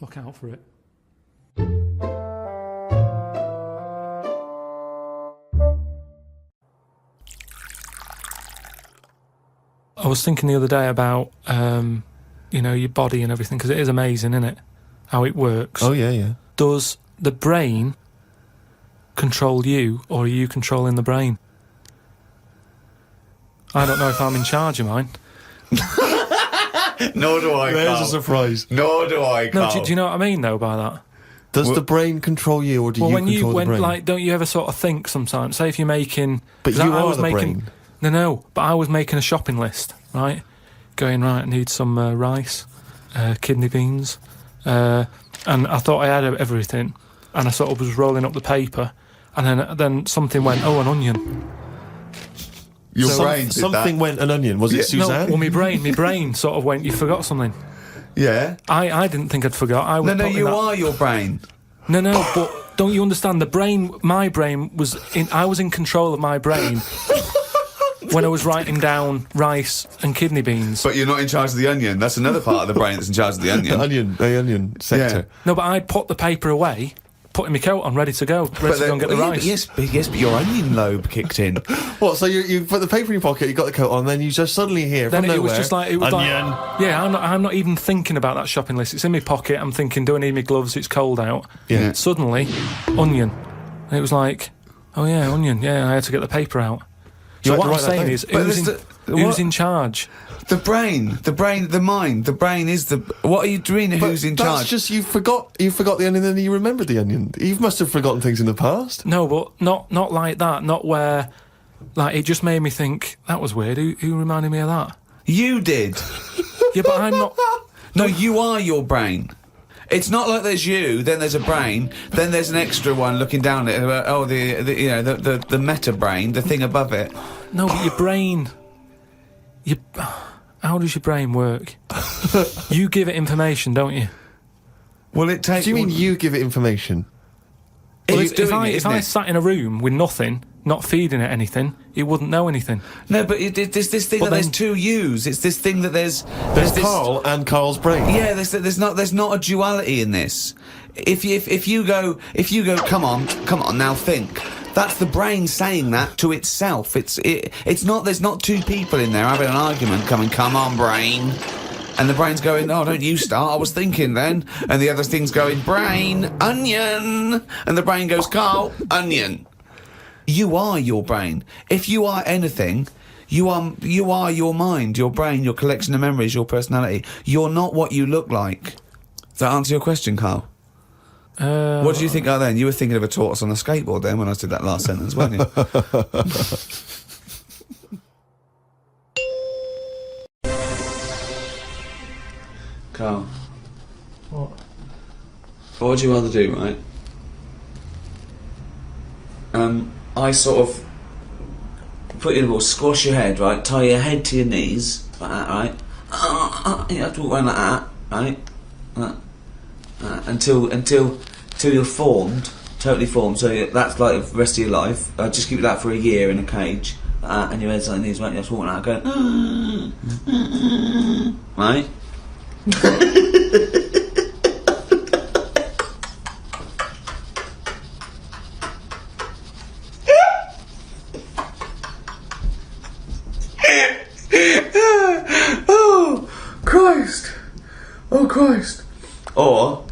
Look out for it. I was thinking the other day about, you know, your body and everything, because it is amazing, isn't it? How it works. Oh, yeah, yeah. Does the brain control you, or are you controlling the brain? I don't know if I'm in charge of mine. Nor do I, There's Carl. a surprise. Nor do I, Carl. No, do you know what I mean, though, by that? Does the brain control you, or do you control the brain? Like, don't you ever sort of think sometimes? Say if you're making, but you are the brain. No, but I was making a shopping list, right? Going right, I need some rice, kidney beans, and I thought I had everything, and I sort of was rolling up the paper, and then something went, oh, an onion. Your brain did something that. Went an onion. Was it Suzanne? No, well, my brain sort of went, you forgot something. Yeah. I didn't think I'd forgot. I was you are your brain. No, but don't you understand? My brain was I was in control of my brain when I was writing down rice and kidney beans. But you're not in charge of the onion. That's another part of the brain that's in charge of the onion. The onion sector. Yeah. No, but I'd put the paper away, putting my coat on, ready to go and get the rice. Yes, but your onion lobe kicked in. What? So you put the paper in your pocket, you got the coat on, then you just suddenly hear from nowhere. It was just like onion. Yeah, I'm not even thinking about that shopping list. It's in my pocket. I'm thinking, do I need my gloves? It's cold out. Yeah. Suddenly, onion. And it was like, oh yeah, onion. Yeah, I had to get the paper out. So what I'm saying is, who's in charge? The brain, the mind, the brain is the... What are you doing? Who's in charge? That's just, you forgot the onion, and then you remembered the onion. You must have forgotten things in the past. No, but not like that. Not where... Like, it just made me think, that was weird. Who reminded me of that? You did. Yeah, but I'm not... No, you are your brain. It's not like there's you, then there's a brain, then there's an extra one looking down at it. The meta brain, the thing above it. No, but your brain... How does your brain work? You give it information, don't you? Well, it takes... Do you mean you give it information? Well, if I sat in a room with nothing, not feeding it anything, it wouldn't know anything. No, but there's this thing there's two yous. It's this thing that there's Carl and Carl's brain. Yeah, there's not a duality in this. If you go, come on, now think. That's the brain saying that to itself. It's not. There's not two people in there having an argument. Come on, brain. And the brain's going, oh, don't you start, I was thinking then. And the other thing's going, brain, onion. And the brain goes, Carl, onion. You are your brain. If you are anything, you are your mind, your brain, your collection of memories, your personality. You're not what you look like. Does that answer your question, Carl? What did you think of then? You were thinking of a tortoise on a skateboard then when I did that last sentence, weren't you? Carl. What? What would you rather do, right? I sort of put you in a ball, squash your head, right? Tie your head to your knees, like that, right? You have to walk around like that, right? Until you're formed, totally formed. So that's like the rest of your life. Just keep that for a year in a cage, and your head's like knees, right? You have to walk like that, going, right? Oh Christ! Or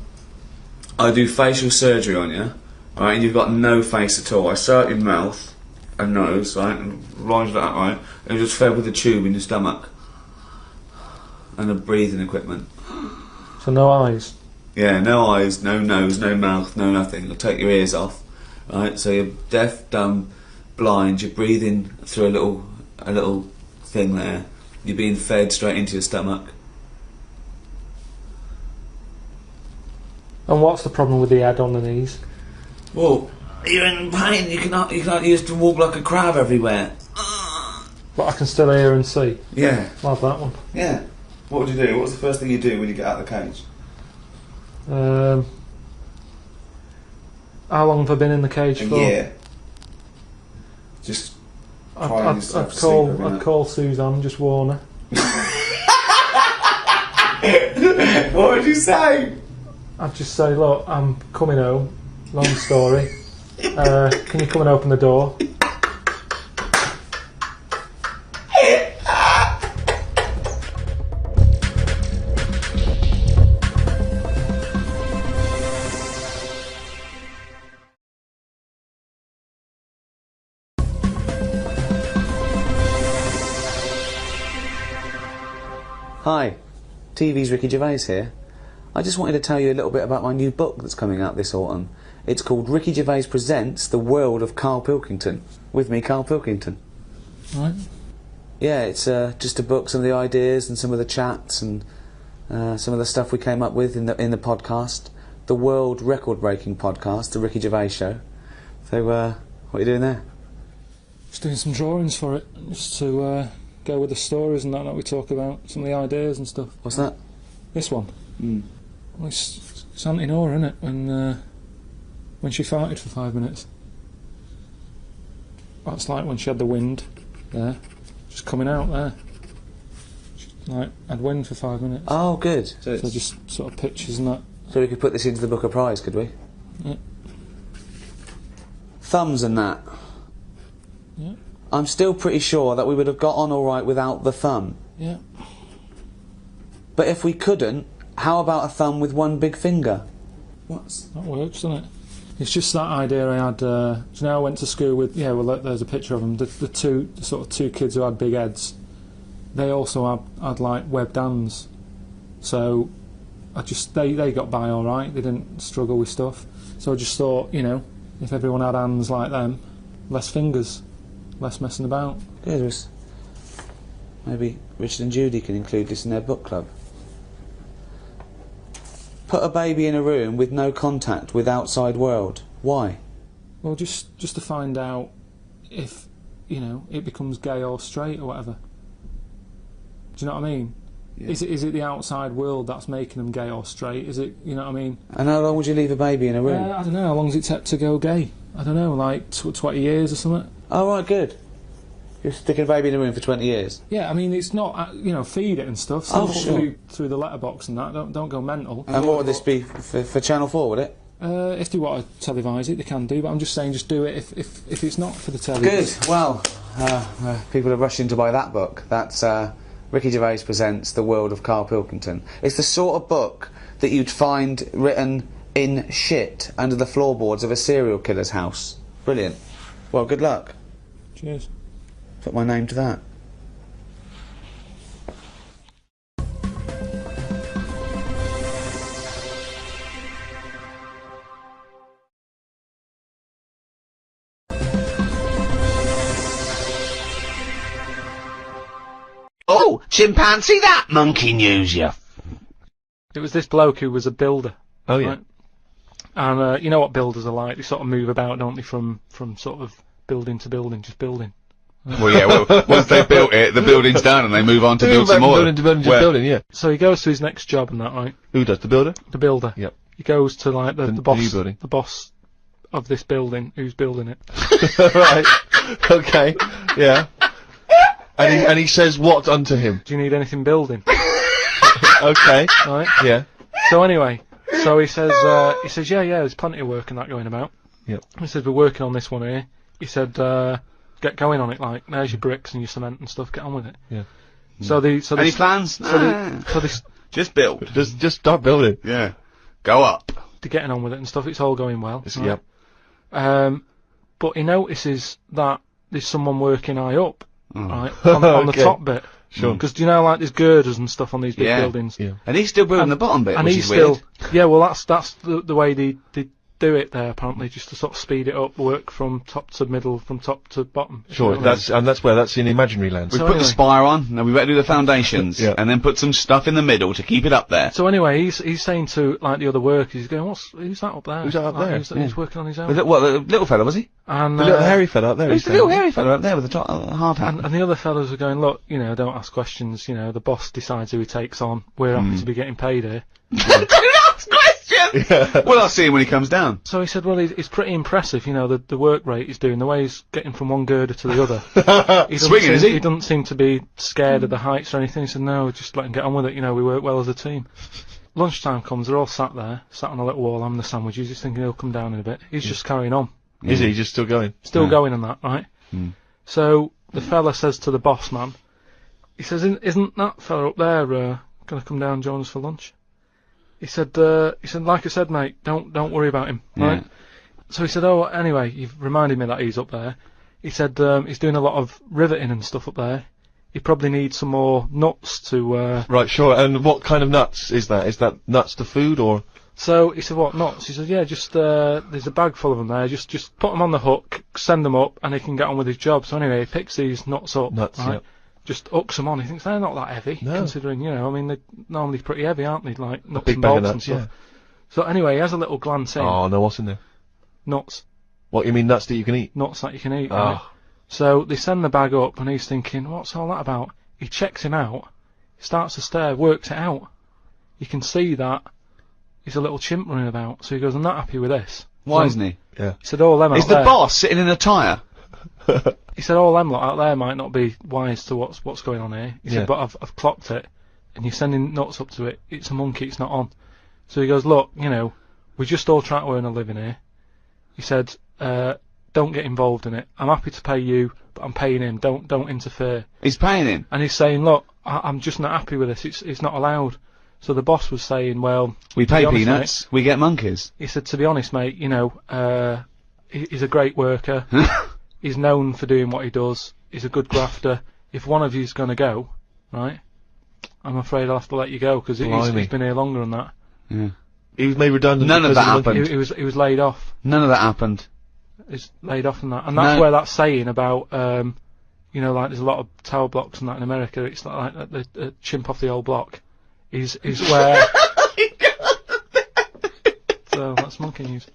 I do facial surgery on you, right? And you've got no face at all. I start your mouth and nose, right, and lines like that, right, and just fed with a tube in your stomach and the breathing equipment. So no eyes? Yeah, no eyes, no nose, no mouth, no nothing. I'll take your ears off, right? So you're deaf, dumb, blind. You're breathing through a little thing there. You're being fed straight into your stomach. And what's the problem with the head on the knees? Well, you're in pain. You can't use to walk like a crab everywhere. But I can still hear and see. Yeah. I'll have that one. Yeah. What would you do? What's the first thing you do when you get out of the cage? How long have I been in the cage for? A year. Just crying yourself to sleep every night. I'd call Suzanne, just warn her. What would you say? I'd just say, look, I'm coming home. Long story. Can you come and open the door? Hi, TV's Ricky Gervais here. I just wanted to tell you a little bit about my new book that's coming out this autumn. It's called Ricky Gervais Presents The World of Karl Pilkington. With me, Karl Pilkington. Right. Yeah, it's just a book, some of the ideas and some of the chats and some of the stuff we came up with in the podcast. The world record-breaking podcast, The Ricky Gervais Show. So, what are you doing there? Just doing some drawings for it, just to go with the stories and that we talk about, some of the ideas and stuff. What's that? This one. Well, it's Auntie Nora, isn't it? When she farted for 5 minutes. That's like when she had the wind there, just coming out there. She, like, had wind for 5 minutes. Oh, good. So just sort of pictures and that. So we could put this into the book of prize, could we? Yeah. Thumbs and that. Yeah. I'm still pretty sure that we would have got on alright without the thumb. Yeah. But if we couldn't, how about a thumb with one big finger? That works, doesn't it? It's just that idea I had. You know, I went to school with. Yeah, well, there's a picture of them. The sort of two kids who had big heads. They also had like webbed hands. So they got by all right. They didn't struggle with stuff. So I just thought, you know, if everyone had hands like them, less fingers, less messing about. Good. Maybe Richard and Judy can include this in their book club. Put a baby in a room with no contact with outside world. Why? Well, just to find out if, you know, it becomes gay or straight or whatever. Do you know what I mean? Yeah. Is it the outside world that's making them gay or straight? Is it, you know what I mean? And how long would you leave a baby in a room? I don't know. How long does it take to go gay? I don't know, like 20 years or something. Oh, right, good. You're sticking a baby in a room for 20 years? Yeah, I mean, it's not, you know, feed it and stuff. Oh, sure. Through the letterbox and that. Don't go mental. And what would this be for Channel 4, would it? If they want to televise it, they can do, but I'm just saying just do it if it's not for the telly. Good. Well, people are rushing to buy that book. That's Ricky Gervais Presents The World of Karl Pilkington. It's the sort of book that you'd find written in shit under the floorboards of a serial killer's house. Brilliant. Well, good luck. Cheers. Put my name to that. Oh, chimpanzee, that monkey news, you. It was this bloke who was a builder. Oh, yeah. Right? And you know what builders are like? They sort of move about, don't they, from sort of building to building, just building. Well, yeah, well, once they've built it, the building's done and they move on to build some more. Building to building, just building, yeah. So he goes to his next job and that, right? Who does, the builder? The builder. Yep. He goes to, like, the boss, new building. the boss of this building, who's building it. Right. Okay. Yeah. And he says what unto him? Do you need anything building? Okay. Right? Yeah. So anyway, so he says, yeah, there's plenty of work and that going about. Yep. He says, we're working on this one here. He said, get going on it, like, there's your bricks and your cement and stuff, get on with it. Yeah. Any plans? Just build. Just start building. Yeah. Go up. They're getting on with it and stuff, it's all going well. Yep. But he notices that there's someone working high up, right, on the top bit. Sure. Because do you know, like, there's girders and stuff on these big buildings. Yeah. And he's still building the bottom bit, and which he's is still, weird. Yeah, well, that's the way they do it there, apparently, just to sort of speed it up, work from top to middle, from top to bottom. Sure, that's in imaginary land. We put the spire on, now we better do the foundations, and then put some stuff in the middle to keep it up there. So anyway, he's saying to, like, the other workers, he's going, who's that up there? Who's that up there? He's working on his own. What, the little fella, was he? And, the little hairy fella up there. Who's the little hairy fella up there with the hard hat? And the other fellas are going, look, you know, don't ask questions, you know, the boss decides who he takes on, we're happy to be getting paid here. Don't ask questions! Yeah. Well, I'll see him when he comes down. So he said, well, it's pretty impressive, you know, the work rate he's doing, the way he's getting from one girder to the other. Swinging, is he? He doesn't seem to be scared of the heights or anything. He said, no, just let him get on with it, you know, we work well as a team. Lunchtime comes, they're all sat on a little wall having the sandwiches, he's thinking he'll come down in a bit. He's just carrying on. Is he just still going? Still going on that, right? So the fella says to the boss man, he says, isn't that fella up there going to come down and join us for lunch? He said, like I said, mate, don't worry about him, right? So he said, oh, anyway, you've reminded me that he's up there. He said, he's doing a lot of riveting and stuff up there. he probably needs some more nuts to... Right, sure. And what kind of nuts is that? Is that nuts to food, or...? So he said, what, nuts? He said, yeah, just, there's a bag full of them there, just put them on the hook, send them up, and he can get on with his job. So anyway, he picks these nuts up, right? Yeah. Just hooks them on. He thinks they're not that heavy, considering, you know, I mean, they're normally pretty heavy, aren't they? Like, nuts and bolts and stuff. Yeah. So anyway, he has a little glance in. Oh, no, what's in there? Nuts. What, you mean nuts that you can eat? Nuts that you can eat, right? So they send the bag up, and he's thinking, what's all that about? He checks him out, starts to stare, works it out. You can see that he's a little chimp running about, so he goes, I'm not happy with this. Why isn't he? Yeah. He said, all them Is out the there. boss sitting in a tyre? He said, all them lot out there might not be wise to what's going on here. He said, but I've clocked it, and you're sending nuts up to it. It's a monkey, it's not on. So he goes, look, you know, we're just all trying to earn a living here. He said, don't get involved in it. I'm happy to pay you, but I'm paying him. Don't interfere. He's paying him? And he's saying, look, I'm just not happy with this. It's not allowed. So the boss was saying, well... We pay peanuts, we get monkeys. He said, to be honest, mate, you know, he's a great worker. He's known for doing what he does. He's a good grafter. If one of you's going to go, right, I'm afraid I'll have to let you go, because he's been here longer than that. Yeah. He was made redundant. None of that happened. He was laid off. None of that happened. He's laid off and that. And that's where that saying about, you know, like there's a lot of tower blocks and that in America, it's like the chimp off the old block. Is where... So, that's monkey news.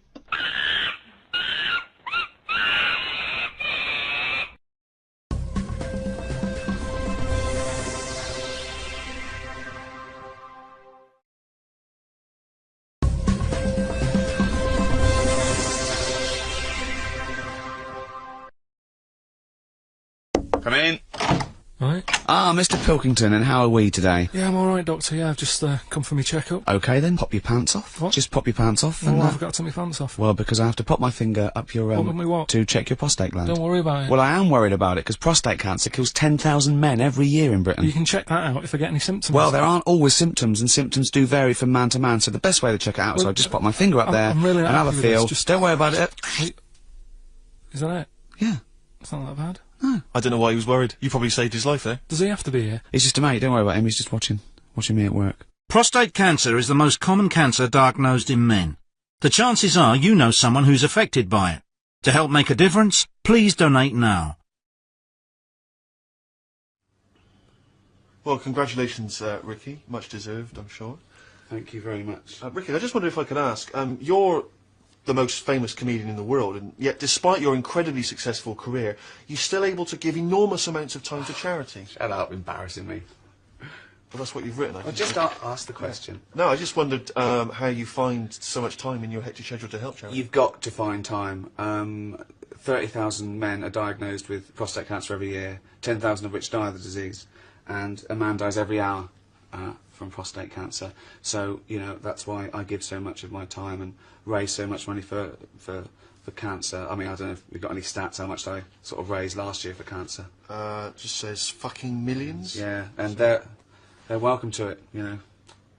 Come in. Right. Ah, Mr. Pilkington, and how are we today? Yeah, I'm alright, Doctor. Yeah, I've just come for my checkup. Okay then, pop your pants off. What? Just pop your pants off. Well, and, I've got to take my pants off. Well, because I have to pop my finger up your to check your prostate gland. Don't worry about it. Well, I am worried about it because prostate cancer kills 10,000 men every year in Britain. You can check that out if I get any symptoms. Well, there aren't always symptoms, and symptoms do vary from man to man. So the best way to check it out is I just pop my finger up there I'm really and have a happy with feel. this. Just don't worry about it. Wait. Is that it? Yeah. It's not that bad. No. I don't know why he was worried. You probably saved his life there. Does he have to be here? He's just a mate. Don't worry about him. He's just watching me at work. Prostate cancer is the most common cancer diagnosed in men. The chances are you know someone who's affected by it. To help make a difference, please donate now. Well, congratulations, Ricky. Much deserved, I'm sure. Thank you very much. Ricky, I just wonder if I could ask, you're the most famous comedian in the world, and yet despite your incredibly successful career, you're still able to give enormous amounts of time to charity. Shut up, embarrassing me. Well, that's what you've written. Well, just ask the question. No, I just wondered how you find so much time in your hectic schedule to help charity. You've got to find time. 30,000 men are diagnosed with prostate cancer every year, 10,000 of which die of the disease, and a man dies every hour from prostate cancer. So, you know, that's why I give so much of my time and raise so much money for cancer. I mean, I don't know if we've got any stats how much I sort of raised last year for cancer. Just says fucking millions? Yeah, and they're welcome to it, you know.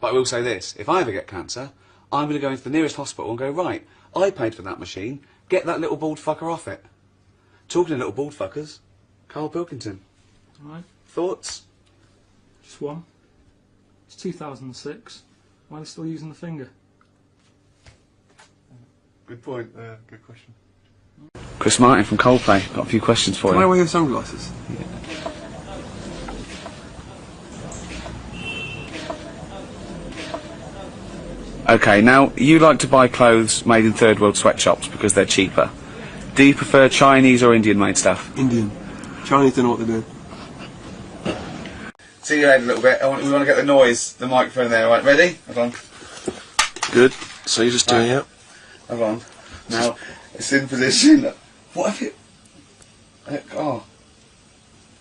But I will say this, if I ever get cancer, I'm going to go into the nearest hospital and go, right, I paid for that machine, get that little bald fucker off it. Talking of little bald fuckers, Karl Pilkington. Right. Thoughts? Just one. It's 2006. Why are they still using the finger? Good point, good question. Chris Martin from Coldplay, got a few questions for you. Can I wear your sunglasses? Okay, now, you like to buy clothes made in third world sweatshops because they're cheaper. Do you prefer Chinese or Indian made stuff? Indian. Chinese don't know what they're doing. See your head a little bit. We want to get the noise, the microphone there. Right, ready? Hold on. Good. So you're just doing it? Hold on. Now, it's in position. What have you... oh.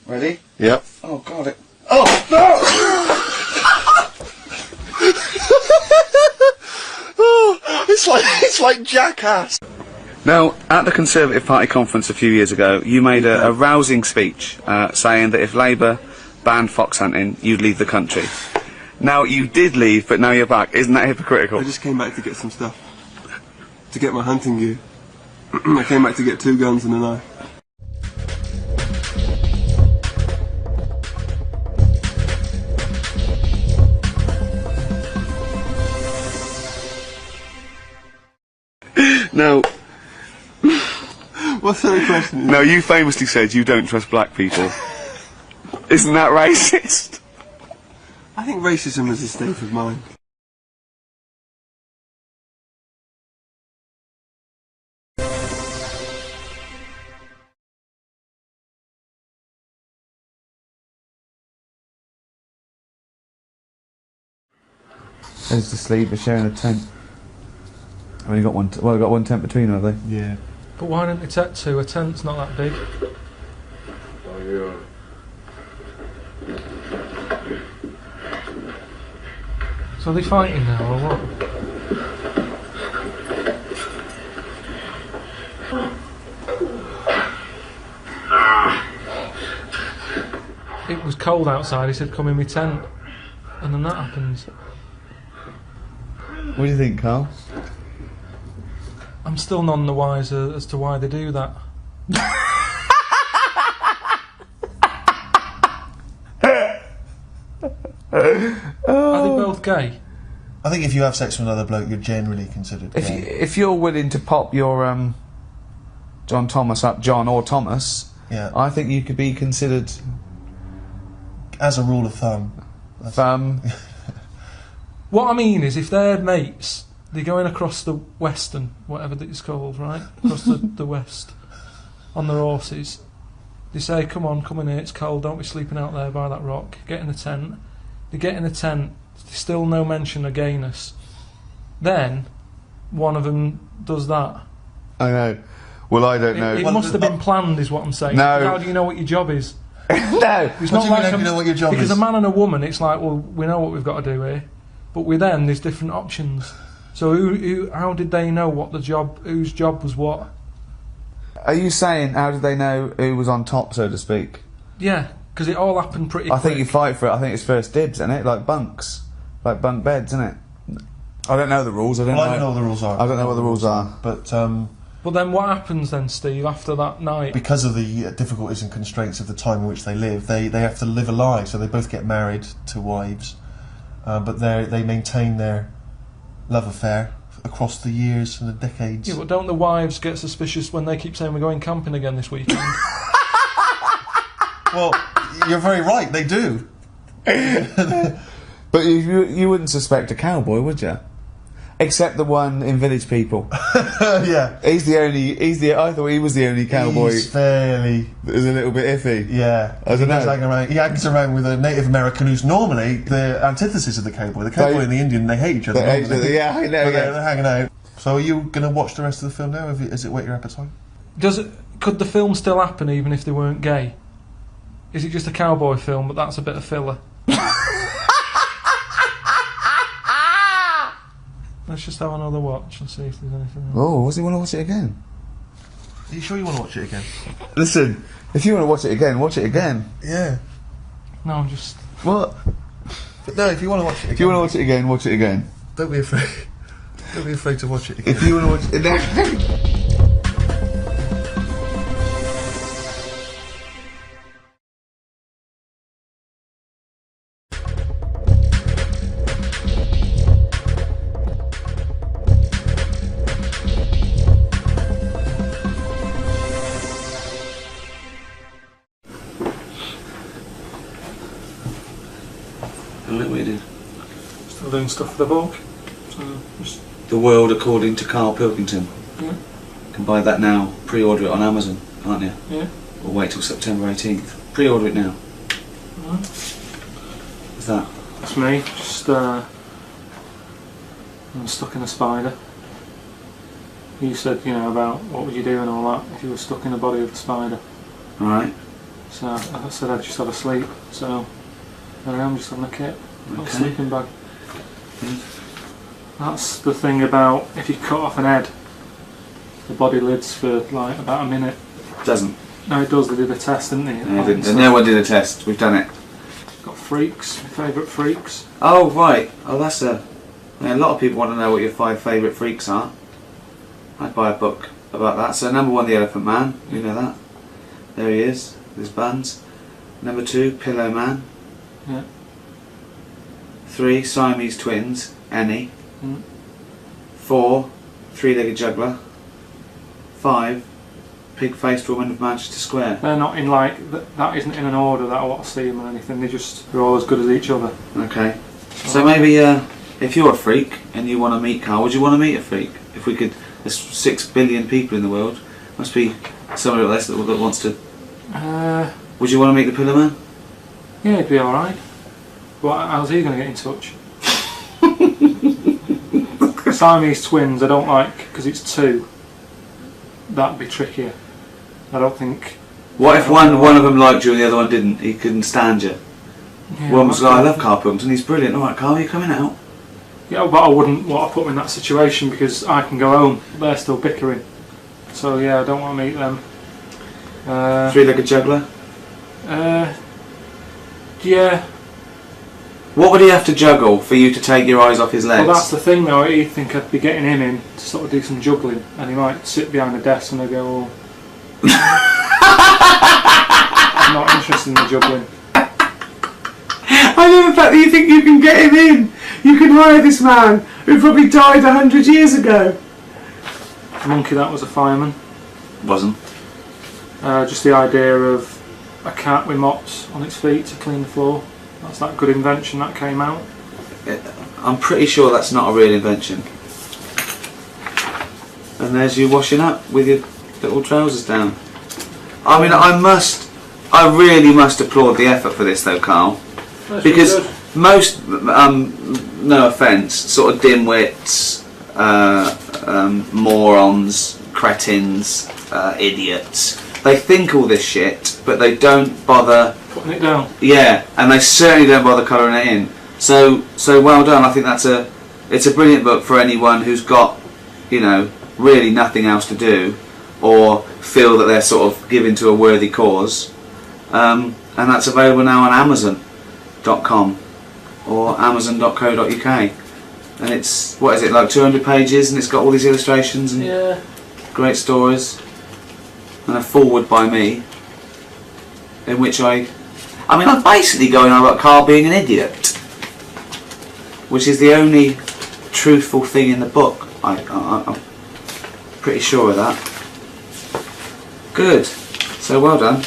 Ready? Yep. Oh, God. Oh, no! Oh, it's like Jackass. Now, at the Conservative Party conference a few years ago, you made a rousing speech saying that if Labour banned fox hunting, you'd leave the country. Now, you did leave, but now you're back. Isn't that hypocritical? I just came back to get some stuff. To get my hunting gear. I came back to get 2 guns and a knife. No. What's the question? No, you famously said you don't trust black people. Isn't that racist? I think racism is a state of mind. Goes to sleep, they're sharing a tent. I've only got one. Well, I've got one tent between them, have they? Yeah. But why don't they take two? A tent's not that big. Oh, yeah. So are they fighting now, or what? It was cold outside, he said, come in my tent. And then that happens. What do you think, Carl? I'm still none the wiser as to why they do that. Are they both gay? I think if you have sex with another bloke, you're generally considered gay. If you're willing to pop your John Thomas up, John or Thomas, yeah, I think you could be considered. As a rule of thumb. What I mean is, if they're mates, they're going across the western, whatever that it's called, right? Across the west, on their horses. They say, come in here, it's cold, don't be sleeping out there by that rock. Get in the tent. They get in the tent, there's still no mention of gayness. Then, one of them does that. I know. Well, I don't know. It must have been planned, is what I'm saying. No. How do you know what your job is? No. It's What not do you like mean you know what your job because is? a man and a woman, it's like, well, we know what we've got to do here, but with them, there's different options. So how did they know what whose job was what? Are you saying how did they know who was on top, so to speak? Yeah, because it all happened pretty I quick. think you fight for it. I think it's first dibs, isn't it? Like bunks, like bunk beds, isn't it? I don't know the rules. I don't know what the rules are. I don't know what the rules are. But then what happens then, Steve, after that night? Because of the difficulties and constraints of the time in which they live, they have to live a lie. So they both get married to wives, but they maintain their love affair across the years and the decades. Yeah, but don't the wives get suspicious when they keep saying we're going camping again this weekend? Well, you're very right, they do. But you wouldn't suspect a cowboy, would you? Except the one in Village People. Yeah. I thought he was the only cowboy. He's fairly... That was a little bit iffy. Yeah. I don't know. He hangs around with a Native American who's normally the antithesis of the cowboy. The cowboy and the Indian, they hate each other. They hate each other, yeah, I know. But they're hanging out. So are you going to watch the rest of the film now? Is it whet your appetite? Could the film still happen even if they weren't gay? Is it just a cowboy film, but that's a bit of filler? Let's just have another watch and see if there's anything else. Oh, does he want to watch it again? Are you sure you want to watch it again? Listen, if you want to watch it again, watch it again. Yeah. No, I'm just... What? But no, if you want to watch it again... If you want to watch it again, watch it again. Don't be afraid. Don't be afraid to watch it again. If you want to watch it again... Look what he did. Still doing stuff for the book. So just... The World According to Karl Pilkington. Yeah. You can buy that now. Pre-order it on Amazon, can't you? Yeah. Or wait till September 18th. Pre-order it now. Right. What's that? That's me. Just I'm stuck in a spider. You said, about what would you do and all that if you were stuck in the body of the spider. Alright. So I said I'd just have a sleep. So there I am, just having a kip. Got a Okay. sleeping bag. That's the thing about if you cut off an head, the body lives for like about a minute. Doesn't. No, it does. They did a test, didn't they? No, no one did a test. We've done it. Got freaks. My favourite freaks. Oh, right. Oh, that's a lot of people want to know what your 5 favourite freaks are. I'd buy a book about that. So number 1, the Elephant Man. You know that. There he is. With his buns. Number 2, Pillow Man. Yeah. 3, Siamese Twins. Annie. Mm. 4, Three-Legged Juggler. 5 pig-faced women of Manchester Square. They're not in like that isn't in an order that I want to see them or anything. They're all as good as each other. Okay. So maybe if you're a freak and you want to meet Karl, would you want to meet a freak? If we could, there's 6 billion people in the world. Must be somebody like this that wants to. Would you want to meet the Pillar Man? Yeah, it'd be all right. How's he going to get in touch? Siamese twins, I don't like because it's 2. That'd be trickier. I don't think. What if one of them liked you and the other one didn't? He couldn't stand you. Yeah, one was like, I love Karl Pilkington, he's brilliant. All right, Karl, you coming out? Yeah, but I wouldn't want to put them in that situation because I can go home. They're still bickering. So yeah, I don't want to meet them. 3-legged juggler? Yeah. What would he have to juggle for you to take your eyes off his legs? Well, that's the thing though, he'd think I'd be getting him in to sort of do some juggling, and he might sit behind the desk and I'd go, oh. I'm not interested in the juggling. I love the fact that you think you can get him in. You can hire this man who probably died 100 years ago. The monkey that was a fireman. Wasn't. Just the idea of a cat with mops on its feet to clean the floor. That's that good invention that came out. I'm pretty sure that's not a real invention. And there's you washing up with your little trousers down. I mean, I really must applaud the effort for this though, Karl. That's because really most, no offence, sort of dimwits, morons, cretins, idiots, they think all this shit, but they don't bother putting it down. Yeah, and they certainly don't bother colouring it in. So well done. I think it's a brilliant book for anyone who's got, you know, really nothing else to do, or feel that they're sort of giving to a worthy cause. And that's available now on Amazon.com or Amazon.co.uk. And it's, what is it, like 200 pages, and it's got all these illustrations and great stories. And a foreword by me, in which I'm basically going on about Karl being an idiot, which is the only truthful thing in the book. I'm pretty sure of that. Good. So well done.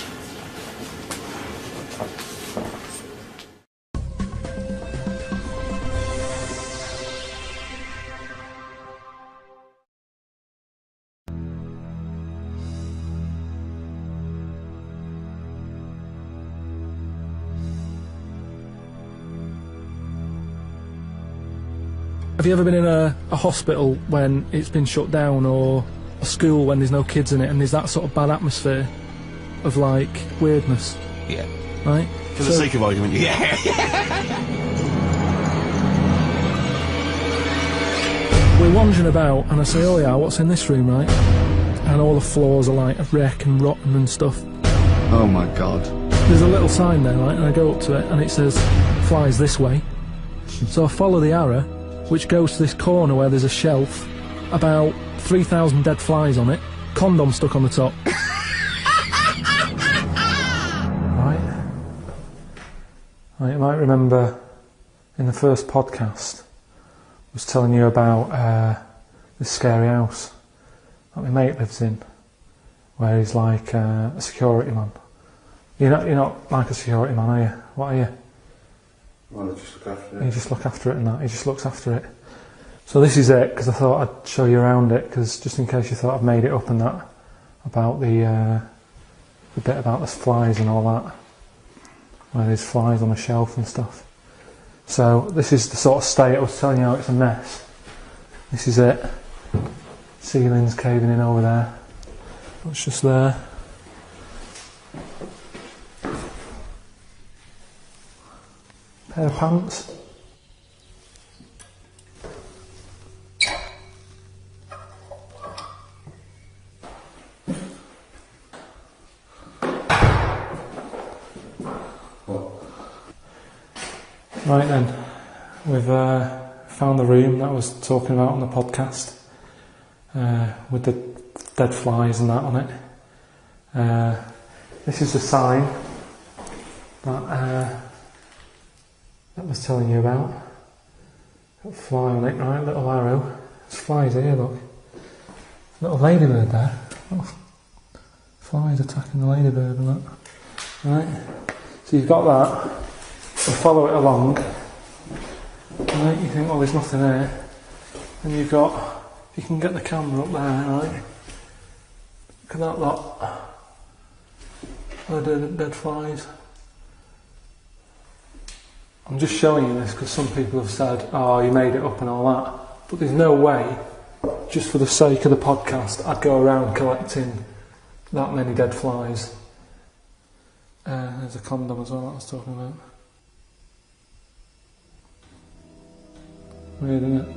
Have you ever been in a hospital when it's been shut down, or a school when there's no kids in it, and there's that sort of bad atmosphere of like weirdness? Yeah. Right? For the sake of argument, yeah. We're wandering about and I say, oh yeah, what's in this room, right? And all the floors are like a wreck and rotten and stuff. Oh my god. There's a little sign there, right? And I go up to it and it says, flies this way. So I follow the arrow, which goes to this corner where there's a shelf, about 3,000 dead flies on it, condom stuck on the top. Right, you might remember in the first podcast I was telling you about this scary house that my mate lives in, where he's like a security man. You're not like a security man, are you? What are you? Well, I just look after it. You just look after it and that, he just looks after it. So this is it, because I thought I'd show you around it, because just in case you thought I'd made it up and that, about the bit about the flies and all that, where there's flies on the shelf and stuff. So this is the sort of state I was telling you how it's a mess. This is it. Ceiling's caving in over there. It's just there. Pair of pants. Right then, we've found the room that I was talking about on the podcast, with the dead flies and that on it. This is the sign that I was telling you about. Got a fly on it, right? Little arrow. There's flies here, look. Little ladybird there. Flies attacking the ladybird and that. Right, so you've got that, we'll follow it along. Right, you think, well, there's nothing there. Then you've got, if you can get the camera up there, right? Look at that lot. Dead flies. I'm just showing you this because some people have said, oh, you made it up and all that. But there's no way, just for the sake of the podcast, I'd go around collecting that many dead flies. There's a condom as well that I was talking about. Weird, isn't it?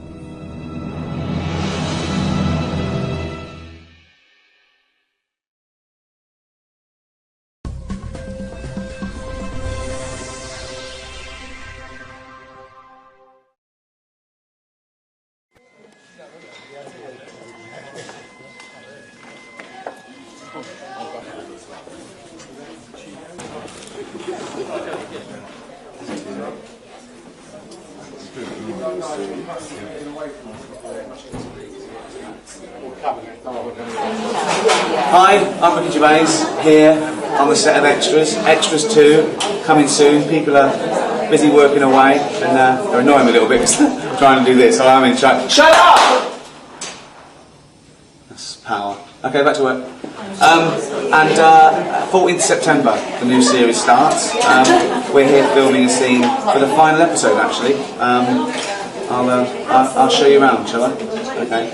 Hi, I'm Ricky Gervais, here on the set of Extras. Extras 2, coming soon. People are busy working away, and they're annoying me a little bit because I'm trying to do this, so I'm in charge. Shut up! That's power. Okay, back to work. 14th September, the new series starts. We're here filming a scene for the final episode, actually. I'll show you around, shall I? Okay.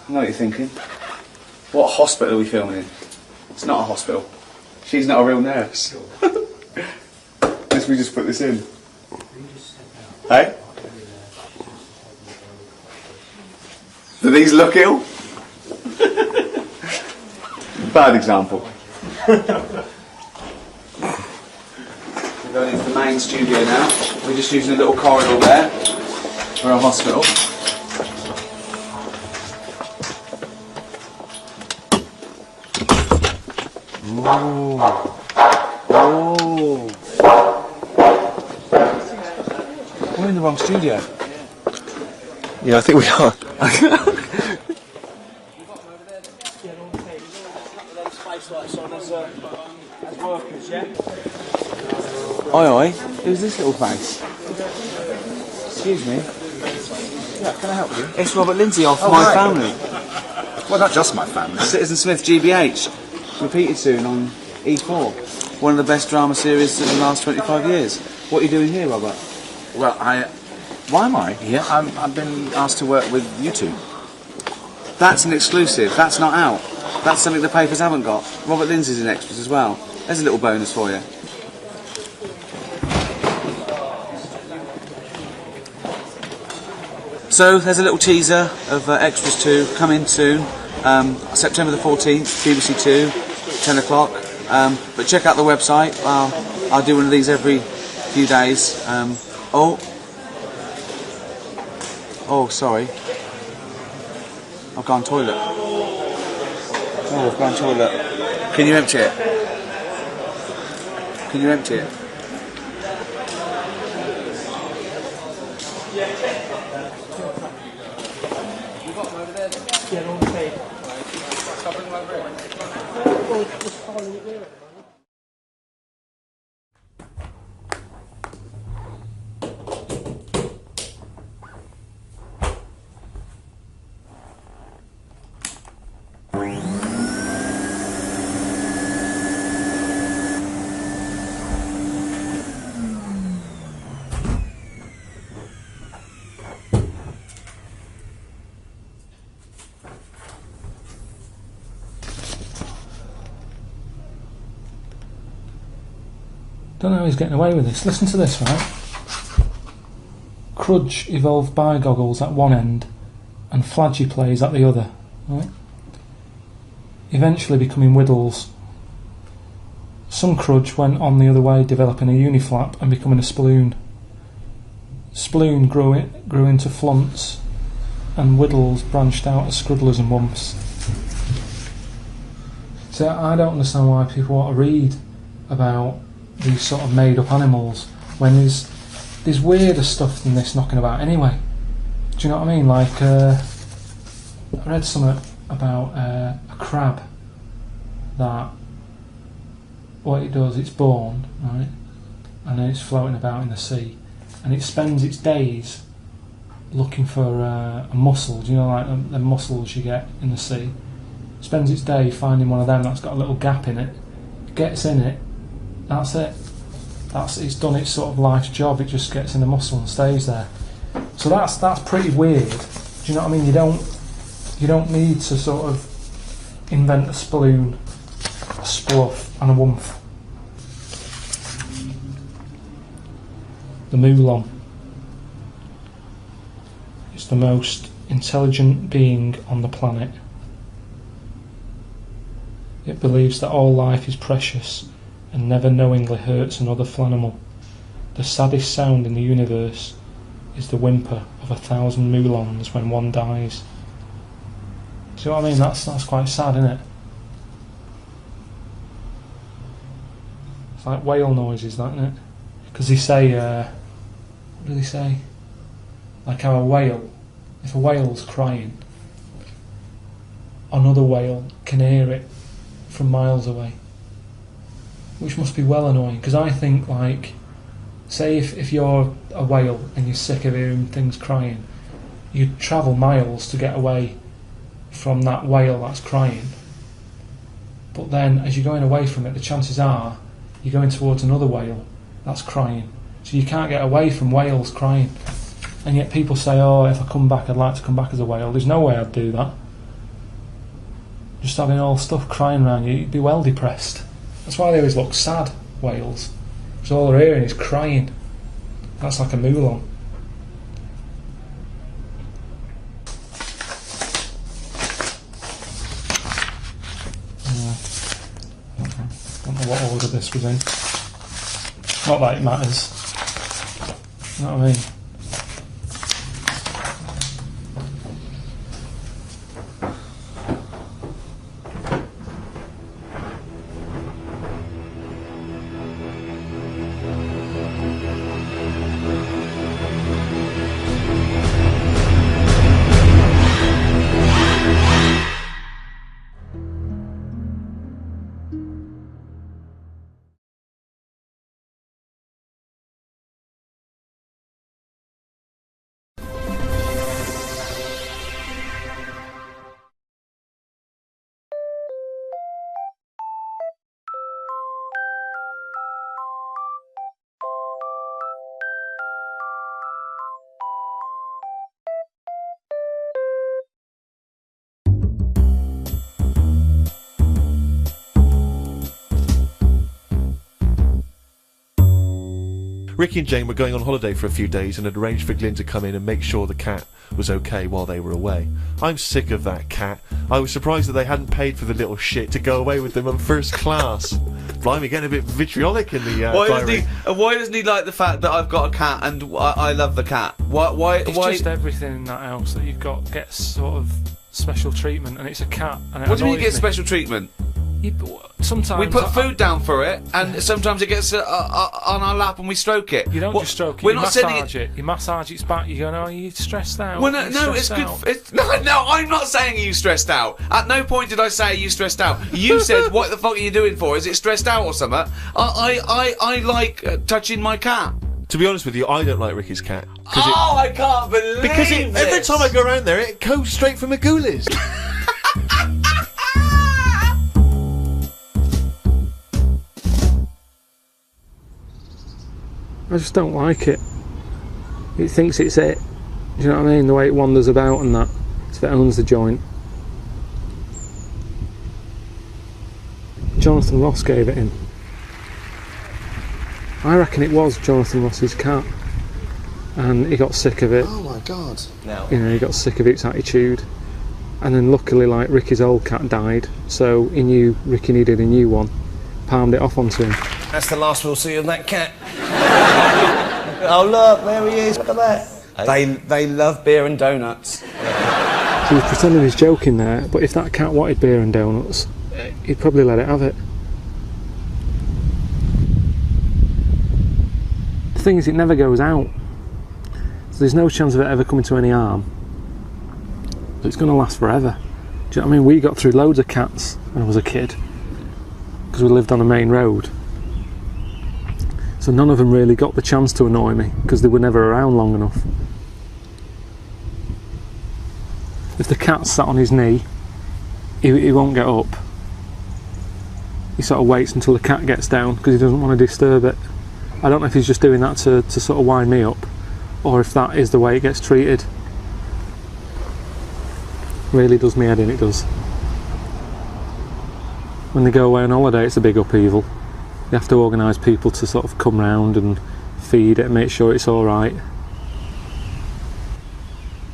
I know what you're thinking. What hospital are we filming in? It's not a hospital. She's not a real nurse. Let's we just put this in. Hey? Do these look ill? Bad example. We're going into the main studio now. We're just using a little corridor there for our hospital. Ooh. Oh. We're in the wrong studio. Yeah, I think we are. Oi oi, who's this little face? Excuse me. Yeah, can I help you? It's Robert Lindsay off My Family. Well, not just My Family. Citizen Smith GBH. Repeated soon on E4. One of the best drama series of the last 25 years. What are you doing here, Robert? Well, Why am I here? I've been asked to work with you two. That's an exclusive. That's not out. That's something the papers haven't got. Robert Lindsay's in Extras as well. There's a little bonus for you. So there's a little teaser of Extras 2 coming soon. September the 14th, BBC 2, 10 o'clock. But check out the website. I'll do one of these every few days. Oh, sorry. I've gone toilet. Oh, I've gone toilet. Can you empty it? Can you empty it? Don't know how he's getting away with this. Listen to this, right? Crudge evolved bi-goggles at one end and Flagy-plays at the other, right? Eventually becoming Whittles. Some Crudge went on the other way, developing a uniflap and becoming a Sploon. Sploon grew into Flunts, and Whittles branched out as Scruddlers and Wumps. So I don't understand why people want to read about these sort of made-up animals when there's weirder stuff than this knocking about anyway. Do you know what I mean? Like, I read something about a crab that what it does, it's born, right, and then it's floating about in the sea, and it spends its days looking for a mussel. Do you know, like the mussels you get in the sea? Spends its day finding one of them that's got a little gap in it, gets in it, that's it. It's done its sort of life's job. It just gets in the mussel and stays there. So that's pretty weird. Do you know what I mean? You don't need to sort of invent a sploon, a spluff, and a wumph. The Moulon. It's the most intelligent being on the planet. It believes that all life is precious and never knowingly hurts another flanimal. The saddest sound in the universe is the whimper of 1,000 Moulons when one dies. Do you know what I mean? That's quite sad, isn't it? It's like whale noises, that, isn't it? Because they say, what do they say? Like how a whale, if a whale's crying, another whale can hear it from miles away. Which must be well annoying, because I think, like, say if you're a whale and you're sick of hearing things crying, you'd travel miles to get away from that whale that's crying. But then, as you're going away from it, the chances are you're going towards another whale that's crying. So you can't get away from whales crying. And yet people say, oh, if I come back, I'd like to come back as a whale. There's no way I'd do that. Just having all stuff crying around you, you'd be well depressed. That's why they always look sad, whales. Because all they're hearing is crying. That's like a Moulon. Don't know what order this was in. Not that it matters. You know what I mean? Ricky and Jane were going on holiday for a few days and had arranged for Glyn to come in and make sure the cat was okay while they were away. I'm sick of that cat. I was surprised that they hadn't paid for the little shit to go away with them on first class. Blimey, getting a bit vitriolic in the diary. Why doesn't he like the fact that I've got a cat and I love the cat? Why? It's just everything in that house that you've got gets sort of special treatment, and it's a cat. And it what do you mean annoys get me. special treatment? Sometimes we put food down for it, and sometimes it gets on our lap and we stroke it. You don't just stroke it. We're you not massage it. You massage its back. You go, no, you're stressed out. Well, no, it's good. No, I'm not saying you stressed out. At no point did I say you stressed out. You said, "What the fuck are you doing for? Is it stressed out or something?" I like touching my cat. To be honest with you, I don't like Ricky's cat. I can't believe because every time I go around there, it goes straight for Magoolis. I just don't like it. It thinks it's it. Do you know what I mean? The way it wanders about and that. It's if it owns the joint. Jonathan Ross gave it in. I reckon it was Jonathan Ross's cat. And he got sick of it. Oh my god. No. You know, he got sick of its attitude. And then luckily, like, Ricky's old cat died, so he knew Ricky needed a new one. Palmed it off onto him. That's the last we'll see of that cat. Oh look, there he is, look at that. They love beer and donuts. So he was pretending he's joking there, but if that cat wanted beer and donuts, he'd probably let it have it. thing is, it never goes out. So there's no chance of it ever coming to any harm. So it's going to last forever. Do you know what I mean? We got through loads of cats when I was a kid, because we lived on a main road. So none of them really got the chance to annoy me, because they were never around long enough. If the cat sat on his knee, he won't get up. He sort of waits until the cat gets down, because he doesn't want to disturb it. I don't know if he's just doing that to sort of wind me up, or if that is the way it gets treated. Really does me head in, it does. When they go away on holiday, it's a big upheaval. You have to organise people to sort of come round and feed it and make sure it's alright.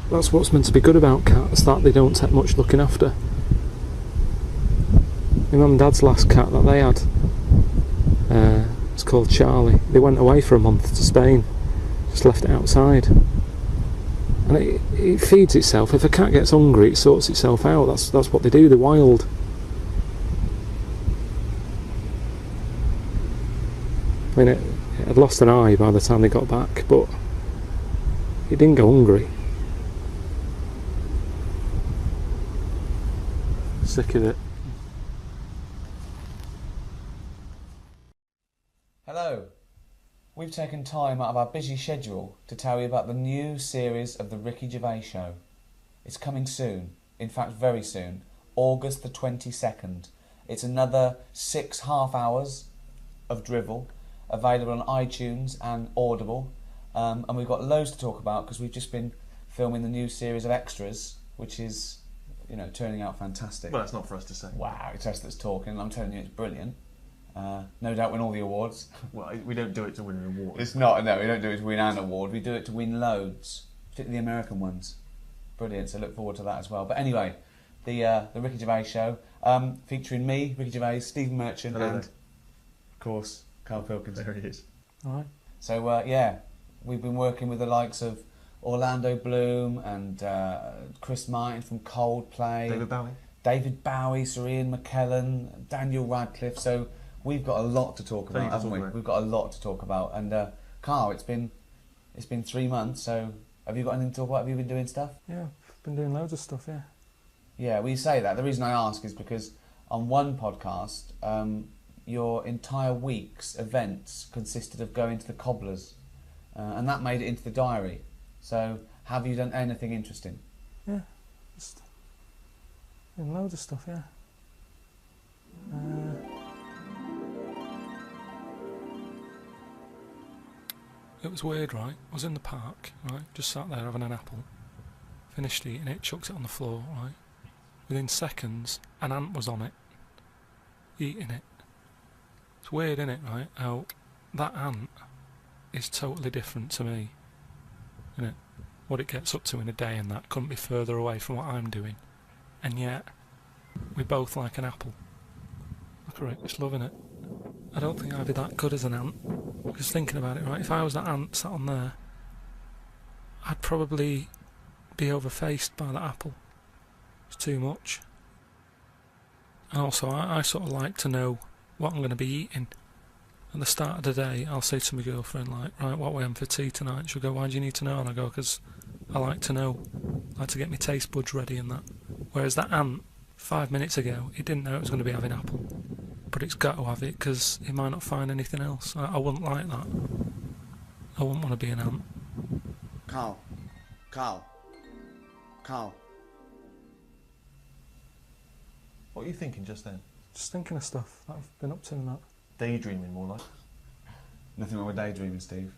That's what's meant to be good about cats, that they don't take much looking after. My mum and dad's last cat that they had, it's called Charlie. They went away for a month to Spain, just left it outside. And it feeds itself. If a cat gets hungry, it sorts itself out. That's what they do, they're wild. I mean, it had lost an eye by the time they got back, but it didn't go hungry. Sick of it. Hello. We've taken time out of our busy schedule to tell you about the new series of the Ricky Gervais Show. It's coming soon, in fact very soon, August the 22nd. It's another 6 half hours of drivel, available on iTunes and Audible, and we've got loads to talk about because we've just been filming the new series of extras, which is, you know, turning out fantastic. Well, that's not for us to say. Wow, it's us that's talking, and I'm telling you it's brilliant. No doubt win all the awards. Well, we don't do it to win an award. It's not, no, we don't do it to win an award, we do it to win loads, particularly the American ones. Brilliant, so look forward to that as well. But anyway, the Ricky Gervais Show, featuring me, Ricky Gervais, Stephen Merchant, Hello and, there. of course, Karl Pilkington. There he is. Alright. So, yeah, we've been working with the likes of Orlando Bloom and Chris Martin from Coldplay. David Bowie, Sir Ian McKellen, Daniel Radcliffe. So we've got a lot to talk about, haven't we? We've got a lot to talk about. And Karl, it's been 3 months. So have you got anything to talk about? Have you been doing stuff? Yeah, I've been doing loads of stuff. Yeah. Yeah, well, you say that. The reason I ask is because on one podcast, your entire week's events consisted of going to the cobblers, and that made it into the diary. So, have you done anything interesting? Yeah, just doing loads of stuff. Yeah. It was weird, right? I was in the park, right? Just sat there having an apple. Finished eating it, chucked it on the floor, right? Within seconds, an ant was on it, eating it. It's weird, isn't it, right? How that ant is totally different to me, isn't it? What it gets up to in a day and that couldn't be further away from what I'm doing. And yet, we both like an apple. Look at it, just loving it. I don't think I'd be that good as an ant. Because thinking about it, right, if I was that ant sat on there, I'd probably be overfaced by that apple. It's too much. And also, I sort of like to know what I'm going to be eating. At the start of the day, I'll say to my girlfriend, like, right, what are we having for tea tonight? She'll go, why do you need to know? And I go, because I like to know. I like to get my taste buds ready and that. Whereas that ant, 5 minutes ago, he didn't know it was going to be having apple. But it's got to have it, because he might not find anything else. I wouldn't like that. I wouldn't want to be an ant. Karl. What were you thinking just then? Just thinking of stuff that I've been up to and that. Daydreaming, more like. Nothing wrong with daydreaming, Steve.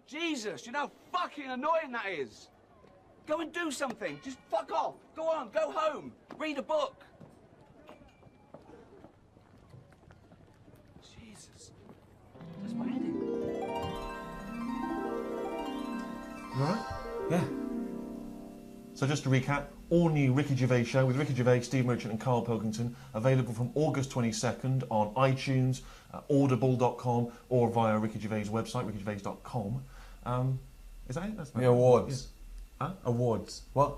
Jesus, you know how fucking annoying that is. Go and do something. Just fuck off. Go on, go home. Read a book. Jesus. That's my headache. You alright? Yeah. So just to recap, all-new Ricky Gervais Show with Ricky Gervais, Steve Merchant and Karl Pilkington, available from August 22nd on iTunes, audible.com, or via Ricky Gervais' website, rickygervais.com. Is that it? That's The awards. Yeah. Huh? Awards. What?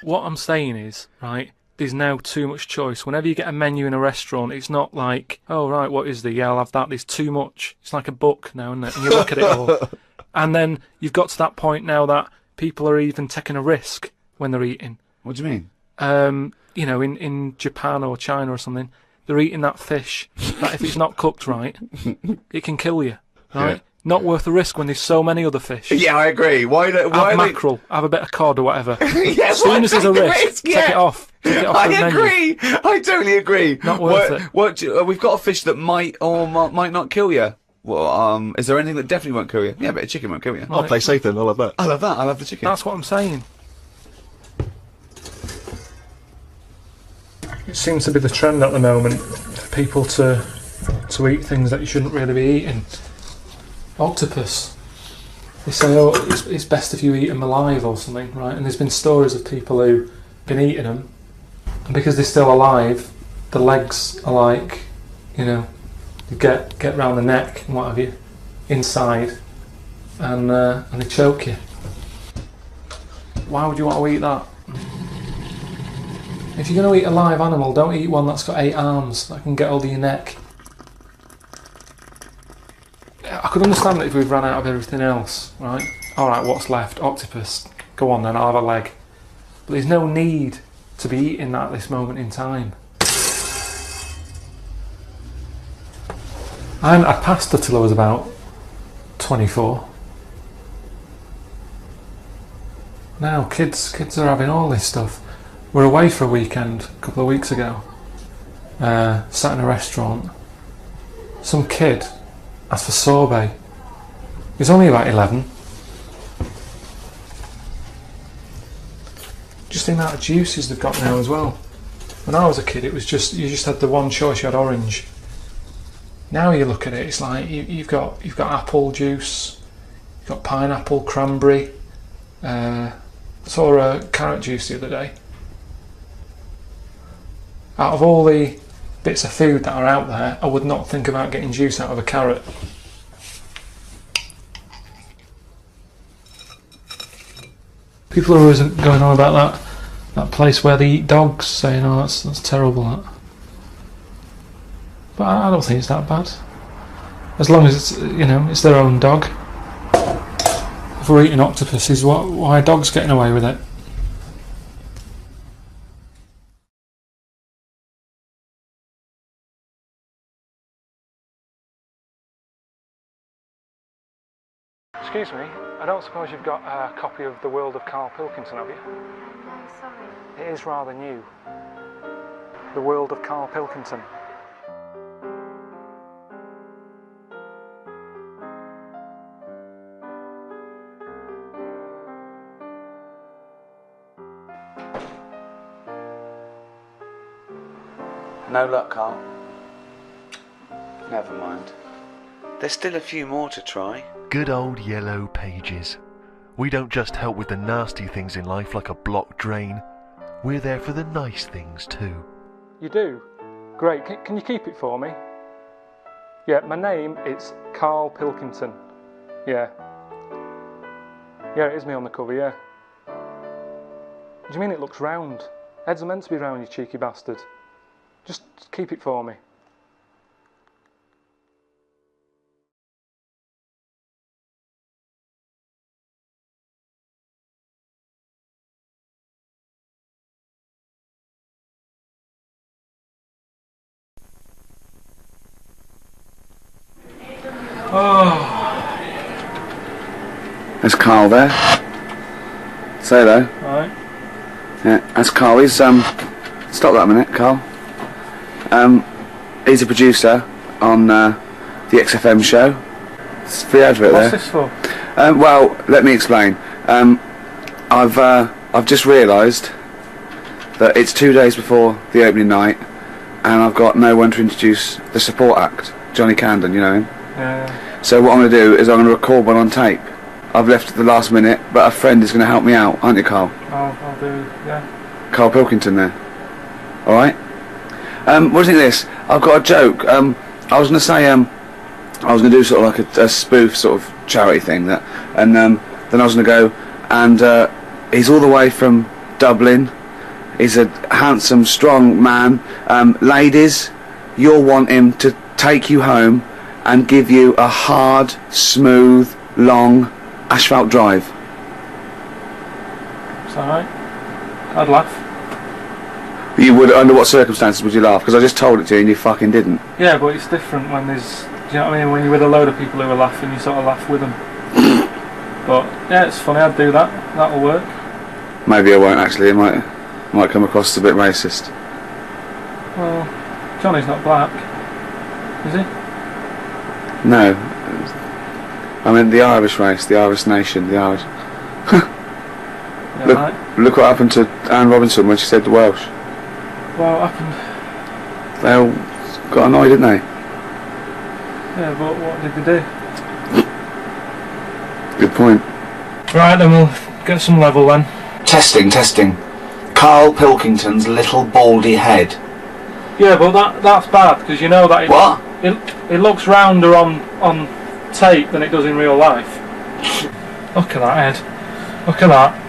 What I'm saying is, right, there's now too much choice. Whenever you get a menu in a restaurant, it's not like, oh, right, what is there? Yeah, I'll have that. There's too much. It's like a book now, isn't it? And you look at it all. And then you've got to that point now that people are even taking a risk when they're eating. What do you mean? You know, in Japan or China or something, they're eating that fish that if it's not cooked right, it can kill you, right? Yeah. Not worth the risk when there's so many other fish. Yeah, I agree. Why have mackerel, have a bit of cod or whatever. Yeah, as soon as there's a risk, take it off. Take it off I the menu. agree. I totally agree. Not worth it. We've got a fish that might or might not kill you. Well, is there anything that definitely won't kill you? Yeah, but a chicken won't kill you. I'll play safe then. I'll have that. I love that. I love the chicken. That's what I'm saying. It seems to be the trend at the moment for people to eat things that you shouldn't really be eating. Octopus. They say, oh, it's best if you eat them alive or something, right? And there's been stories of people who've been eating them, and because they're still alive, the legs are like, you know, you get round the neck and what have you, inside, and they choke you. Why would you want to eat that? If you're going to eat a live animal, don't eat one that's got 8 arms that can get hold of your neck. I could understand it if we've run out of everything else, right? Alright, what's left? Octopus. Go on then, I'll have a leg. But there's no need to be eating that at this moment in time. I hadn't had pasta till I was about 24. Now kids are having all this stuff. We're away for a weekend a couple of weeks ago. Sat in a restaurant. Some kid asked for sorbet. He's only about 11. Just the amount of juices they've got now as well. When I was a kid, it was just you just had the one choice. You had orange. Now you look at it, it's like you've got apple juice, you've got pineapple, cranberry. Saw a carrot juice the other day. Out of all the bits of food that are out there, I would not think about getting juice out of a carrot. People are always going on about that place where they eat dogs, saying, oh, that's terrible, that. But I don't think it's that bad. As long as it's, you know, it's their own dog. If we're eating octopuses, why are dogs getting away with it? Excuse me, I don't suppose you've got a copy of The World of Karl Pilkington, have you? No, sorry. It is rather new. The World of Karl Pilkington. No luck, Karl. Never mind. There's still a few more to try. Good old yellow pages. We don't just help with the nasty things in life like a blocked drain. We're there for the nice things too. You do? Great. Can you keep it for me? Yeah, my name is Karl Pilkington. Yeah. Yeah, it is me on the cover, yeah. What do you mean it looks round? Heads are meant to be round, you cheeky bastard. Just keep it for me. Oh. There's Karl there. Say hello. Alright. Yeah, that's Karl. He's stop that a minute, Karl. He's a producer on the XFM show. It's the advert there. What's this for? Well, let me explain. I've just realised that it's 2 days before the opening night, and I've got no one to introduce the support act, Johnny Camden, you know him? Yeah. So what I'm going to do is I'm going to record one on tape. I've left at the last minute, but a friend is going to help me out, aren't you, Carl? I'll do, yeah. Karl Pilkington there. Alright? What do you think of this? I've got a joke. I was going to say, I was going to do sort of like a spoof sort of charity thing, and then I was going to go, and he's all the way from Dublin. He's a handsome, strong man. Ladies, you'll want him to take you home and give you a hard, smooth, long asphalt drive. Is that right? I'd laugh. You would, under what circumstances would you laugh? Because I just told it to you and you fucking didn't. Yeah, but it's different when there's, do you know what I mean? When you're with a load of people who are laughing, you sort of laugh with them. But yeah, it's funny. I'd do that. That'll work. Maybe I won't actually. It might come across as a bit racist. Well, Johnny's not black, is he? No. I mean the Irish race, the Irish nation, the Irish. Look what happened to Anne Robinson when she said the Welsh. What happened? They all got annoyed, didn't they? Yeah, but what did they do? Good point. Right, then we'll get some level then. Testing. Karl Pilkington's little baldy head. Yeah, but that's bad, because you know that it looks rounder on tape than it does in real life. Look at that head. Look at that.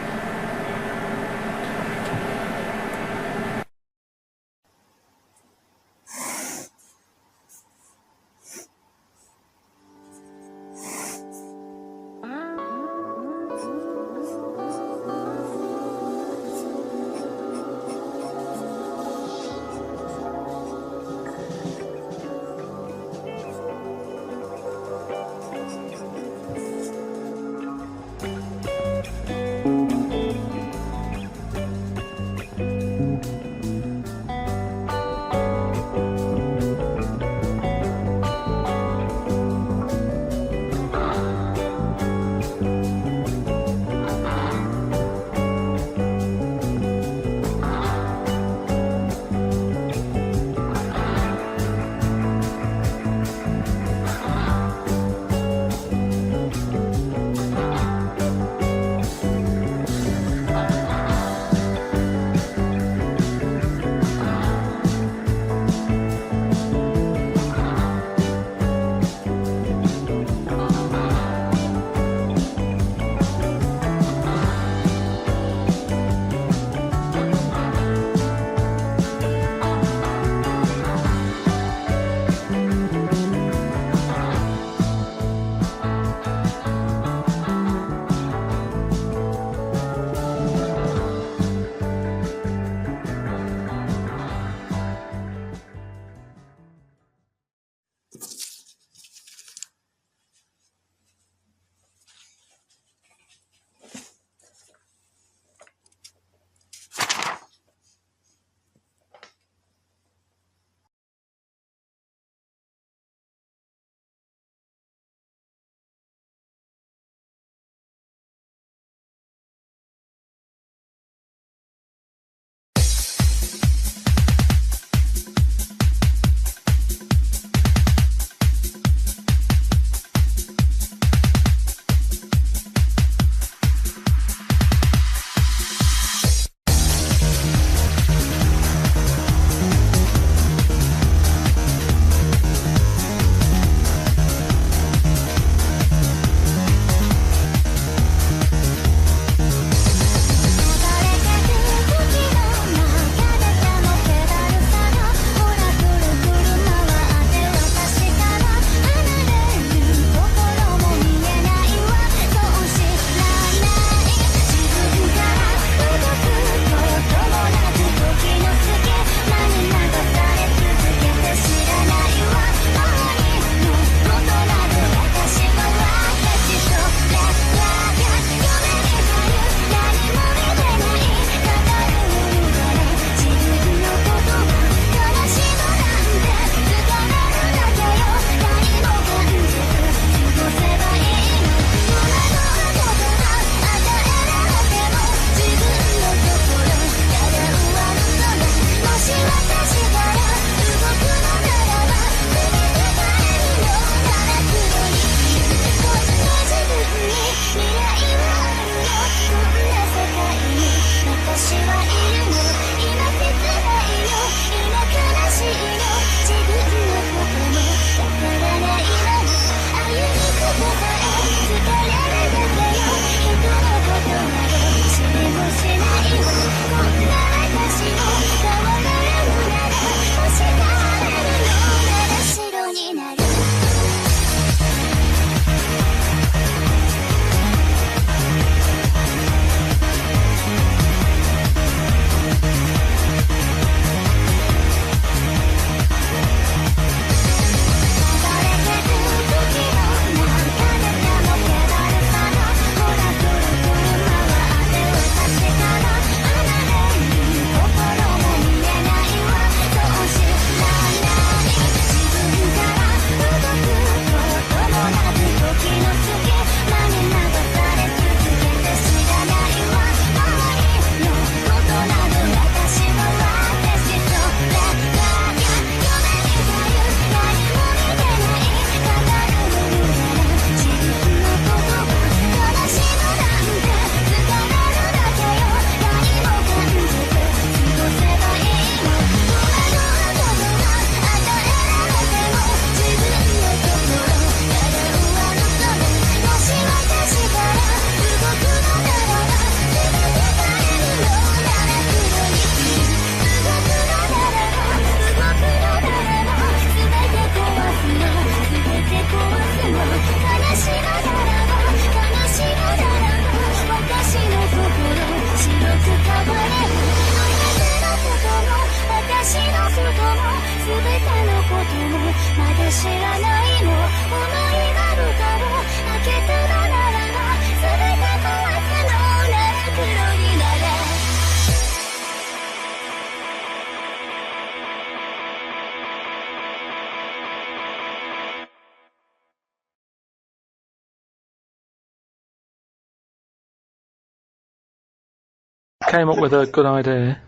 Came up with a good idea.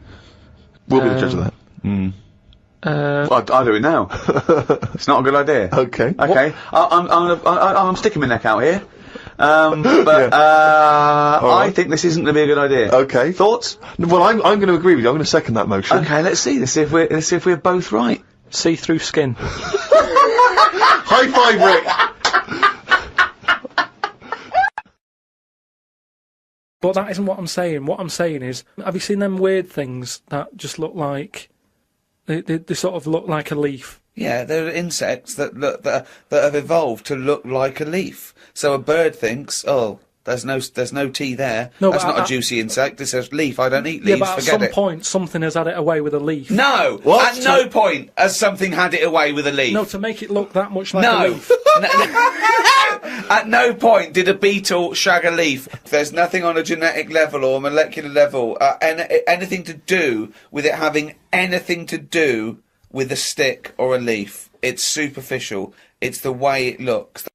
We'll be the judge of that. Well, I'll do it now. It's not a good idea. Okay. Okay. I'm sticking my neck out here. I think this isn't going to be a good idea. Okay. Thoughts? Well, I'm going to agree with you. I'm going to second that motion. Okay, let's see. Let's see if we're both right. See-through skin. High five, Rick! But that isn't what I'm saying. What I'm saying is, have you seen them weird things that just look like... They sort of look like a leaf? Yeah, they're insects that have evolved to look like a leaf. So a bird thinks, oh, there's no tea there. No, that's but not a juicy insect. It's a leaf. I don't eat leaves. Yeah, but at Forget some it. point, something has had it away with a leaf. No! What? At no point has something had it away with a leaf. No, to make it look that much like No. a leaf. At no point did a beetle shag a leaf. There's nothing on a genetic level or molecular level, anything to do with it having anything to do with a stick or a leaf. It's superficial. It's the way it looks.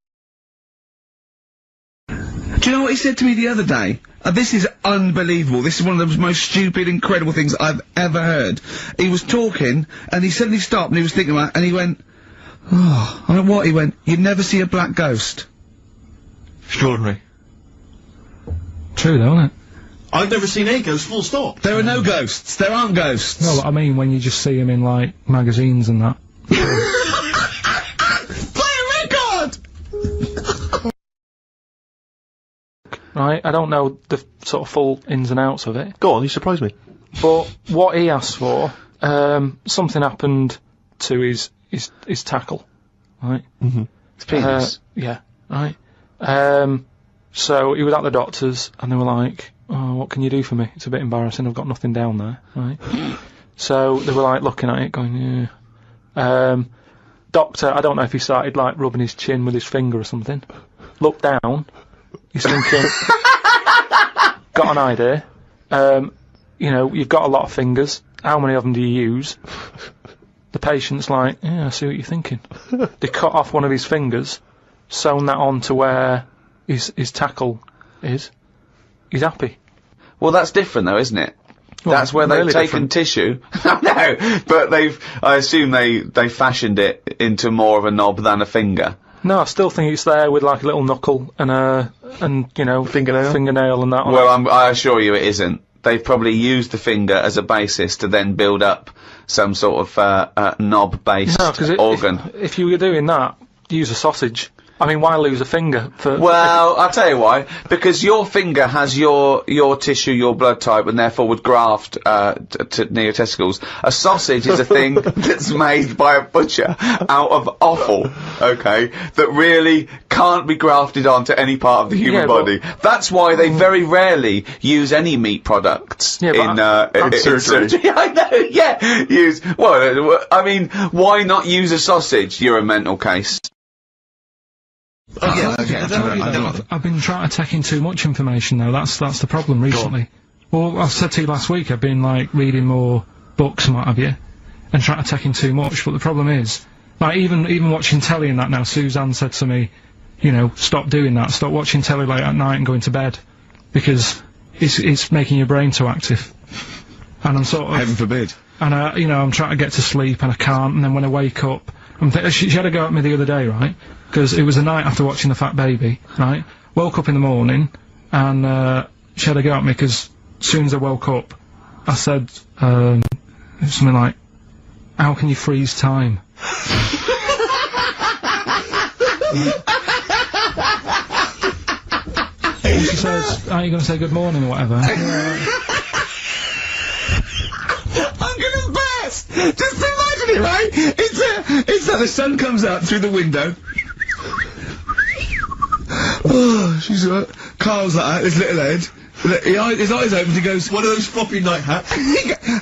Do you know what he said to me the other day? This is unbelievable. This is one of the most stupid, incredible things I've ever heard. He was talking, and he suddenly stopped, and he was thinking about it, and he went, oh, I went, what? He went, you'd never see a black ghost. Extraordinary. True, though, isn't it? I've never seen a ghost, full stop. There are no ghosts. There aren't ghosts. No, what I mean when you just see them in, like, magazines and that. Play a record! Right, I don't know the sort of full ins and outs of it. Go on, you surprised me. But what he asked for, something happened to his tackle, right? Mm-hmm. His penis? Yeah, right. So he was at the doctor's, and they were like, oh, what can you do for me? It's a bit embarrassing, I've got nothing down there, right? So they were like looking at it, going, yeah. Doctor, I don't know if he started like rubbing his chin with his finger or something. Looked down, he's thinking, got an idea. You know, you've got a lot of fingers. How many of them do you use? The patient's like, yeah, I see what you're thinking. They cut off one of his fingers, sewn that on to where his tackle is. He's happy. Well, that's different though, isn't it? Well, that's where they've really taken different. tissue. No, but I assume they fashioned it into more of a knob than a finger. No, I still think it's there with like a little knuckle and you know, fingernail and that on Well, I assure you it isn't. They've probably used the finger as a basis to then build up some sort of knob-based organ. If you were doing that, use a sausage. I mean, why lose a finger for... Well, I'll tell you why. Because your finger has your tissue, your blood type, and therefore would graft near your testicles. A sausage is a thing that's made by a butcher out of offal, okay, that really can't be grafted onto any part of the human body. That's why they very rarely use any meat products in surgery. I know, yeah. Well, I mean, why not use a sausage? You're a mental case. Oh, yeah, okay. I've been trying to take in too much information though. That's the problem recently. Well, I said to you last week, I've been like reading more books and what have you, and trying to take in too much. But the problem is, like even watching telly and that now. Suzanne said to me, you know, stop doing that. Stop watching telly late at night and going to bed, because it's making your brain too active. And I'm sort of heaven forbid. And you know, I'm trying to get to sleep and I can't. And then when I wake up, she had a go at me the other day, right? Because it was the night after watching The Fat Baby, right? Woke up in the morning, and she had a go at me because as soon as I woke up, I said something like, "How can you freeze time?" And she says, "Are you going to say good morning or whatever?" I'm gonna burst! Just imagine it, right? It's like the sun comes out through the window. Oh, she's Carl's like that, his little head. His eyes open, he goes, one of those floppy night hats.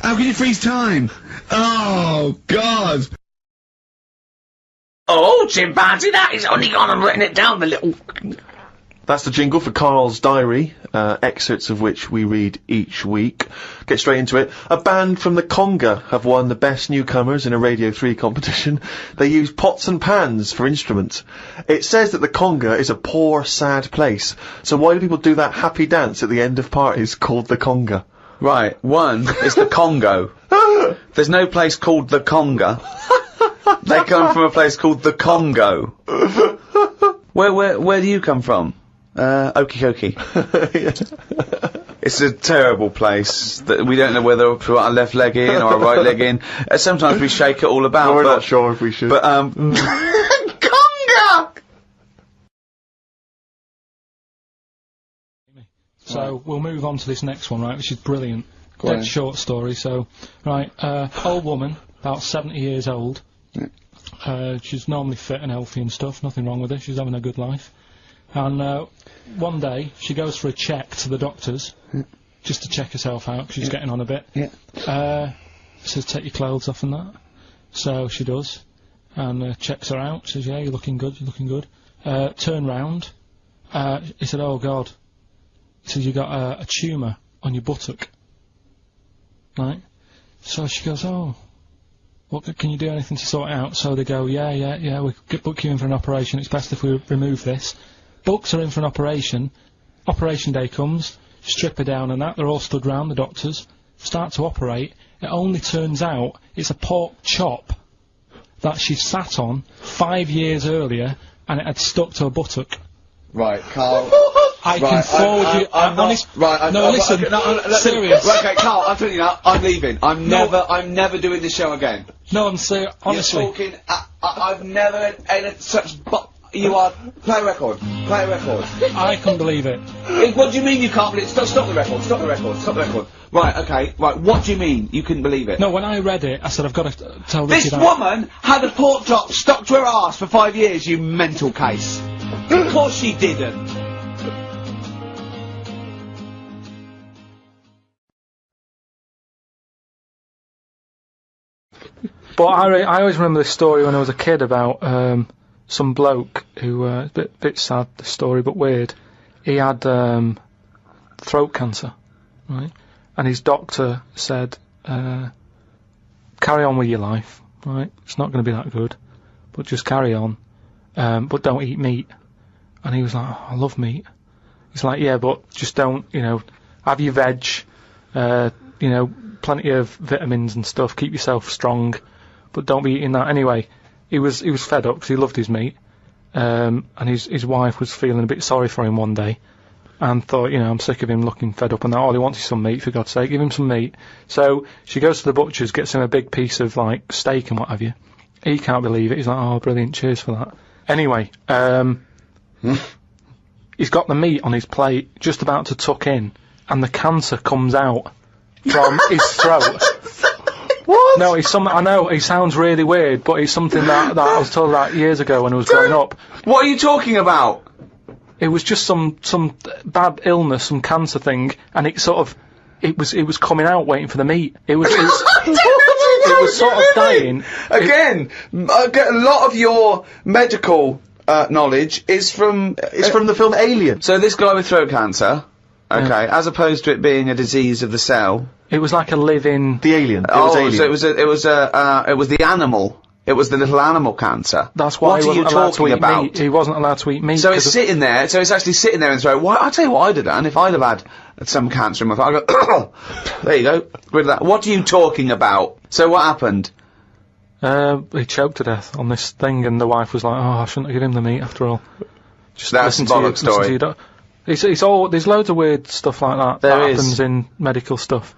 How can you freeze time? Oh, God. Oh, chimpanzee, that is only gone and written it down, the little... That's the jingle for Karl's diary, excerpts of which we read each week. Get straight into it. A band from the Conga have won the Best Newcomers in a Radio 3 competition. They use pots and pans for instruments. It says that the Conga is a poor, sad place. So why do people do that happy dance at the end of parties called the Conga? Right, one is the Congo. There's no place called the Conga. They come from a place called the Congo. Where do you come from? Okie dokie. It's a terrible place that we don't know whether to put our left leg in or our right leg in. Sometimes we shake it all about. We're not sure if we should. But, Conga! So we'll move on to this next one, right, which is brilliant. Dead short story. So, right, old woman, about 70 years old. She's normally fit and healthy and stuff, nothing wrong with her, she's having a good life. And one day, she goes for a check to the doctors, just to check herself out, 'cause she's getting on a bit. Says, take your clothes off and that. So she does, and checks her out, says, yeah, you're looking good, you're looking good. Turn round, he said, oh God. He said, you got a tumour on your buttock. Right? So she goes, oh. What, can you do anything to sort it out? So they go, yeah, we could book you in for an operation, it's best if we remove this. Books her in for an operation, operation day comes, strip her down and that, they're all stood round, the doctors, start to operate, it only turns out it's a pork chop that she sat on 5 years earlier and it had stuck to her buttock. Right, Karl. I can forward you. I'm honest. Right, no, listen. Serious. Right, okay, Karl, I'm telling you now, I'm leaving. I'm never doing this show again. No, I'm serious. Honestly. You're talking. I've never had such. You are. Play a record. Play a record. I can't believe it. What do you mean you can't believe it? Stop the record. Stop the record. Stop the record. Right, okay. Right, what do you mean you couldn't believe it? No, when I read it, I said I've got to tell Ricky This woman had a pork chop stuck to her arse for 5 years, you mental case. Of course she didn't. But I always remember this story when I was a kid about some bloke who, a bit sad, the story, but weird. He had throat cancer, right? And his doctor said, carry on with your life, right? It's not going to be that good, but just carry on, but don't eat meat. And he was like, oh, I love meat. He's like, yeah, but just don't, have your veg, plenty of vitamins and stuff, keep yourself strong, but don't be eating that. Anyway, he was fed up because he loved his meat, and his wife was feeling a bit sorry for him one day, and thought, I'm sick of him looking fed up and that, all he wants is some meat, for God's sake, give him some meat. So she goes to the butcher's, gets him a big piece of, like, steak and what have you. He can't believe it, he's like, oh, brilliant, cheers for that. Anyway, he's got the meat on his plate, just about to tuck in, and the cancer comes out from his throat. What? No, I know, it sounds really weird, but it's something that I was told about years ago when I was growing up. What are you talking about? It was just some bad illness, some cancer thing, and it was coming out waiting for the meat. It was sort of dying. Again, a lot of your medical knowledge is from the film Alien. So this guy with throat cancer, okay, as opposed to it being a disease of the cell. It was like a living. The alien. It was alien. So it was the animal. It was the little animal cancer. That's why what he wasn't are you allowed to talking eat about? meat. He wasn't allowed to eat meat. So it's sitting there. So it's actually sitting there and throat. Why? I'll tell you what I'd have done if I'd have had some cancer in my throat. I'd go, there you go, rid of that. What are you talking about? So what happened? He choked to death on this thing, and the wife was like, "Oh, I shouldn't have given him the meat after all." Just that's a bollock story. It's all. There's loads of weird stuff like that that happens in medical stuff.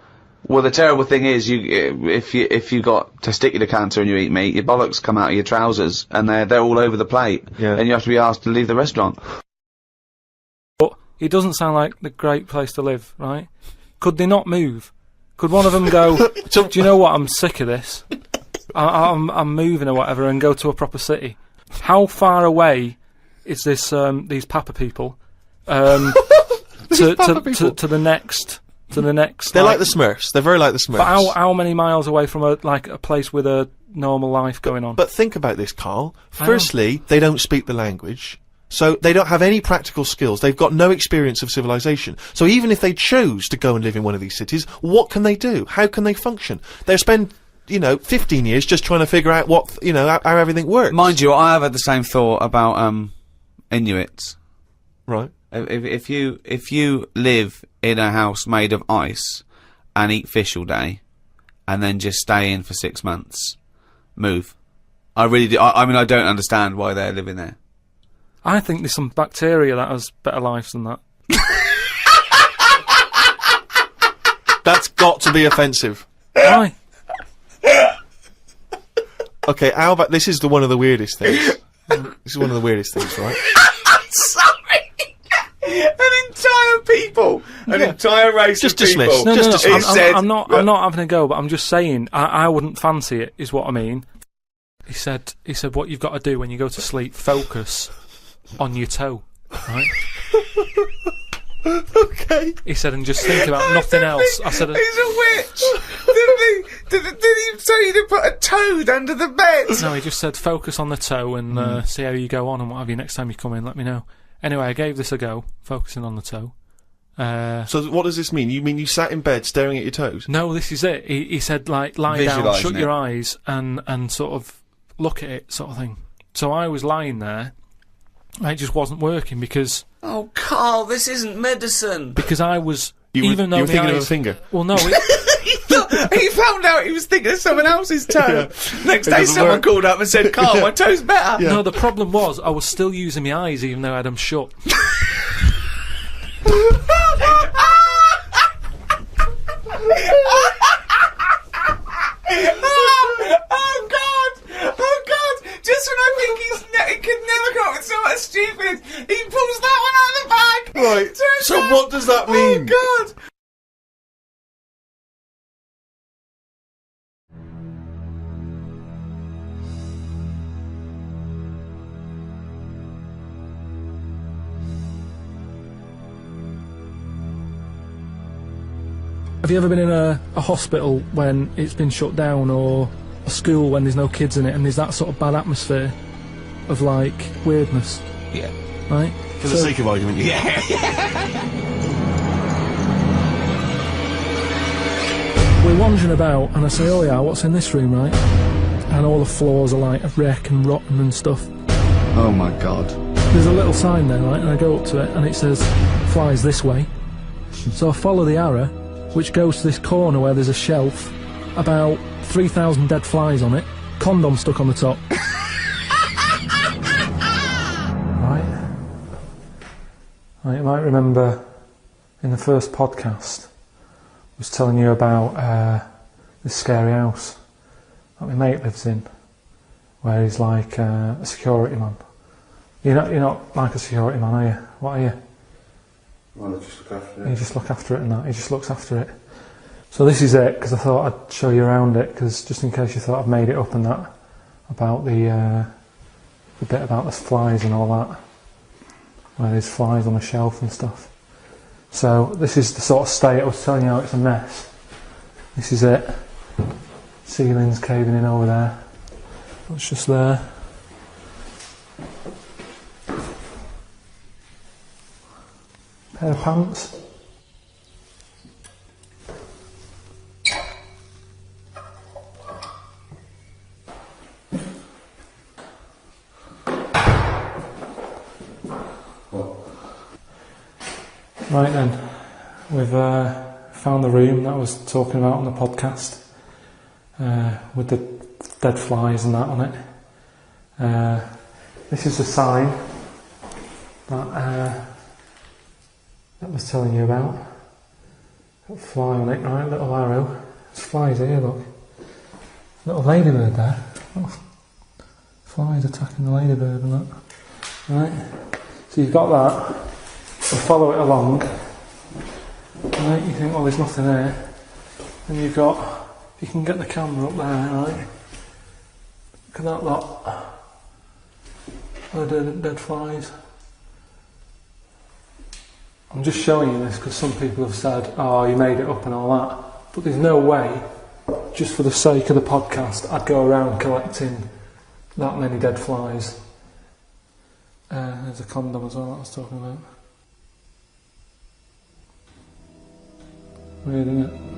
Well, the terrible thing is, if you got testicular cancer and you eat meat, your bollocks come out of your trousers, and they're all over the plate, and you have to be asked to leave the restaurant. But it doesn't sound like the great place to live, right? Could they not move? Could one of them go, do you know what, I'm sick of this, I'm moving or whatever, and go to a proper city? How far away is this, these Papa people, to the next, to the next. They're like the Smurfs. They're very like the Smurfs. But how many miles away from a place with a normal life going on? But think about this, Carl. Firstly, they don't speak the language. So they don't have any practical skills. They've got no experience of civilization. So even if they chose to go and live in one of these cities, what can they do? How can they function? They'll spend, 15 years just trying to figure out what, how everything works. Mind you, I have had the same thought about Inuits. Right. If you live in a house made of ice and eat fish all day, and then just stay in for 6 months, move. I really do. I mean, I don't understand why they're living there. I think there's some bacteria that has better lives than that. That's got to be offensive. Why? Okay, how about this is one of the weirdest things. This is one of the weirdest things, right? Sorry! An entire race just of people. dismiss. No, just dismiss. I'm not having a go, but I'm just saying, I wouldn't fancy it, is what I mean. He said, what you've got to do when you go to sleep, focus on your toe, right? Okay. He said, and just think about nothing else. I said, he's a witch. Did he tell you to put a toad under the bed? No, he just said focus on the toe and see how you go on and what have you. Next time you come in, let me know. Anyway, I gave this a go, focusing on the toe. So what does this mean? You mean you sat in bed staring at your toes? No, this is it. He said, like, lie down, shut your eyes and sort of look at it, sort of thing. So I was lying there. It just wasn't working because... Oh, Carl, this isn't medicine. Because I was... You were thinking of a finger? Well, no. He found out he was thinking of someone else's toe. Next day someone called up and said, Carl, my toe's better. Yeah. No, the problem was I was still using my eyes even though I had them shut. Oh God! Just when I think he could never come up with so much stupid, he pulls that one out of the bag. Right. So what does that mean? Oh God! Have you ever been in a hospital when it's been shut down, or a school when there's no kids in it and there's that sort of bad atmosphere of, like, weirdness? Yeah. Right? For the sake of argument, yeah. We're wandering about and I say, oh yeah, what's in this room, right? And all the floors are like a wreck and rotten and stuff. Oh my God. There's a little sign there, right? And I go up to it and it says, flies this way. So I follow the arrow, which goes to this corner where there's a shelf, about 3,000 dead flies on it, condom stuck on the top. Right, you might remember in the first podcast, I was telling you about this scary house that my mate lives in, where he's like a security man. You're not like a security man, are you? What are you? Well, I just look after it. You just look after it and that, he just looks after it. So this is it, because I thought I'd show you around it, because just in case you thought I'd made it up and that, about the bit about the flies and all that, where there's flies on the shelf and stuff. So this is the sort of state I was telling you how it's a mess. This is it. Ceiling's caving in over there. It's just there. Pair of pants. Right then, we've found the room that I was talking about on the podcast, with the dead flies and that on it. This is the sign that I was telling you about. Got a fly on it, right? Little arrow. There's flies here, look. Little ladybird there. Oh, flies attacking the ladybird and that. Right. So you've got that. We'll follow it along. Right, you think, well, there's nothing there. And you've got, you can get the camera up there, right? Look at that lot. The dead flies. I'm just showing you this because some people have said, oh, you made it up and all that. But there's no way, just for the sake of the podcast, I'd go around collecting that many dead flies. There's a condom as well that I was talking about. Weird, isn't it?